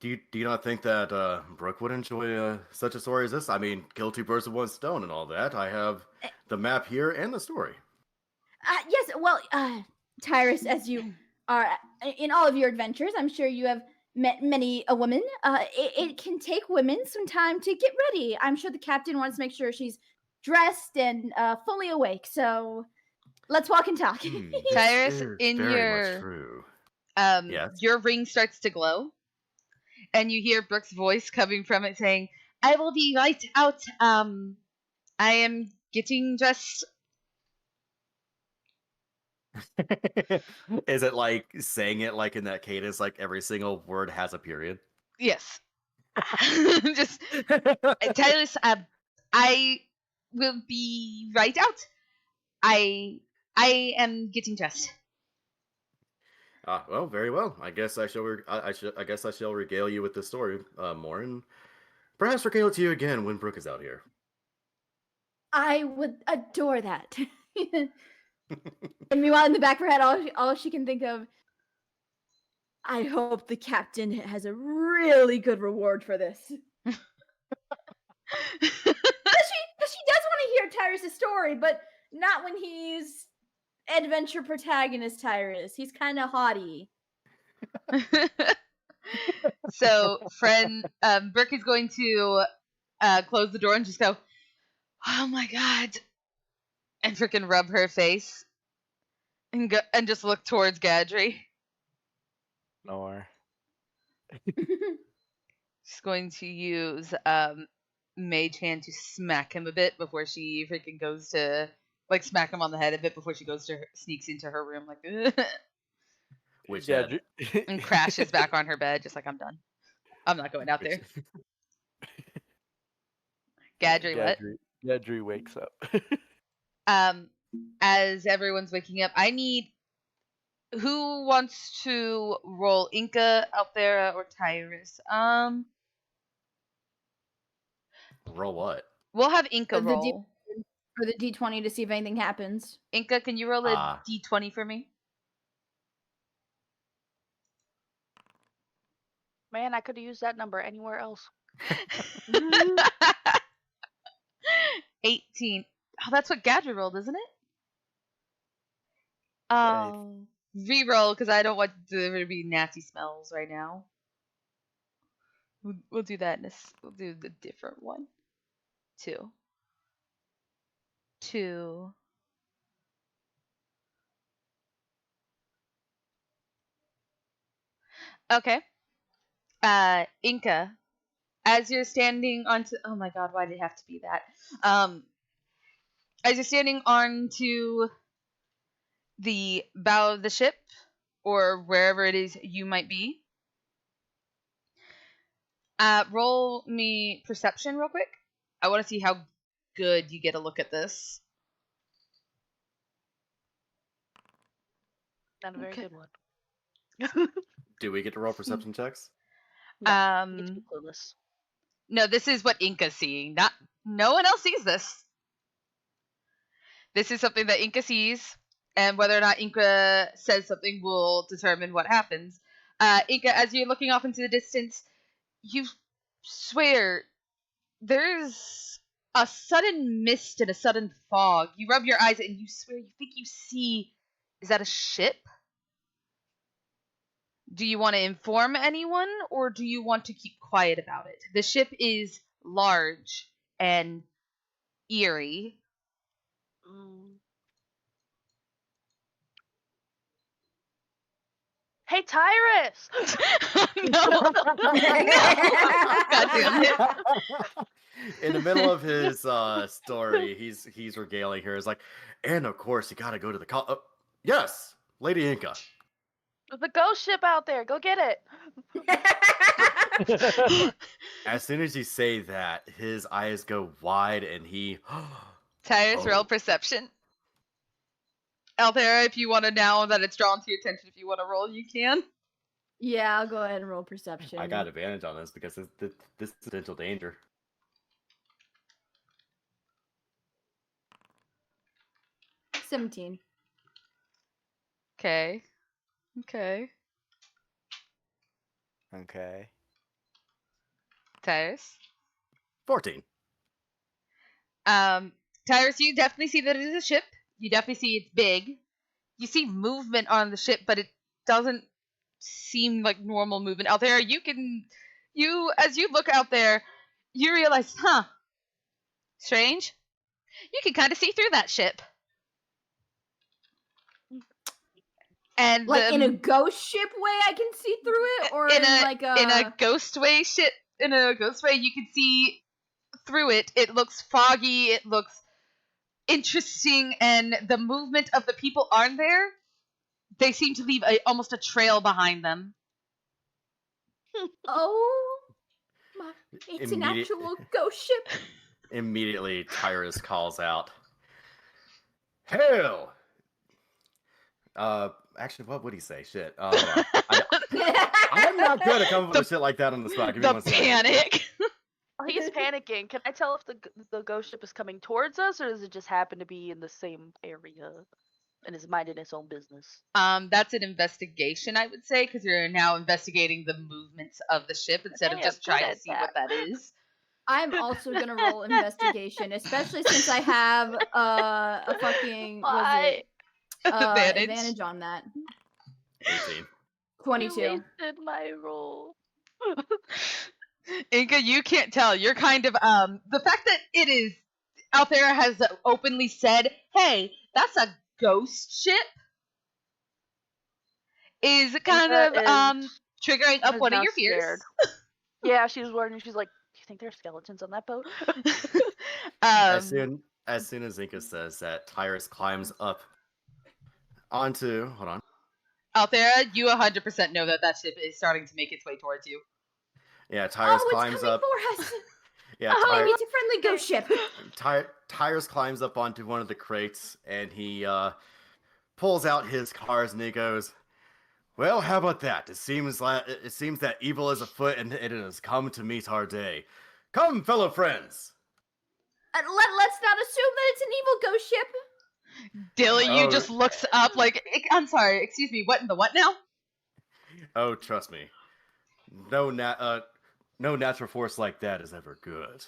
do you not think that Brooke would enjoy such a story as this? I mean, kill two birds with one stone and all that. I have the map here and the story. Yes, well, Tyrus, as you are in all of your adventures, I'm sure you have met many a woman. It can take women some time to get ready. I'm sure the captain wants to make sure she's dressed and fully awake. So let's walk and talk. Tyrus, in your ring starts to glow, and you hear Brooke's voice coming from it saying, "I will be right out. I am getting dressed." Is it like saying it like in that cadence, like every single word has a period? Yes. Just Tyrus, I will be right out. I am getting dressed. Well, very well. I guess I shall. I guess I shall regale you with this story more, and perhaps regale it to you again when Brooke is out here. I would adore that. And meanwhile, in the back of her head, all she can think of, I hope the captain has a really good reward for this. She does want to hear Tyrus' story, but not when he's adventure protagonist Tyrus. He's kind of haughty. So, friend, Brooke is going to close the door and just go, "Oh my god," and freaking rub her face and just look towards Gadry. Nor. She's going to use Mage Hand to smack him a bit before she freaking goes to smack him on the head a bit before she goes to sneaks into her room Which Gadry. and crashes back on her bed just like I'm done. I'm not going out there. Gadry, what? Gadry wakes up. As everyone's waking up, I need who wants to roll Inca, Altera, or Tyrus? Roll what? We'll have Inca The D- roll. For the D20 to see if anything happens. Inca, can you roll a D20 for me? Man, I could have used that number anywhere else. 18. Oh, that's what Gadget rolled, isn't it? Reroll, because I don't want there to be nasty smells right now. We'll do that. We'll do the different one. 2. 2. Okay. Inca, as you're standing onto, oh my god, why did it have to be that? As you're standing onto the bow of the ship, or wherever it is you might be, roll me perception real quick. I want to see how good you get a look at this. Not a very good one. Do we get to roll perception checks? No, you get to be clueless. No, this is what Inca's seeing. No one else sees this. This is something that Inca sees, and whether or not Inca says something will determine what happens. Inca, as you're looking off into the distance, you swear there's a sudden mist and a sudden fog. You rub your eyes and you swear you think you see. Is that a ship? Do you want to inform anyone, or do you want to keep quiet about it? The ship is large and eerie. Hey, Tyrus! No. God damn it. In the middle of his story, he's regaling her. It's like, and of course, you gotta go to the yes, Lady Inca. There's a ghost ship out there. Go get it. As soon as you say that, his eyes go wide and he... Tyrus, roll perception. Altera, if you want to, now that it's drawn to your attention, if you want to roll, you can. Yeah, I'll go ahead and roll perception. I got advantage on this because this is potential danger. 17. Okay. Tyrus? 14. Tyrus, you definitely see that it is a ship. You definitely see it's big. You see movement on the ship, but it doesn't seem like normal movement. Out there, as you look out there, you realize, strange. You can kind of see through that ship. And like in a ghost ship way, I can see through it, or in a ghost way ship. In a ghost way, you can see through it. It looks foggy. It looks interesting, and the movement of the people on there they seem to leave almost a trail behind them. Oh, it's an actual ghost ship. Immediately, Tyrus calls out, "Hail!" Actually, what would he say? Shit. Hold on. I'm not good at coming up with shit like that on the spot. Give me The one second. panic. Oh, he's panicking. Can I tell if the ghost ship is coming towards us, or does it just happen to be in the same area and is minding its own business? That's an investigation, I would say, because you're now investigating the movements of the ship instead of Hey, just I'm good trying to at see that. what that is. I'm also gonna roll investigation, especially since I have a fucking Why? advantage on that. 18. 22. You wasted my roll. Inga, you can't tell. You're kind of the fact that it is Althera has openly said, "Hey, that's a ghost ship," is kind Inga of is triggering up one of now your fears. scared. Yeah, she's worried. She's like, "Do you think there are skeletons on that boat?" As soon as Inka says that, Tyrus climbs up onto. Hold on. Althera, you 100% know that ship is starting to make its way towards you. Yeah, Tyrus Oh, it's climbs coming up. for us. Yeah, Maybe it's a friendly ghost ship. Tyrus climbs up onto one of the crates and he pulls out his cards and he goes, "Well, how about that? It seems that evil is afoot and it has come to meet our day. Come, fellow friends." Let's not assume that it's an evil ghost ship. Dilly, you Oh. just looks up like, I'm sorry, excuse me, what in the what now? Oh, trust me. No natural force like that is ever good.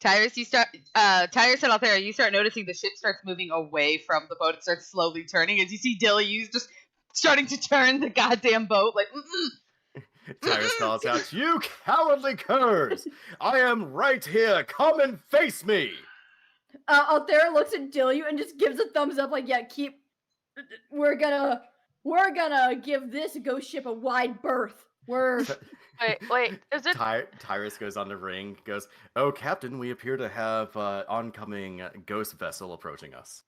Tyrus, Tyrus and Althera, you start noticing the ship starts moving away from the boat. It starts slowly turning as you see Dilly, you just starting to turn the goddamn boat, like, Tyrus calls out, "You cowardly curs! I am right here! Come and face me!" Althera looks at Dilly and just gives a thumbs up, like, yeah, we're gonna give this ghost ship a wide berth. Wait, is it? Tyrus goes on the ring, goes, "Oh, Captain, we appear to have oncoming ghost vessel approaching us."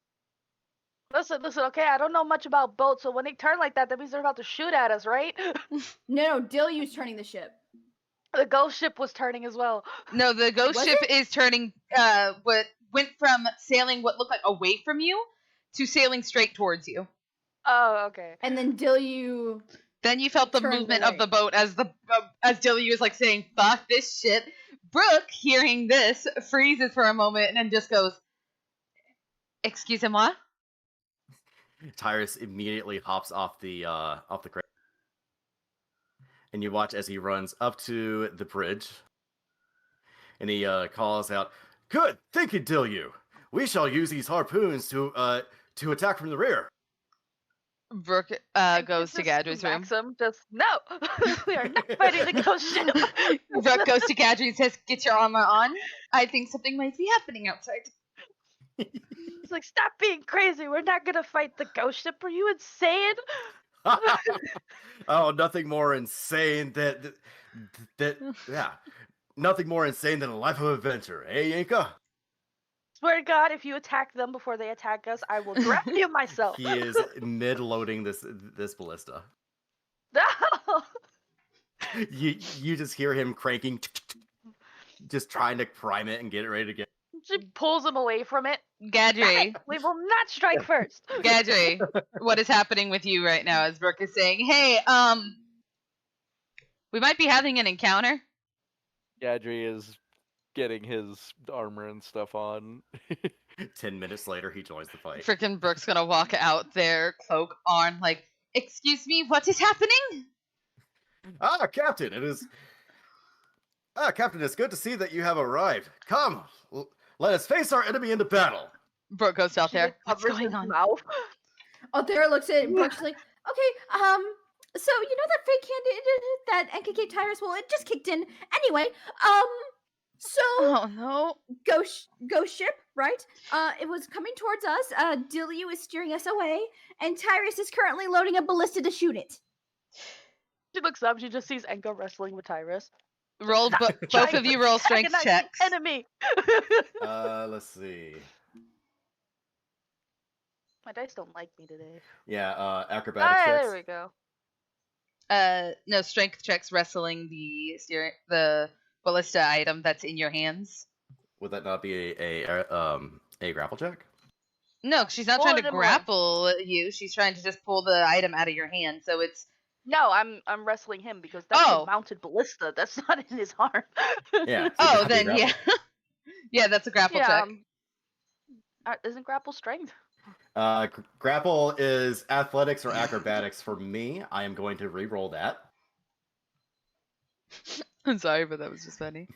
Listen, okay, I don't know much about boats, so when they turn like that, that means they're about to shoot at us, right? No, Dilly's turning the ship. The ghost ship was turning as well. No, the ghost Was ship it? is turning, what went from sailing what looked like away from you to sailing straight towards you. Oh, okay. And then Dilly. Then you felt the Turned movement away. of the boat as Dilly was like saying, "Fuck this shit." Brooke, hearing this, freezes for a moment and then just goes, "Excusez-moi?" Tyrus immediately hops off the crate, and you watch as he runs up to the bridge, and he calls out, "Good thinking, Dilyu. We shall use these harpoons to attack from the rear." Brooke goes to Gadri's room. Maxim, just no. We are not fighting the ghost ship. Brooke goes to Gadri and says, "Get your armor on. I think something might be happening outside." It's like, stop being crazy. We're not gonna fight the ghost ship. Are you insane? Oh, nothing more insane nothing more insane than a life of adventure, eh, Yinka? Swear to God, if you attack them before they attack us, I will drown you myself. He is mid-loading this ballista. No. You just hear him cranking, just trying to prime it and get it ready to get. She pulls him away from it. Gadri, We will not strike first. Gadri, what is happening with you right now? As Brooke is saying, "Hey, we might be having an encounter." Gadri is getting his armor and stuff on. 10 minutes later, he joins the fight. Frickin' Brooke's gonna walk out there, cloak on, like, "Excuse me, what is happening?" Captain, Captain, it's good to see that you have arrived. Come, let us face our enemy into battle. Brooke goes out there. "What's Covers going his on?" mouth. Althera looks at Brooke, she's like, okay, so you know that fake candidate that NKK Tyrus, well, it just kicked in. Anyway, so Oh no. ghost ship, right? It was coming towards us. Dilyu is steering us away, and Tyrus is currently loading a ballista to shoot it. She looks up. She just sees Enka wrestling with Tyrus. Roll, both of you roll strength Antagonize checks. the enemy. Let's see. My dice don't like me today. Yeah, acrobatics Ah, checks. there we go. No, strength checks wrestling the ballista item that's in your hands. Would that not be a grapple check? No, she's not Pull trying it to in one. grapple you. She's trying to just pull the item out of your hand. So it's No, I'm wrestling him because that's Oh. a mounted ballista. That's not in his arm. Yeah. So oh, that'd be a then yeah, grapple. yeah, that's a grapple yeah. check. Isn't grapple strength? Grapple is athletics or acrobatics for me. I am going to re-roll that. I'm sorry, but that was just funny.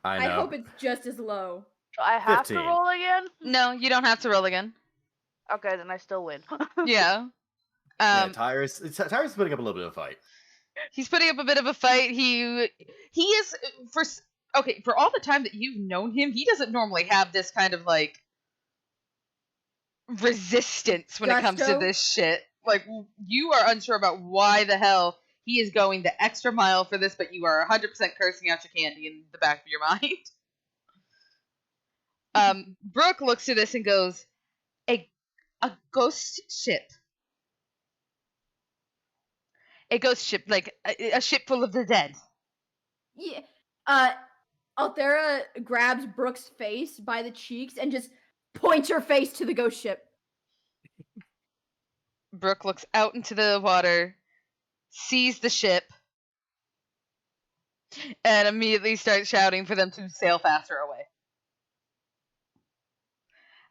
I I know. hope it's just as low. Do I have 15. to roll again? No, you don't have to roll again. Okay, then I still win. Yeah. Yeah, Tyrus is putting up a little bit of a fight. He's putting up a bit of a fight. He is for all the time that you've known him, he doesn't normally have this kind of like resistance when it comes to Gusto? this shit. Like you are unsure about why the hell he is going the extra mile for this, but you are 100% cursing out your candy in the back of your mind. Brooke looks at this and goes, a ghost ship. A ghost ship, like a ship full of the dead. Yeah. Althera grabs Brooke's face by the cheeks and just points her face to the ghost ship. Brooke looks out into the water, sees the ship, and immediately starts shouting for them to sail faster away.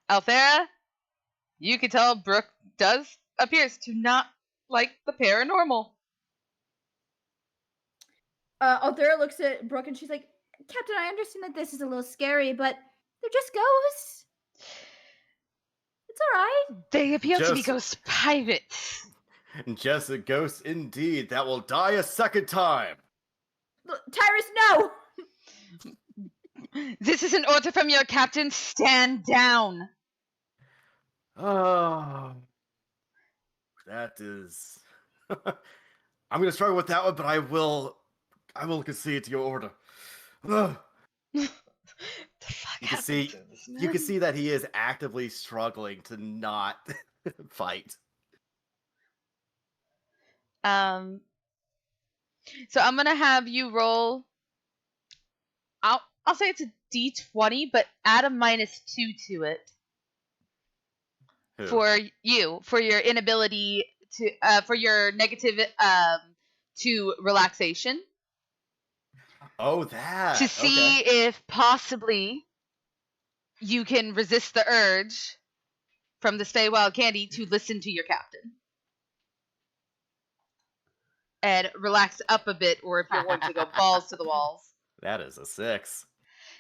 Althera, you can tell Brooke appears to not like the paranormal. Althera looks at Brooke and she's like, Captain, I understand that this is a little scary, but they're just ghosts. It's alright. They appear to be Just- ghost pirates. Just a ghost indeed that will die a second time. Tyrus, no! This is an order from your captain. Stand down. Oh, that is. I'm gonna struggle with that one, but I will concede to your order. Ugh. The fuck You can see, that he is actively struggling to not fight. So I'm gonna have you roll. I'll say it's a D20, but add a -2 to it. Who? For your inability to for your negative to relaxation Oh, that. to see if possibly you can resist the urge from the Stay Wild candy to listen to your captain and relax up a bit, or if you're going to go balls to the walls. That is a 6.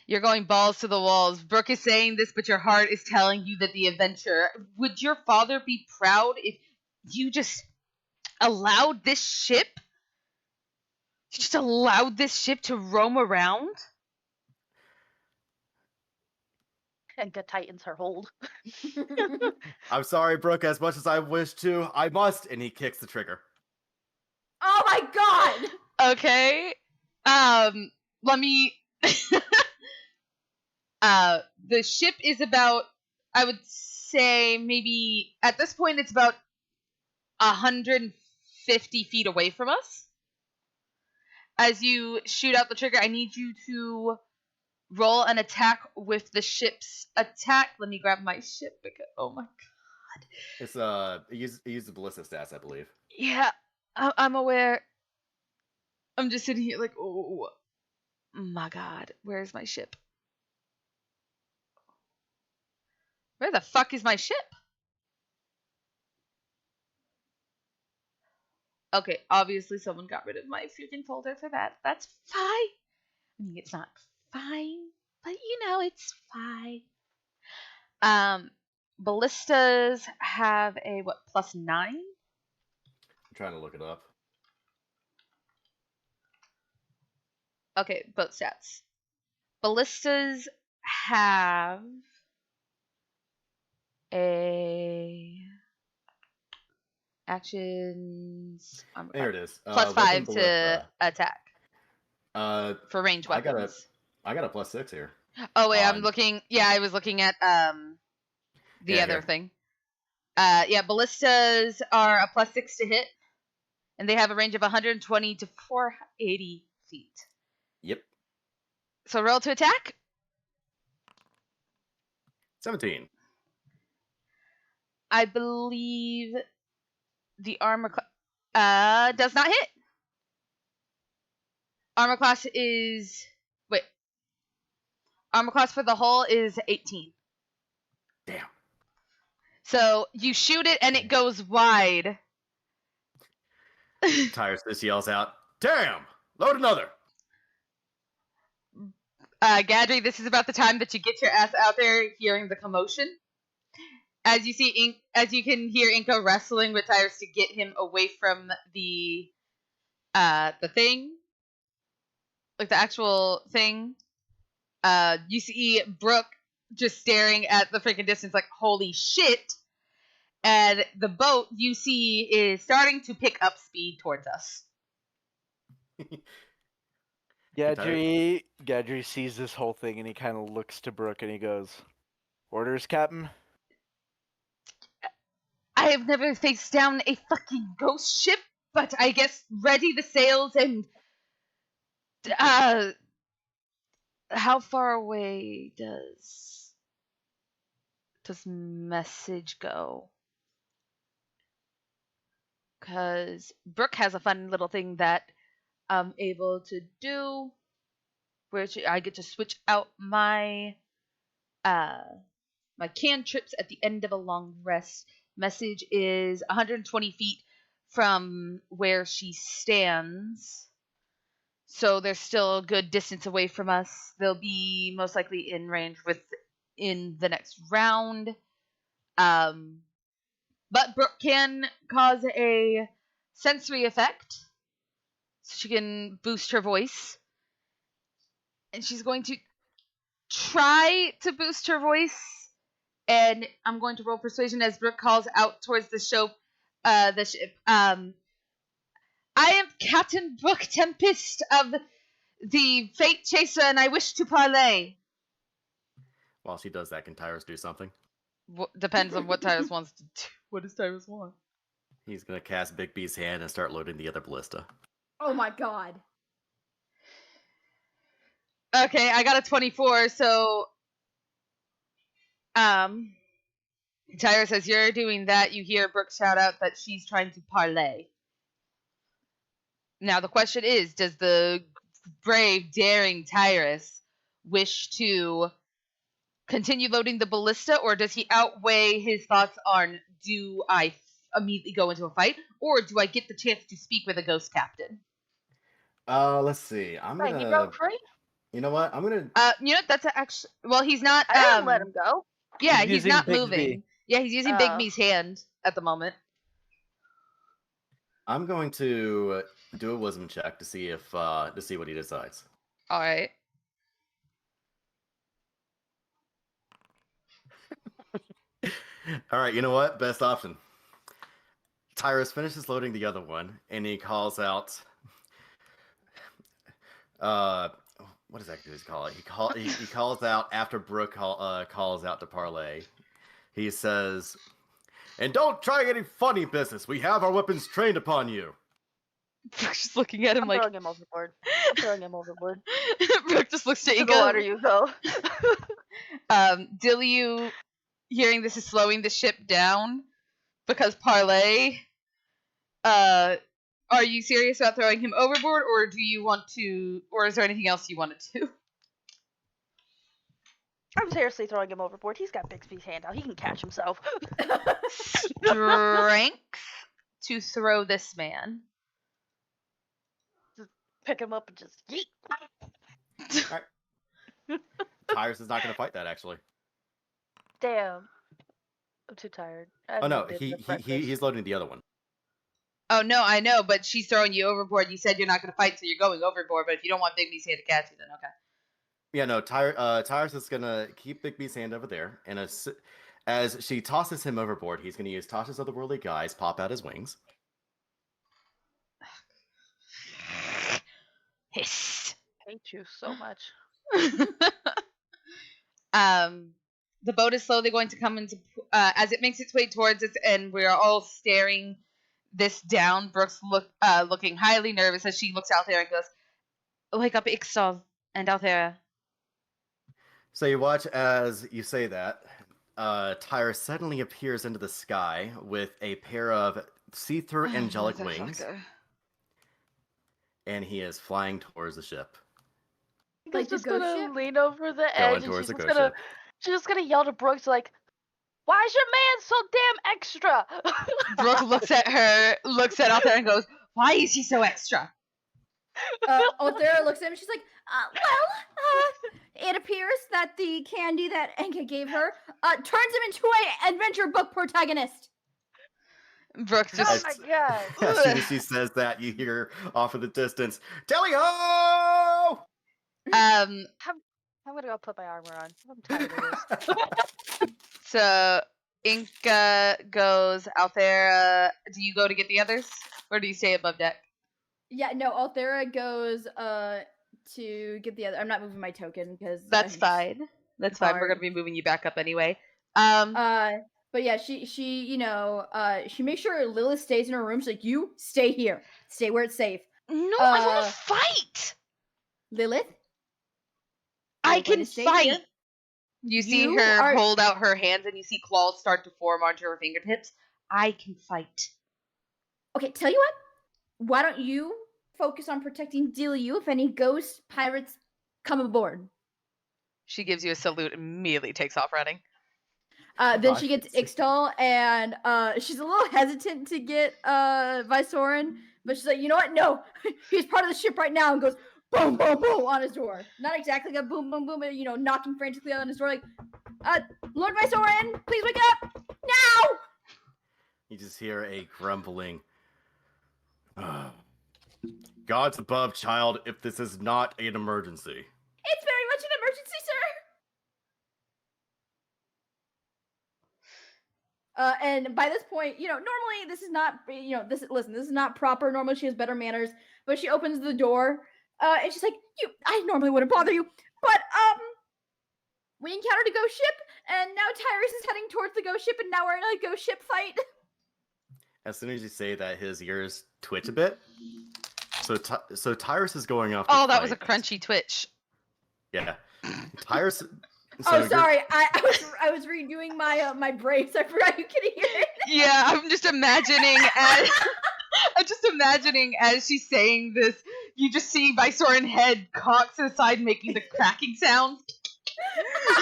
You're going balls to the walls. Brooke is saying this, but your heart is telling you that the adventure. Would your father be proud if you just allowed this ship? You just allowed this ship to roam around? And tightens her hold. I'm sorry, Brooke. As much as I wish to, I must. And he kicks the trigger. Oh my god! Okay. Let me. The ship is about, I would say, maybe at this point it's about 150 feet away from us. As you shoot out the trigger, I need you to roll an attack with the ship's attack. Let me grab my ship because oh my god. It's he used the ballista stats, I believe. Yeah, I'm aware. I'm just sitting here like, oh my god, where's my ship? Where the fuck is my ship? Okay, obviously someone got rid of my freaking folder for that. That's fine. I mean, it's not fine, but it's fine. Ballistas have a what, +9? I'm trying to look it up. Okay, both stats. Ballistas have a actions. There it is. +5 weapon to attack ballista. for ranged weapons. I got a +6 here. Oh wait, I'm on- looking. Yeah, I was looking at the Yeah, other here. thing. Yeah, ballistas are a +6 to hit, and they have a range of 120 to 480 feet. Yep. So roll to attack. 17. I believe the armor does not hit. Armor class is armor class for the hull is 18. Damn. So you shoot it and it goes wide. Tyrus just yells out, "Damn! Load another!" Gadry, this is about the time that you get your ass out there hearing the commotion. As you can hear Inko wrestling with Tyrus to get him away from the thing. Like the actual thing. You see Brooke just staring at the freaking distance like, holy shit. And the boat you see is starting to pick up speed towards us. Gadry sees this whole thing and he kind of looks to Brooke and he goes, "Orders, Captain?" I have never faced down a fucking ghost ship, but I guess ready the sails and how far away does message go? Because Brooke has a fun little thing that I'm able to do, where I get to switch out my my cantrips at the end of a long rest. Message is 120 feet from where she stands. So they're still a good distance away from us. They'll be most likely in range in the next round. But Brooke can cause a sensory effect. So she can boost her voice. And she's going to try to boost her voice. And I'm going to roll persuasion as Brooke calls out towards the ship. I am Captain Brooke Tempest of the Fate Chaser, and I wish to parlay. While she does that, can Tyrus do something? Depends on what Tyrus wants to do. What does Tyrus want? He's gonna cast Big B's hand and start loading the other ballista. Oh my god. Okay, I got a 24, so Tyrus, as you're doing that, you hear Brooke shout out that she's trying to parlay. Now the question is, does the brave, daring Tyrus wish to continue loading the ballista, or does he outweigh his thoughts on, do I immediately go into a fight, or do I get the chance to speak with a ghost captain? Let's see. I'm Right, gonna. he broke free. You know what? I'm gonna. You know, that's actually, well, he's not. I didn't let him go. Yeah, He's he's using not Bigsby. moving. Yeah, he's using Big Oh. Me's hand at the moment. I'm going to do a wisdom check to see what he decides. All right. All right. You know what? Best option. Tyrus finishes loading the other one, and he calls out. What exactly does he call it? He calls out after Brooke calls out to parlay. He says, "And don't try any funny business. We have our weapons trained upon you." Brooke just looking at him I'm like. throwing him overboard. I'm throwing him overboard. Brooke just looks to To Inko. the water you go. Dilly, hearing this is slowing the ship down because parlay. Are you serious about throwing him overboard, or do you want to, or is there anything else you want to do? I'm seriously throwing him overboard. He's got Bixby's hand out. He can catch himself. Strength to throw this man. Pick him up and just yeet. All right. Tyrus is not going to fight that, actually. Damn. I'm too tired. I Oh no, haven't been to he's loading the other one. Oh no, I know, but she's throwing you overboard. You said you're not going to fight, so you're going overboard. But if you don't want Big Me's hand to catch you, then okay. Yeah, no. Tyrus is gonna keep Big B's hand over there, and as she tosses him overboard, he's gonna use Tasha's otherworldly guise, pop out his wings. Hiss. I hate you so much. The boat is slowly going to come into as it makes its way towards us, and we're all staring this down. Brooke's looking highly nervous as she looks out there and goes, "Wake up, Ixtal and Althera." So you watch as you say that. Tyrus suddenly appears into the sky with a pair of see-through angelic wings, and he is flying towards the ship. Like Inka's the just ghost gonna ship? lean over the Going edge and towards she's the just ghost gonna ship. she's just gonna yell to Brooks like, "Why is your man so damn extra?" Brooke looks at Althera and goes, "Why is he so extra?" Althera looks at him and she's like, it appears that the candy that Enka gave her turns him into an adventure book protagonist. Brooke Oh just my god. As soon as she says that, you hear off in the distance, "Tally-ho!" um I'm gonna go put my armor on. I'm tired of this. so Inca goes, Althera, do you go to get the others? Or do you stay above deck? Yeah, no, Althera goes to get the other. I'm not moving my token because That's fine. That's fine. We're hard. gonna be moving you back up anyway. But yeah, she she makes sure Lilith stays in her room. She's like, you stay here, stay where it's safe. No, I want to fight. Lilith, I you're going can to stay fight. here. You see You her are- hold out her hands, and you see claws start to form onto her fingertips. I can fight. Okay, tell you what. Why don't you focus on protecting Delia if any ghost pirates come aboard? She gives you a salute and immediately takes off running. Then she gets Ixtal, and she's a little hesitant to get Visorin, but she's like, you know what? No, he's part of the ship right now, and goes boom, boom, boom on his door. Not exactly like a boom, boom, boom, but knocking frantically on his door, like, Lord Visorin, please wake up now. You just hear a grumbling. God's above, child, if this is not an emergency. It's very much an emergency, sir. And by this point, normally this is not, this is not proper. Normally she has better manners, but she opens the door, and she's like, I normally wouldn't bother you, but, we encountered a ghost ship, and now Tyrus is heading towards the ghost ship, and now we're in a ghost ship fight. As soon as you say that, his ears twitch a bit. So Tyrus is going off. Oh, that was a crunchy twitch. Yeah, Tyrus. Sorry, I was redoing my my brace. I forgot you could hear it. Yeah, I'm just imagining as she's saying this, you just see Visorin head cocks to the side making the cracking sound.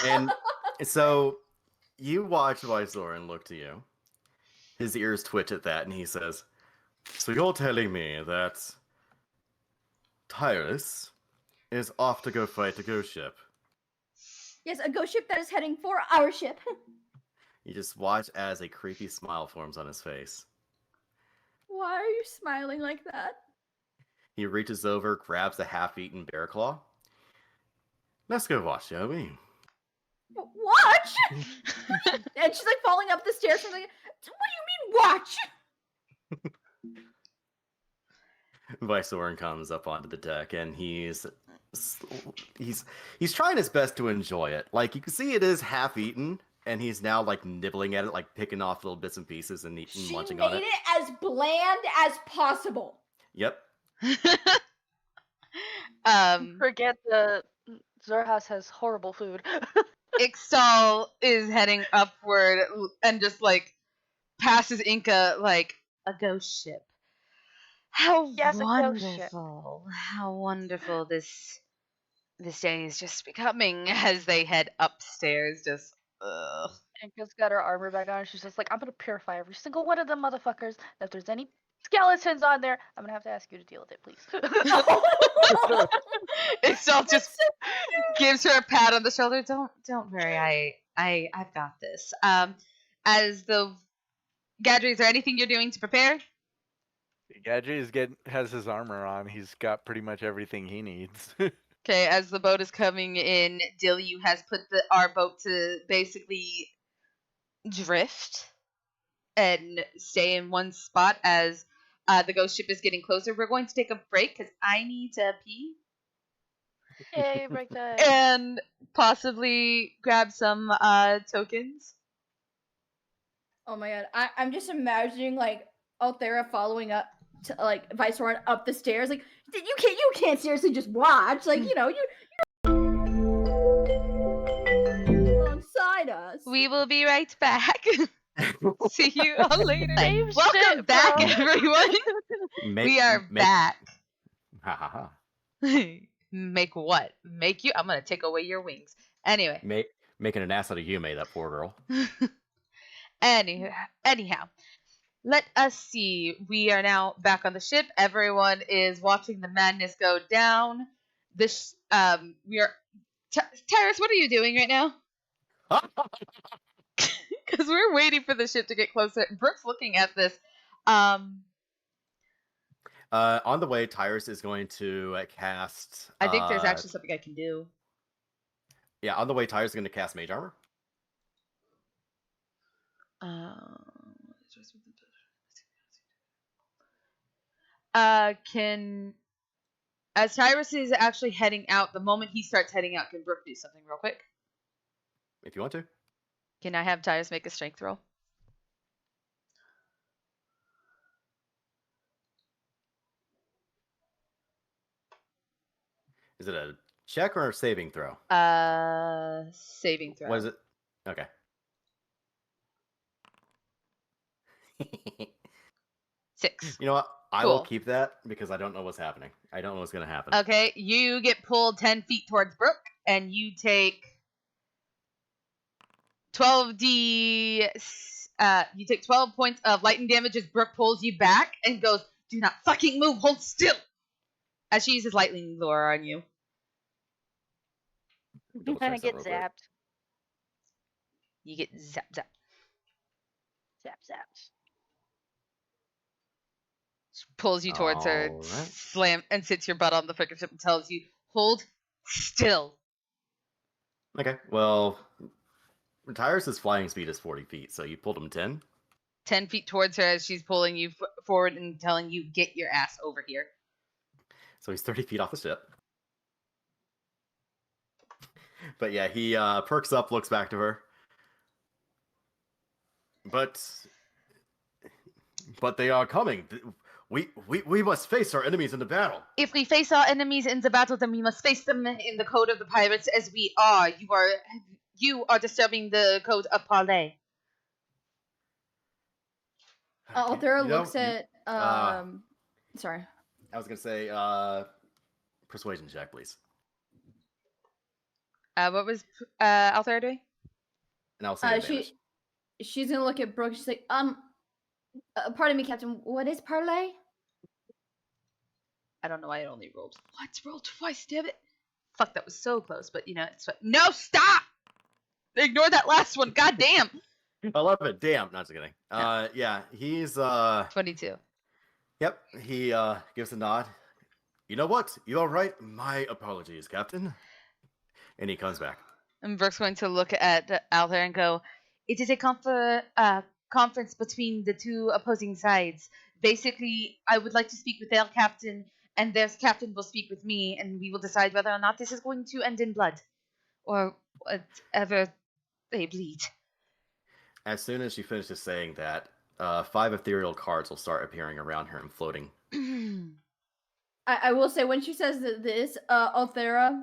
And so you watch Visorin look to you. His ears twitch at that, and he says, "So you're telling me that Tyrus is off to go fight the ghost ship?" Yes, a ghost ship that is heading for our ship. You just watch as a creepy smile forms on his face. Why are you smiling like that? He reaches over, grabs a half-eaten bear claw. "Let's go watch, shall we?" Watch? And she's like falling up the stairs. From like, what do you mean watch? Visorin comes up onto the deck, and he's trying his best to enjoy it. Like, you can see it is half-eaten, and he's now like nibbling at it, like picking off little bits and pieces and munching on it. She made it as bland as possible. Yep. Forget the Zorhas has horrible food. Ixtal is heading upward and just like passes Inca like a ghost ship. How Yes, a ghost ship. wonderful! How wonderful this day is just becoming as they head upstairs. Just ugh. Inka's got her armor back on. She's just like, I'm gonna purify every single one of them motherfuckers. If there's any skeletons on there, I'm gonna have to ask you to deal with it, please. Ixtal just gives her a pat on the shoulder. Don't worry, I've got this. As the Gadri, is there anything you're doing to prepare? Gadri has his armor on. He's got pretty much everything he needs. Okay, as the boat is coming in, Dilyu has put our boat to basically drift and stay in one spot as the ghost ship is getting closer. We're going to take a break because I need to pee. Yay, break time. And possibly grab some tokens. Oh my god, I'm just imagining like Althera following up to like Viceroy up the stairs. Like you can't seriously just watch. Like you're alongside us. We will be right back. See you all later. Same Welcome shit, back, bro. everyone. We are back. Ha ha ha. Make what? Make you? I'm gonna take away your wings. Anyway. Making an ass out of Yume, that poor girl. Anyhow, let us see. We are now back on the ship. Everyone is watching the madness go down. We are. Tyrus, what are you doing right now? Because we're waiting for the ship to get closer. Brooke's looking at this. On the way, Tyrus is going to cast. I think there's actually something I can do. Yeah, on the way, Tyrus is going to cast Mage Armor. As Tyrus is actually heading out, the moment he starts heading out, can Brooke do something real quick? If you want to. Can I have Tyrus make a strength roll? Is it a check or a saving throw? Saving throw. What is it? Okay. 6. You know what? I will Cool. keep that because I don't know what's happening. I don't know what's going to happen. Okay, you get pulled 10 feet towards Brooke, and you take 12 points of lightning damage as Brooke pulls you back and goes, "Do not fucking move, hold still!" As she uses lightning lure on you. Double check I get something real quick. zapped. You get zap zap. Zap zapped. She pulls you towards her, Alright. slam, and sits your butt on the frickin' ship and tells you, "Hold still." Okay, well, Tyrus' flying speed is 40 feet, so you pulled him 10. 10 feet towards her as she's pulling you forward and telling you, "Get your ass over here." So he's 30 feet off the ship. But yeah, he perks up, looks back to her. But they are coming. We must face our enemies in the battle. If we face our enemies in the battle, then we must face them in the code of the pirates as we are. You are disturbing the code of parley. Althera looks at sorry. I was gonna say persuasion check, please. What was Althera doing? And I'll say advantage. She's gonna look at Brooke. She's like, pardon me, Captain. What is parlay? I don't know why it only rolled. Let's roll twice, damn it. Fuck, that was so close, but it's fine. No, stop! Ignore that last one, goddamn! I love it. Damn, not just kidding. Yeah, he's 22. Yep, he gives a nod. You know what? You are right. My apologies, Captain. And he comes back. And Brooke's going to look at Althera and go, "It is a conference between the two opposing sides. Basically, I would like to speak with their captain, and their captain will speak with me, and we will decide whether or not this is going to end in blood, or whatever they bleed." As soon as she finishes saying that, 5 ethereal cards will start appearing around her and floating. I will say, when she says this, Althera,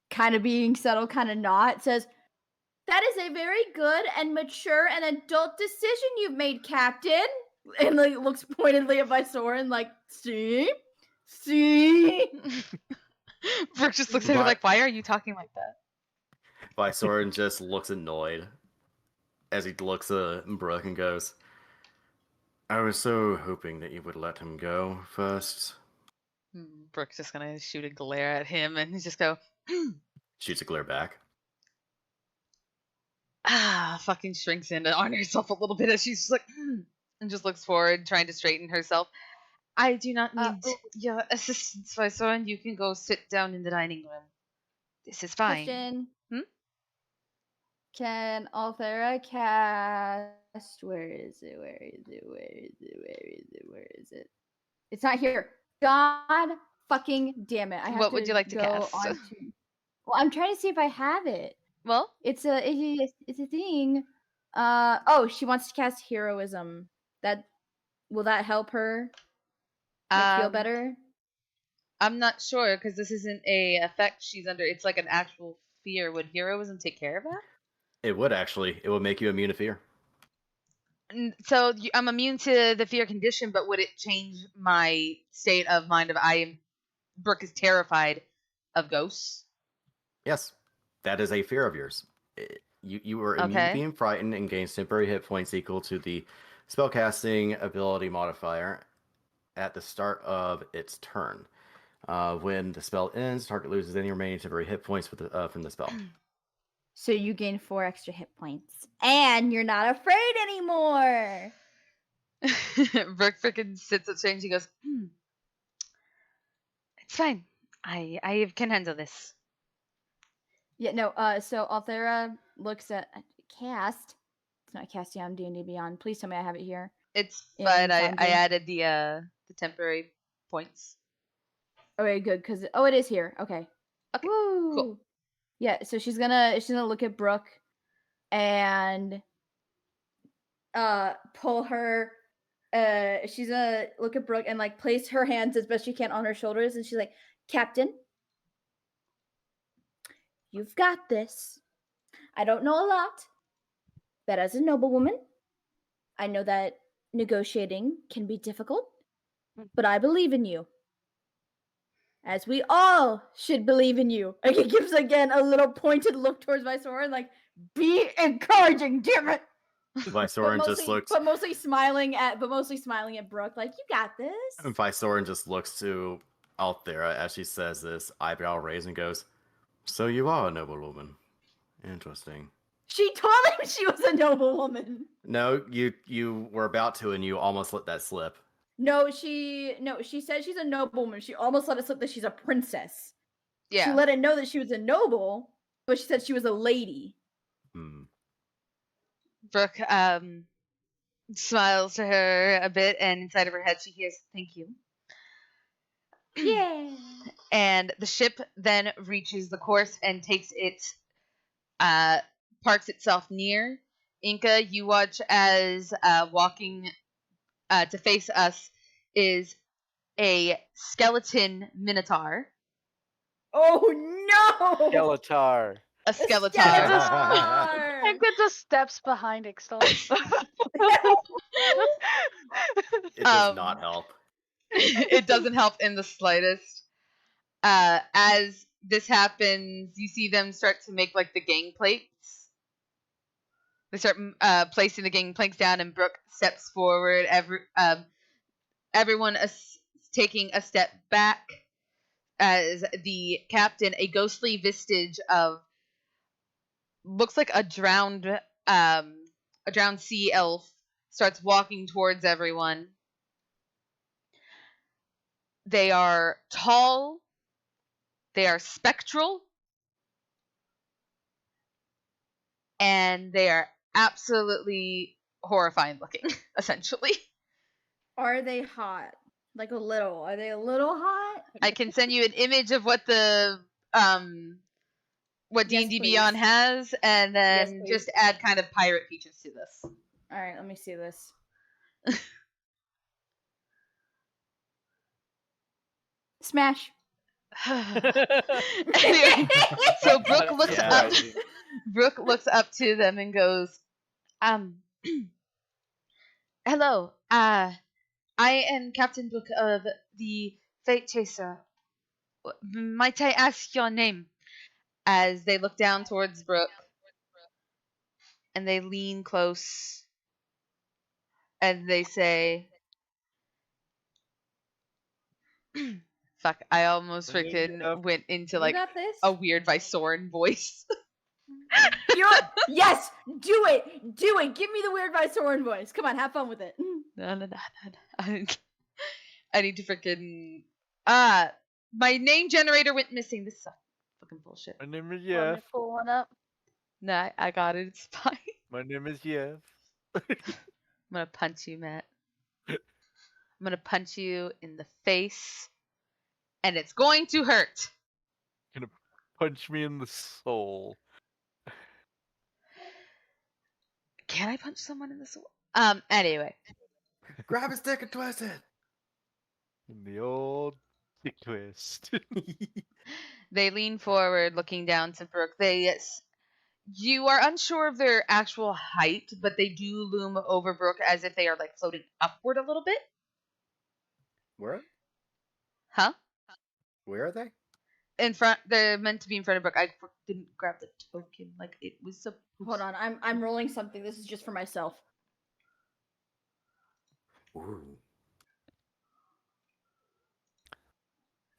kind of being subtle, kind of not, says, "That is a very good and mature and adult decision you've made, Captain." And like looks pointedly at Viceroy, like, see? Brooke just looks at her like, "Why are you talking like that?" Viceroy just looks annoyed as he looks at Brooke and goes, "I was so hoping that you would let him go first." Brooke's just gonna shoot a glare at him and just go, Shoots a glare back. fucking shrinks in to honor herself a little bit as she's just like, and just looks forward, trying to straighten herself. "I do not need your assistance, Viceroy. You can go sit down in the dining room. This is fine." Question. Can Althera cast? Where is it? It's not here. God fucking damn it! I have What would you like to cast? Well, I'm trying to see if I have it. Well, It's a thing. She wants to cast heroism. Will that help her feel better? I'm not sure because this isn't a effect she's under. It's like an actual fear. Would heroism take care of that? It would actually. It would make you immune to fear. So I'm immune to the fear condition, but would it change my state of mind Brooke is terrified of ghosts? Yes, that is a fear of yours. You are immune to Okay. being frightened and gains temporary hit points equal to the spellcasting ability modifier at the start of its turn. When the spell ends, target loses any remaining temporary hit points from the spell. So you gain 4 extra hit points, and you're not afraid anymore. Brooke freaking sits up straight and she goes, "It's fine. I can handle this." Yeah, no. So Althera looks at cast. It's not casting on D&D Beyond. Please tell me I have it here. It's In fine. I Fountain. added the temporary points. Okay, good. Cause it is here. Okay. Okay. Woo! Cool. Yeah. So she's gonna look at Brooke, and pull her. She's gonna look at Brooke and like place her hands as best she can on her shoulders, and she's like, "Captain, you've got this. I don't know a lot, but as a noblewoman, I know that negotiating can be difficult, but I believe in you. As we all should believe in you." Like, he gives again a little pointed look towards Visoran, like, be encouraging, damn it. Visoran just looks. But mostly smiling at Brooke, like, you got this. Visoran just looks to Althera as she says this, eyebrow raised, and goes, "So you are a noblewoman. Interesting." She told him she was a noblewoman. No, you were about to, and you almost let that slip. No, she said she's a noblewoman. She almost let it slip that she's a princess. Yeah. She let it know that she was a noble, but she said she was a lady. Brooke smiles to her a bit, and inside of her head she hears, "Thank you." Yeah. And the ship then reaches the course and takes parks itself near. Inca, you watch as walking to face us is a skeleton minotaur. Oh no! Skeletar. A skeletar. And good just steps behind Ixtal. It does not help. It doesn't help in the slightest. As this happens, you see them start to make like the gang plates. They start placing the gang planks down, and Brooke steps forward. Everyone is taking a step back as the captain, a ghostly vestige of looks like a drowned sea elf, starts walking towards everyone. They are tall. They are spectral. And they are absolutely horrifying looking, essentially. Are they hot? Like a little? Are they a little hot? I can send you an image of what the what Yes, D&D please. Beyond has, and Yes, then please. just add kind of pirate features to this. All right, let me see this. Smash. Anyway, so Brooke looks up. Brooke looks up to them and goes, "Hello. I am Captain Brooke of the Fate Chaser. Might I ask your name?" As they look down towards Brooke, and they lean close, and they say, "Fuck! I almost freaking went into like a weird Visoran voice." Yes, do it. Give me the weird Visoran voice. Come on, have fun with it. No. I need to freaking my name generator went missing. This is fucking bullshit. My name is Want me Jeff. to pull one up? No, I got it. It's fine. My name is Jeff. I'm gonna punch you, Matt. I'm gonna punch you in the face, and it's going to hurt. Gonna punch me in the soul. Can I punch someone in this? Anyway, Grab his dick and twist it. The old dick twist. they lean forward, looking down to Brooke. You are unsure of their actual height, but they do loom over Brooke as if they are like floating upward a little bit. Where? Huh? Where are they? In front. They're meant to be in front of Brooke. I didn't grab the token like it was supposed. Hold on, I'm rolling something. This is just for myself. Ooh.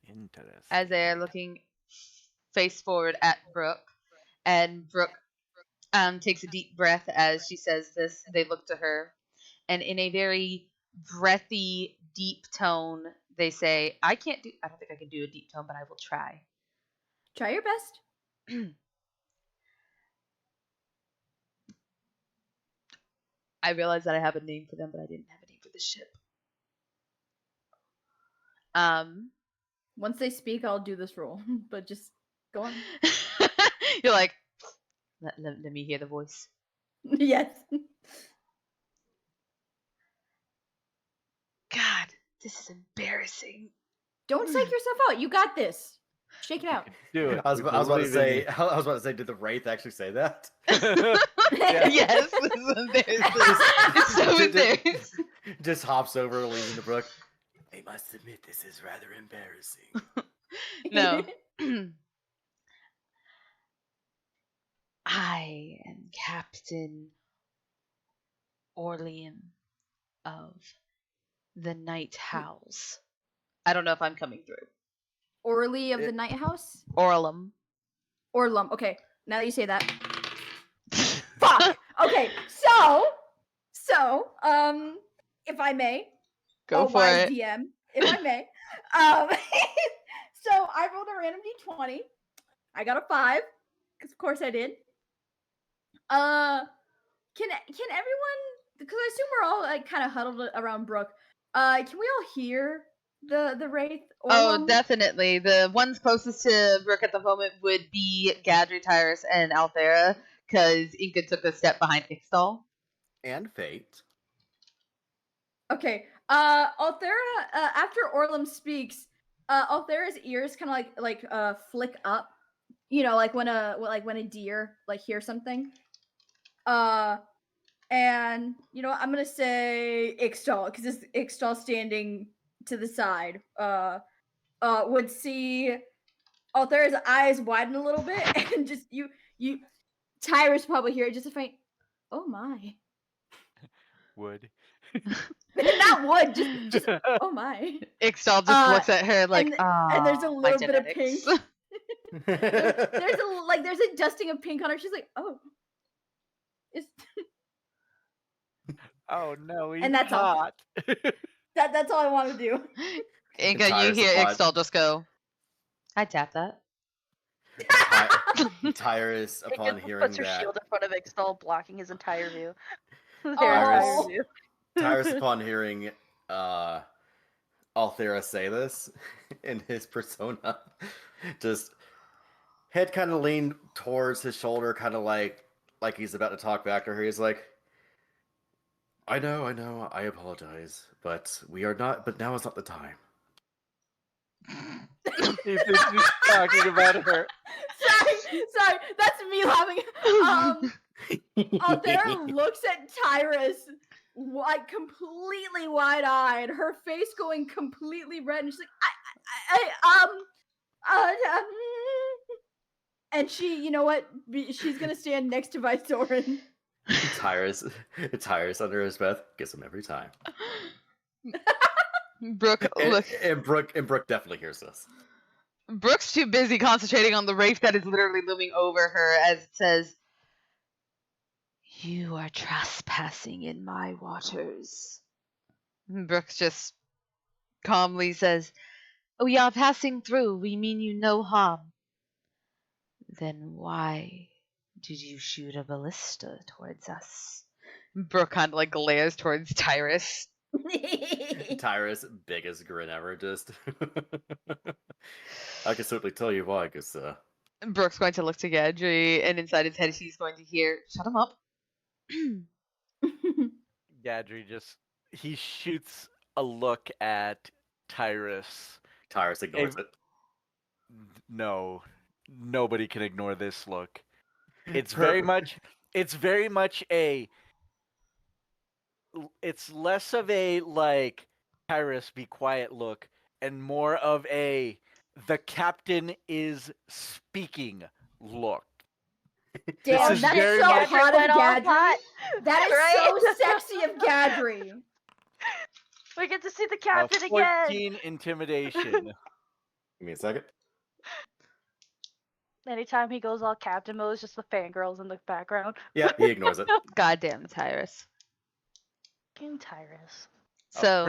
Interesting. As they are looking face forward at Brooke, and Brooke takes a deep breath as she says this. They look to her, and in a very breathy, deep tone, they say, I don't think I can do a deep tone, but I will try. Try your best. I realize that I have a name for them, but I didn't have a name for the ship. Once they speak, I'll do this roll. But just go on. You're like, let me hear the voice. Yes. God, this is embarrassing. Don't psych yourself out. You got this. Shake it out. Do it. I was about to say. I was about to say. Did the wraith actually say that? Yes, this is embarrassing. It's so embarrassing. Just hops over, leaving the brook. I must admit, this is rather embarrassing. No. I am Captain Orlean of the Night Howls. I don't know if I'm coming through. Orly of the Night House? Orlum. Orlum. Okay, now that you say that. Fuck! Okay, so, if I may. Go for wise it. DM, if I may. So I rolled a random d20. I got a 5, because of course I did. Can everyone? Because I assume we're all like kind of huddled around Brooke. Can we all hear the wraith? Oh, Orlum? definitely. The ones closest to Brooke at the moment would be Gadry, Tyrus, and Althera, because Inca took a step behind Ixtal. And Fate. Okay. Althera. After Orlum speaks, Althera's ears kind of like flick up. You know, like when a deer like hears something. And you know, I'm gonna say Ixtal because it's Ixtal standing to the side. Would see Althera's eyes widen a little bit, and just you Tyrus probably hear it, just a faint. Oh my. Would. Not would, just oh my. Ixtal just looks at her like, and there's a my little bit of pink. genetics. there's a dusting of pink on her. She's like, oh. Oh no, he's And that's all. hot. That's all I want to do. Inca, you Tyrus hear upon- Ixtal just go, I tap that. Tyrus, upon Inga hearing puts her that, shield in front of Ixtal, blocking his entire view. Their Tyrus- entire view. Tyrus, upon hearing Althera say this in his persona, just head kind of leaned towards his shoulder, kind of like he's about to talk back to her. He's like, I know, I apologize, but we are not. But now is not the time. He's just talking about her. Sorry, that's me laughing. Althera looks at Tyrus, like completely wide-eyed, her face going completely red, and she's like, and she, you know what? She's gonna stand next to Visorin. Tyrus under his breath gets him every time. Brooke, look. And Brooke definitely hears this. Brooke's too busy concentrating on the wraith that is literally looming over her as it says, You are trespassing in my waters. Brooks just calmly says, We are passing through. We mean you no harm. Then why did you shoot a ballista towards us? Brooke kind of like glares towards Tyrus. Tyrus, biggest grin ever, just. I can certainly tell you why, because Brooke's going to look to Gadry, and inside his head, she's going to hear, Shut him up. Gadry he shoots a look at Tyrus. Tyrus ignores it. No, nobody can ignore this look. It's Her- very much a. It's less of a like Tyrus be quiet look, and more of a the captain is speaking look. Damn, is that's very so much- hot went of all Gadry. hot. That is Right? so sexy of Gadry. We get to see the captain again. 14 intimidation. Give me a second. Anytime he goes all captain mode, it's just the fangirls in the background. Yeah, he ignores it. Goddamn Tyrus. King Tyrus. So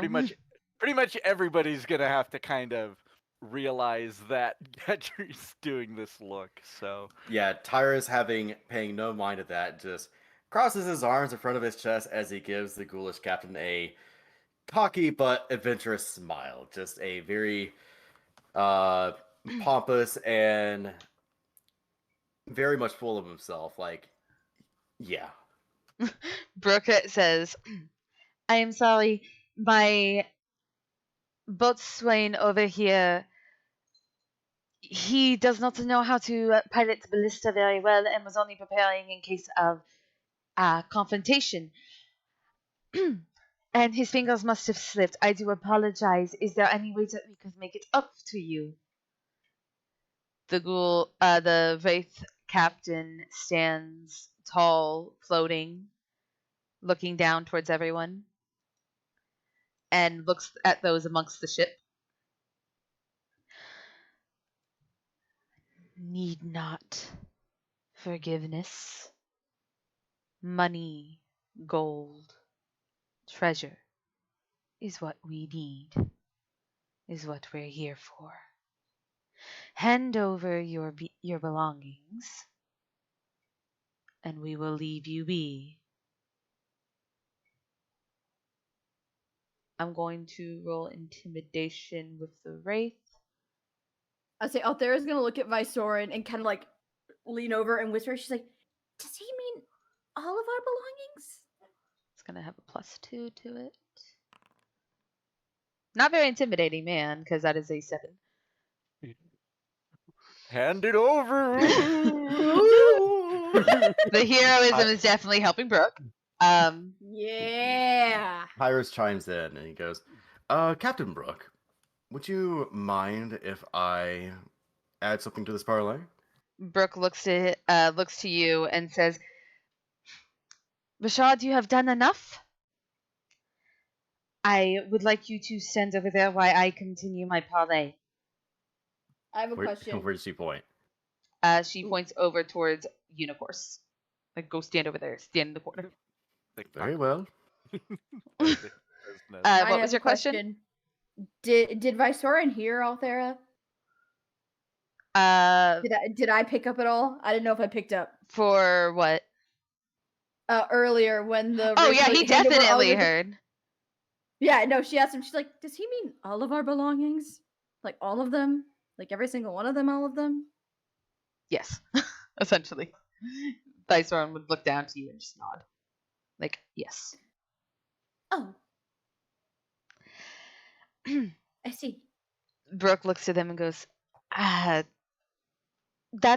Pretty much everybody's gonna have to kind of realize that Gadry's doing this look. So Yeah, Tyrus paying no mind of that, just crosses his arms in front of his chest as he gives the ghoulish captain a cocky but adventurous smile. Just a very pompous and very much full of himself. Like, yeah. Brooke says, I am sorry, my boatswain over here, he does not know how to pilot the ballista very well and was only preparing in case of confrontation. And his fingers must have slipped. I do apologize. Is there any way that we could make it up to you? The Wraith captain stands tall, floating, looking down towards everyone, and looks at those amongst the ship. Need not forgiveness. Money, gold, treasure is what we need, is what we're here for. Hand over your belongings, and we will leave you be. I'm going to roll intimidation with the Wraith. I say Althera's gonna look at Vysoren and kind of like lean over and whisper. She's like, "Does he mean all of our belongings?" It's going to have a +2 to it. Not very intimidating, man, because that is a 7. hand it over. The heroism is definitely helping Brooke. Yeah. Tyrus chimes in and he goes, Captain Brooke, would you mind if I add something to this parlay? Brooke looks to you and says, Rashad, you have done enough. I would like you to stand over there while I continue my parlay. I have a question. Where does she point? She points over towards Unicorse. Like, go stand over there. Stand in the corner. Very well. What was your question? Did Vysoren hear Althera? Did I pick up at all? I didn't know if I picked up. For what? Earlier when the he definitely heard. Yeah, no, she asked him, she's like, does he mean all of our belongings? Like all of them? Like every single one of them, all of them? Yes, essentially. Vysoren would look down to you and just nod. Like, yes. Oh. I see. Brooke looks at them and goes, that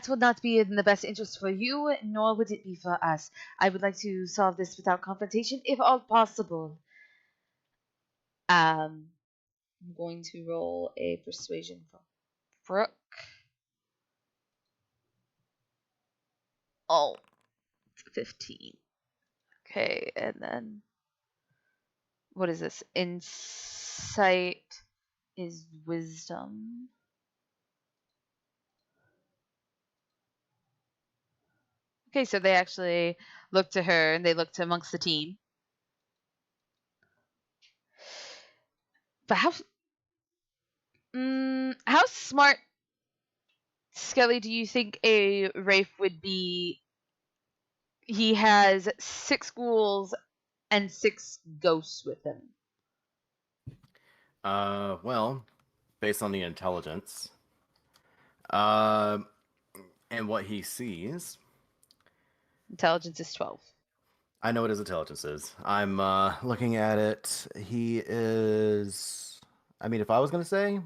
would not be in the best interest for you, nor would it be for us. I would like to solve this without confrontation, if all possible. I'm going to roll a persuasion for Brooke. Oh, it's 15. Okay, and then what is this? Insight is wisdom. Okay, so they actually look to her and they look to amongst the team. But how smart, Skelly, do you think a Wraith would be? He has 6 ghouls and 6 ghosts with him. Well, based on the intelligence, and what he sees. Intelligence is 12. I know what his intelligence is. I'm looking at it. He is. I mean, if I was going to say,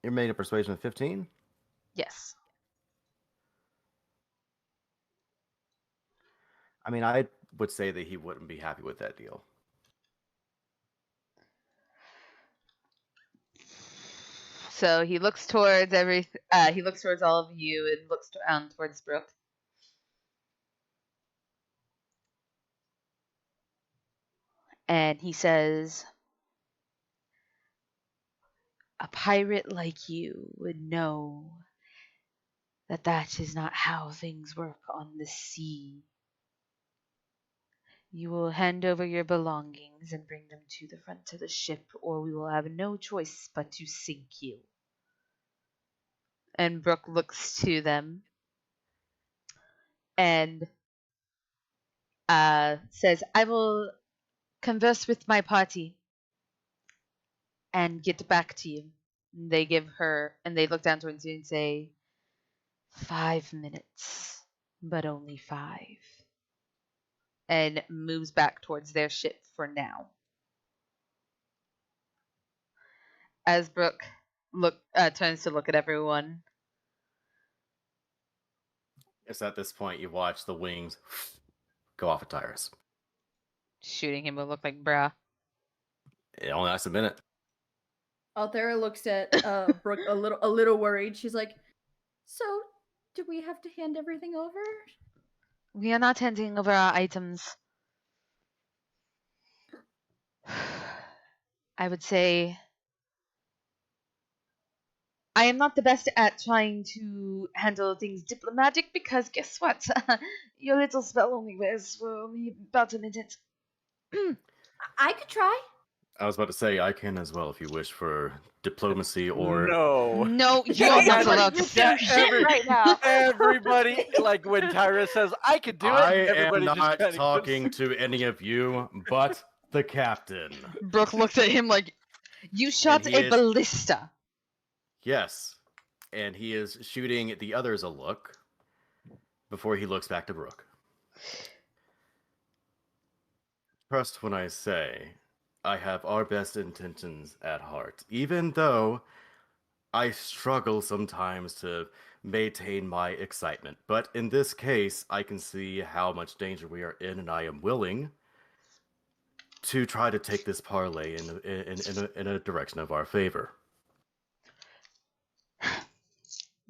you're made a persuasion of 15. Yes. I mean, I would say that he wouldn't be happy with that deal. So he looks towards he looks towards all of you and looks towards Brooke. And he says, "A pirate like you would know that that is not how things work on the sea. You will hand over your belongings and bring them to the front of the ship, or we will have no choice but to sink you." And Brooke looks to them and says, "I will converse with my party and get back to you." And they give her, and they look down towards you and say, 5 minutes, but only 5. And moves back towards their ship for now. As Brooke turns to look at everyone. It's at this point you watch the wings go off at Tyrus. Shooting him would look like bruh. It only lasts a minute. Althera looks at Brooke a little worried. She's like, "So, do we have to hand everything over?" We are not handing over our items. I would say I am not the best at trying to handle things diplomatic because guess what? Your little spell only wears for only about a minute. I could try. I was about to say I can as well if you wish for diplomacy or No. No, you are not allowed to Yeah, say shit right now. Everybody, like when Tyrus says, I could do it, I am everybody just not kinda talking goes, to any of you but the captain. Brooke looks at him like, you shot he a is- ballista. Yes. And he is shooting the others a look before he looks back to Brooke. Trust when I say I have our best intentions at heart, even though I struggle sometimes to maintain my excitement. But in this case, I can see how much danger we are in, and I am willing to try to take this parlay in a direction of our favor.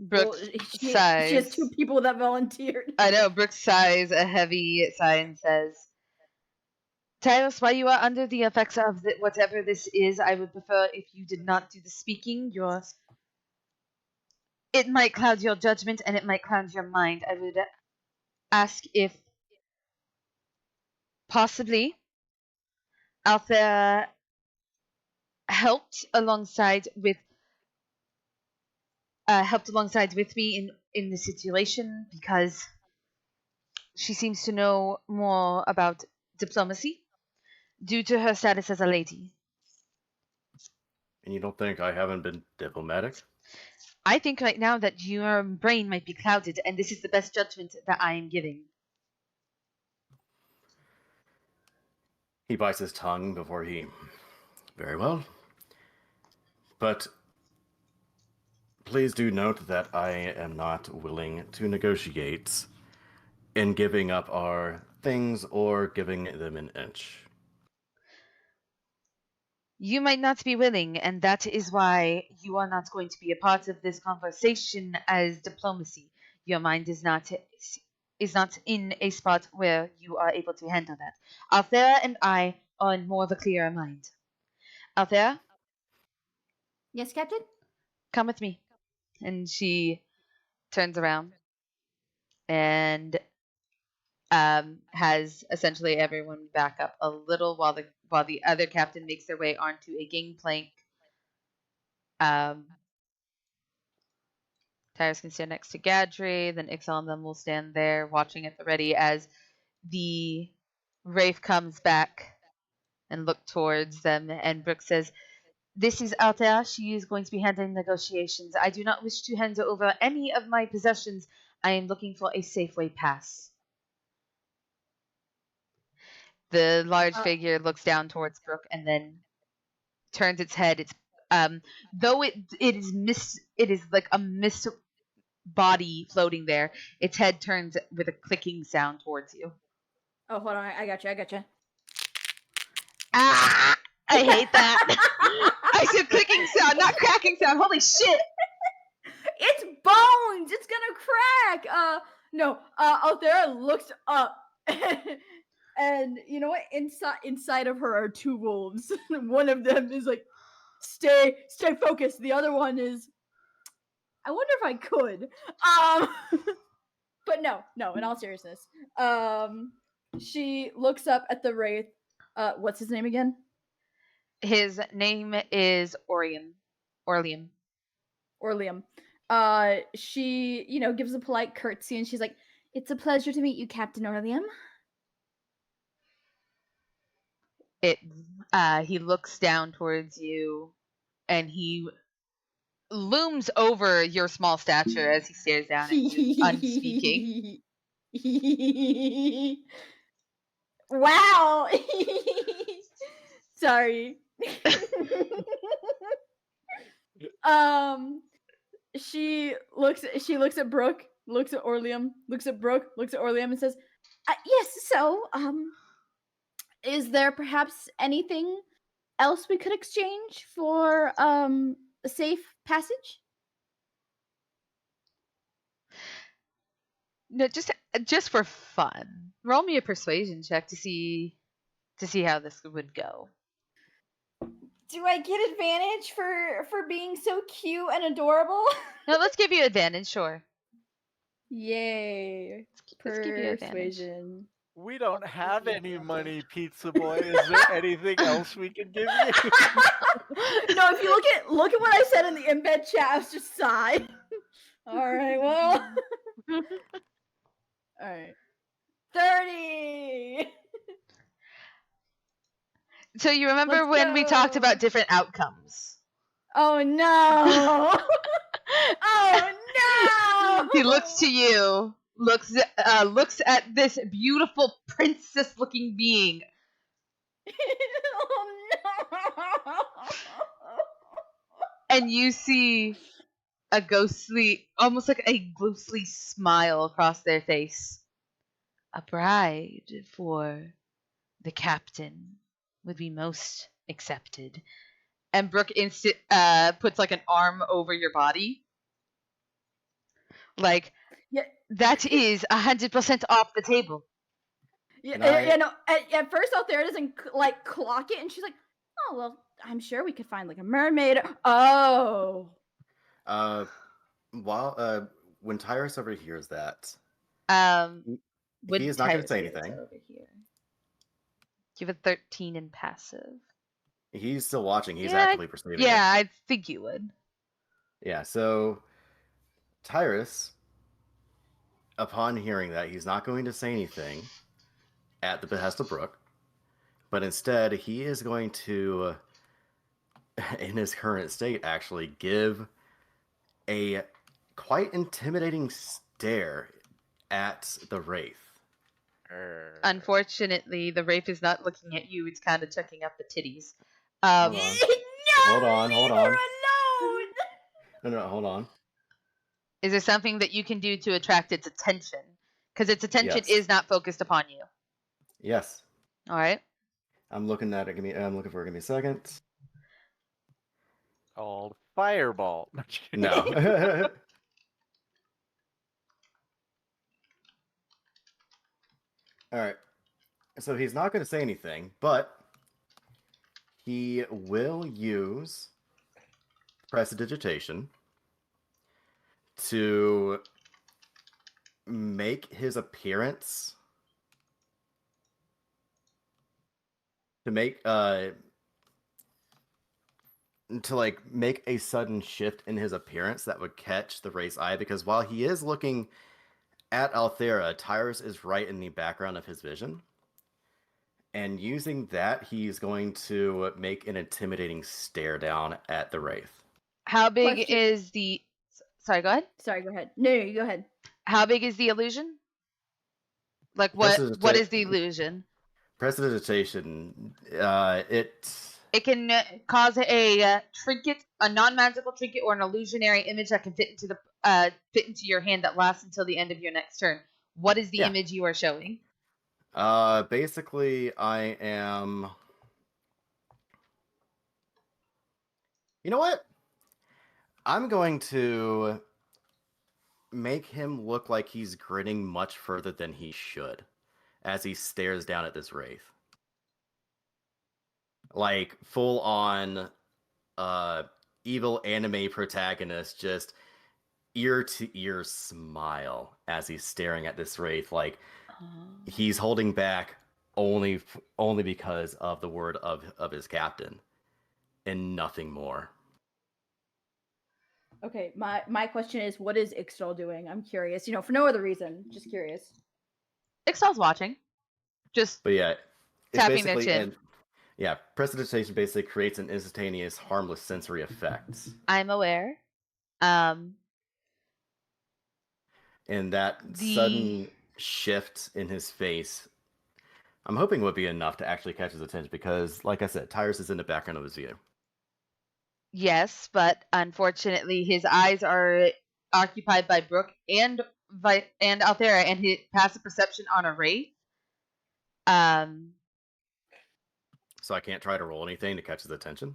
Brooke Well, she sighs. has 2 people that volunteered. I know, Brooke sighs a heavy sigh and says, Tyrus, while you are under the effects of whatever this is, I would prefer if you did not do the speaking. It might cloud your judgment and it might cloud your mind. I would ask if possibly Althea helped alongside with me in the situation because she seems to know more about diplomacy due to her status as a lady. And you don't think I haven't been diplomatic? I think right now that your brain might be clouded, and this is the best judgment that I am giving. He bites his tongue before he... Very well. But please do note that I am not willing to negotiate in giving up our things or giving them an inch. You might not be willing, and that is why you are not going to be a part of this conversation as diplomacy. Your mind is not in a spot where you are able to handle that. Althea and I are in more of a clearer mind. Althea, Yes, Captain? come with me. And she turns around and has essentially everyone back up a little while the other captain makes their way onto a gangplank. Tyrus can stand next to Gadri, then Ixal and them will stand there watching at the ready as the Wraith comes back and look towards them, and Brooke says, "This is Altea. She is going to be handling negotiations. I do not wish to hand over any of my possessions. I am looking for a Safeway pass." The large Uh, figure looks down towards Brooke and then turns its head. It's though it is like a mist body floating there. Its head turns with a clicking sound towards you. Oh, hold on. I got you. I got you. Ah! I hate that. I said clicking sound, not cracking sound. Holy shit! It's bones. It's gonna crack. No. Althera looks up, and you know what? Inside of her are two wolves. One of them is like, stay focused. The other one is, I wonder if I could. But no. In all seriousness, she looks up at the wraith. What's his name again? His name is Orliam. Orliam. She, gives a polite curtsy and she's like, "It's a pleasure to meet you, Captain Orliam." He looks down towards you and he looms over your small stature as he stares down at you, unspeaking. Wow. Sorry. She looks at Brooke, looks at Orliam, looks at Brooke, looks at Orliam, and says, "Yes. So, is there perhaps anything else we could exchange for a safe passage?" No, just for fun. Roll me a persuasion check to see how this would go. Do I get advantage for being so cute and adorable? No, let's give you advantage, sure. Yay. Let's give you advantage. Persuasion. We don't have any money, Pizza Boy. Is there anything else we can give you? No, if you look at what I said in the embed chat, I was just sigh. All right, well. All right. 30. So you remember Let's when we talked go. about different outcomes? Oh no. Oh no. He looks to you, looks at this beautiful princess-looking being. Oh no. And you see a ghostly, almost like a ghostly smile across their face. A bride for the captain would be most accepted. And Brooke puts like an arm over your body. Like, Yeah. that is 100% off the table. Yeah, no, at first Althea doesn't like clock it, and she's like, "Oh well, I'm sure we could find like a mermaid." Oh. When Tyrus overhears that, Would is not going to Tyrus say be able to anything. overhear? You have a 13 in passive. He's still watching. He's actively perceiving it. Yeah, I think you would. Yeah, so Tyrus, upon hearing that, he's not going to say anything at the behest of Brooke, but instead he is going to, in his current state, actually give a quite intimidating stare at the Wraith. Unfortunately, the Wraith is not looking at you. It's kind of checking out the titties. Hold on. No, Hold on. leave her alone. No, hold on. Is there something that you can do to attract its attention? Because its attention Yes. is not focused upon you. Yes. All right. I'm looking at it. I'm looking for it. Give me a second. Called Fireball. No. All right. So he's not going to say anything, but he will use prestidigitation to make his appearance. To make make a sudden shift in his appearance that would catch the Wraith's eye, because while he is looking at Althera, Tyrus is right in the background of his vision. And using that, he's going to make an intimidating stare down at the Wraith. How big Question. is the... Sorry, go ahead. Sorry, go ahead. No, you go ahead. How big is the illusion? Like, what is the illusion? Prestidigitation. It can cause a trinket, a non-magical trinket, or an illusionary image that can fit into your hand that lasts until the end of your next turn. What is the Yeah. image you are showing? Basically, I am. You know what? I'm going to make him look like he's grinning much further than he should as he stares down at this wraith. Like full on evil anime protagonist, just ear to ear smile as he's staring at this wraith, like he's holding back only because of the word of his captain and nothing more. Okay, my question is, what is Ixtal doing? I'm curious. For no other reason, just curious. Ixtal's watching. Just But yeah, it's tapping their basically chin. prestidigitation basically creates an instantaneous harmless sensory effect. I'm aware. And that sudden shift in his face, I'm hoping would be enough to actually catch his attention because, like I said, Tyrus is in the background of his view. Yes, but unfortunately, his eyes are occupied by Brooke and Althera, and his passive perception on a wraith. So I can't try to roll anything to catch his attention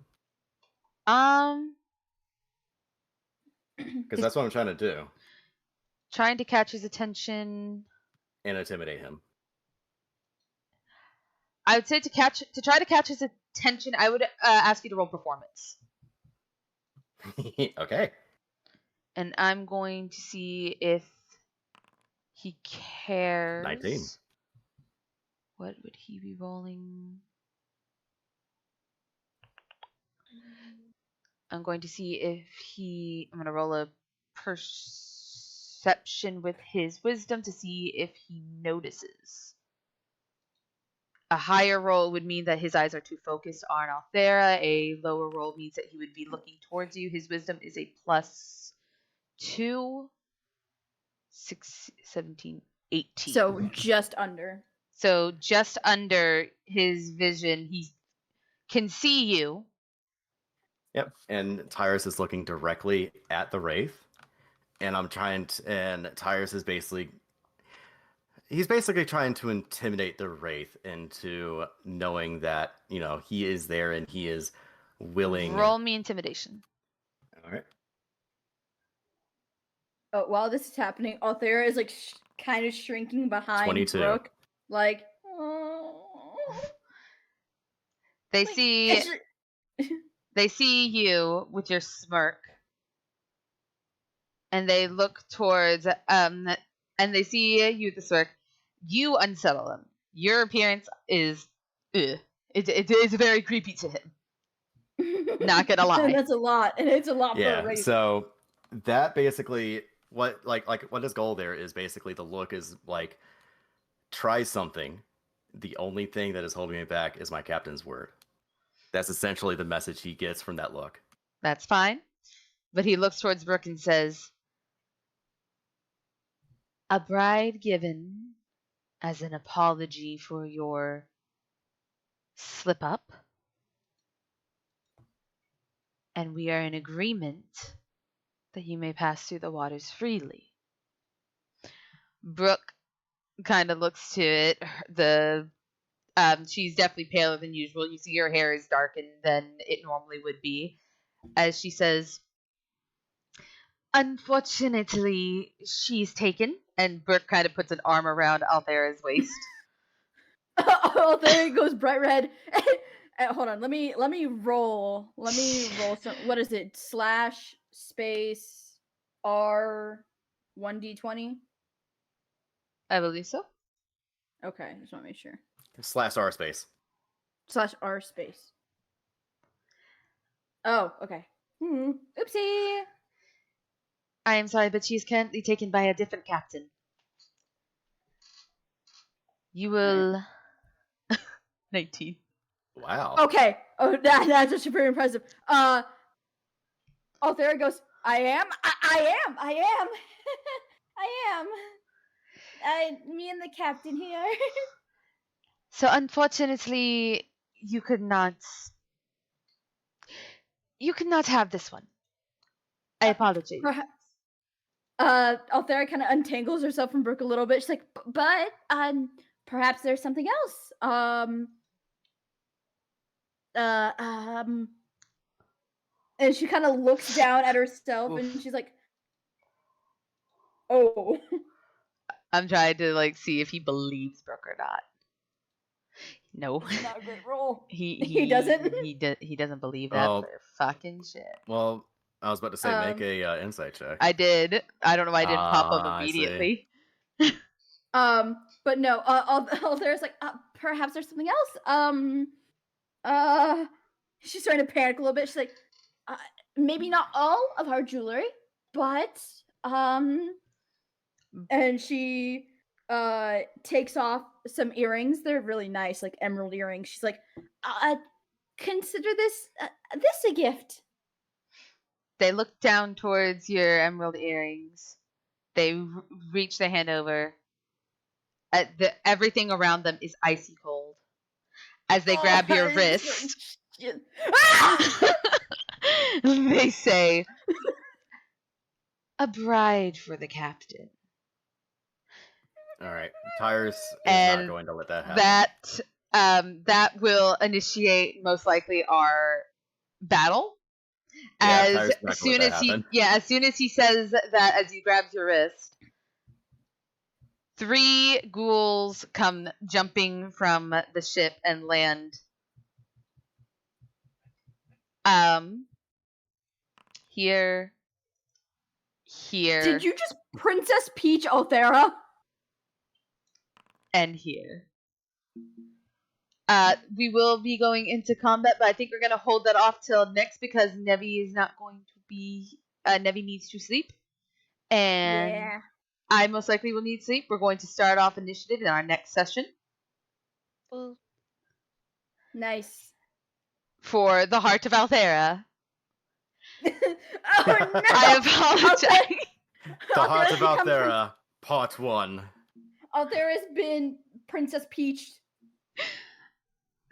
because that's what I'm trying to do trying to catch his attention. and intimidate him. I would say to try to catch his attention, I would ask you to roll performance. Okay. And I'm going to see if he cares. 19. What would he be rolling? I'm going to see if I'm going to roll a perception with his wisdom to see if he notices. A higher roll would mean that his eyes are too focused on Althera. A lower roll means that he would be looking towards you. His wisdom is a +2, 6, 17, 18. So just under. So just under his vision, he can see you. Yep. And Tyrus is looking directly at the wraith, and and Tyrus is basically trying to intimidate the wraith into knowing that he is there and he is willing. Roll me intimidation. All right. Oh, while this is happening, Althera is like kind of shrinking behind 22. Brooke, like. Oh. They Like, see they see you with your smirk, and they look towards and they see you with the smirk. You unsettle them. Your appearance is it's very creepy to him. Not gonna lie. That's a lot, and it's a lot for a Yeah. race. So that basically what his goal there is basically the look is like, try something. The only thing that is holding me back is my captain's word. That's essentially the message he gets from that look. That's fine. But he looks towards Brooke and says, "A bride given as an apology for your slip up, and we are in agreement that you may pass through the waters freely." Brooke kind of looks to it. She's definitely paler than usual. You see her hair is darkened than it normally would be. As she says, "Unfortunately, she's taken." And Brooke kind of puts an arm around Althera's waist. Althera goes bright red. Hold on, let me roll. Let me roll some. What is it? /R 1d20. I believe so. Okay, just want to make sure. /R space. /R space. Oh, okay. Oopsie. I am sorry, but she's currently taken by a different captain. You will... 19. Wow. Okay. Oh, that's actually pretty impressive. Althera goes, I am. Me and the captain here. So unfortunately, you could not have this one. I apologize. Perhaps. Althera kind of untangles herself from Brooke a little bit. She's like, but perhaps there's something else. And she kind of looks down at herself and she's like, oh. I'm trying to like see if he believes Brooke or not. No, It's not a great roll. he doesn't. He doesn't believe that Oh. for fucking shit. Well, I was about to say make a insight check. I did. I don't know why I didn't pop up I see. immediately. But no. Althera's like, perhaps there's something else. She's starting to panic a little bit. She's like, maybe not all of our jewelry, but and she takes off some earrings. They're really nice, like emerald earrings. She's like, consider this a gift. They look down towards your emerald earrings. They reach their hand over. Everything around them is icy cold. As they grab your wrist, they say, "A bride for the captain." All right, Tyrus is And not going to let that happen. That will initiate most likely our battle. Yeah, As Tyrus is not gonna soon let that as he happen. as soon as he says that, as he grabs your wrist, 3 ghouls come jumping from the ship and land. Here. Did you just Princess Peach Althera? And here. We will be going into combat, but I think we're gonna hold that off till next because Nevi is not going to be. Nevi needs to sleep, and Yeah. I most likely will need sleep. We're going to start off initiative in our next session. Ooh. Nice. For the Heart of Althera. Oh no! I apologize. The Heart of Althera's become Althera, Part 1. Althera's been Princess Peach.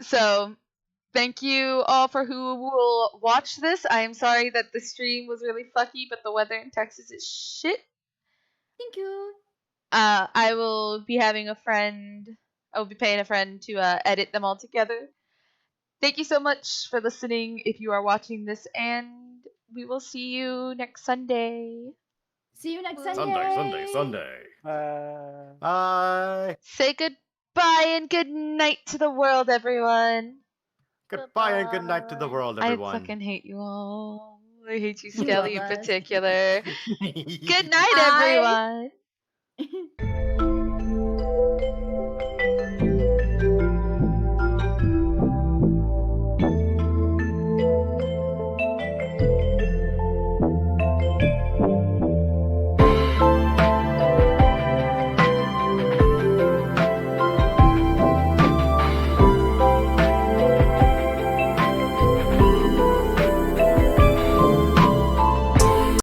So, thank you all for who will watch this. I am sorry that the stream was really fucky, but the weather in Texas is shit. Thank you. I will be having a friend. I will be paying a friend to edit them all together. Thank you so much for listening if you are watching this, and we will see you next Sunday. See you next Sunday. Sunday. Bye. Say goodbye and good night to the world, everyone. Goodbye and good night to the world, everyone. I fucking hate you all. I hate you, You Skelly, in love us. particular. Good night, everyone.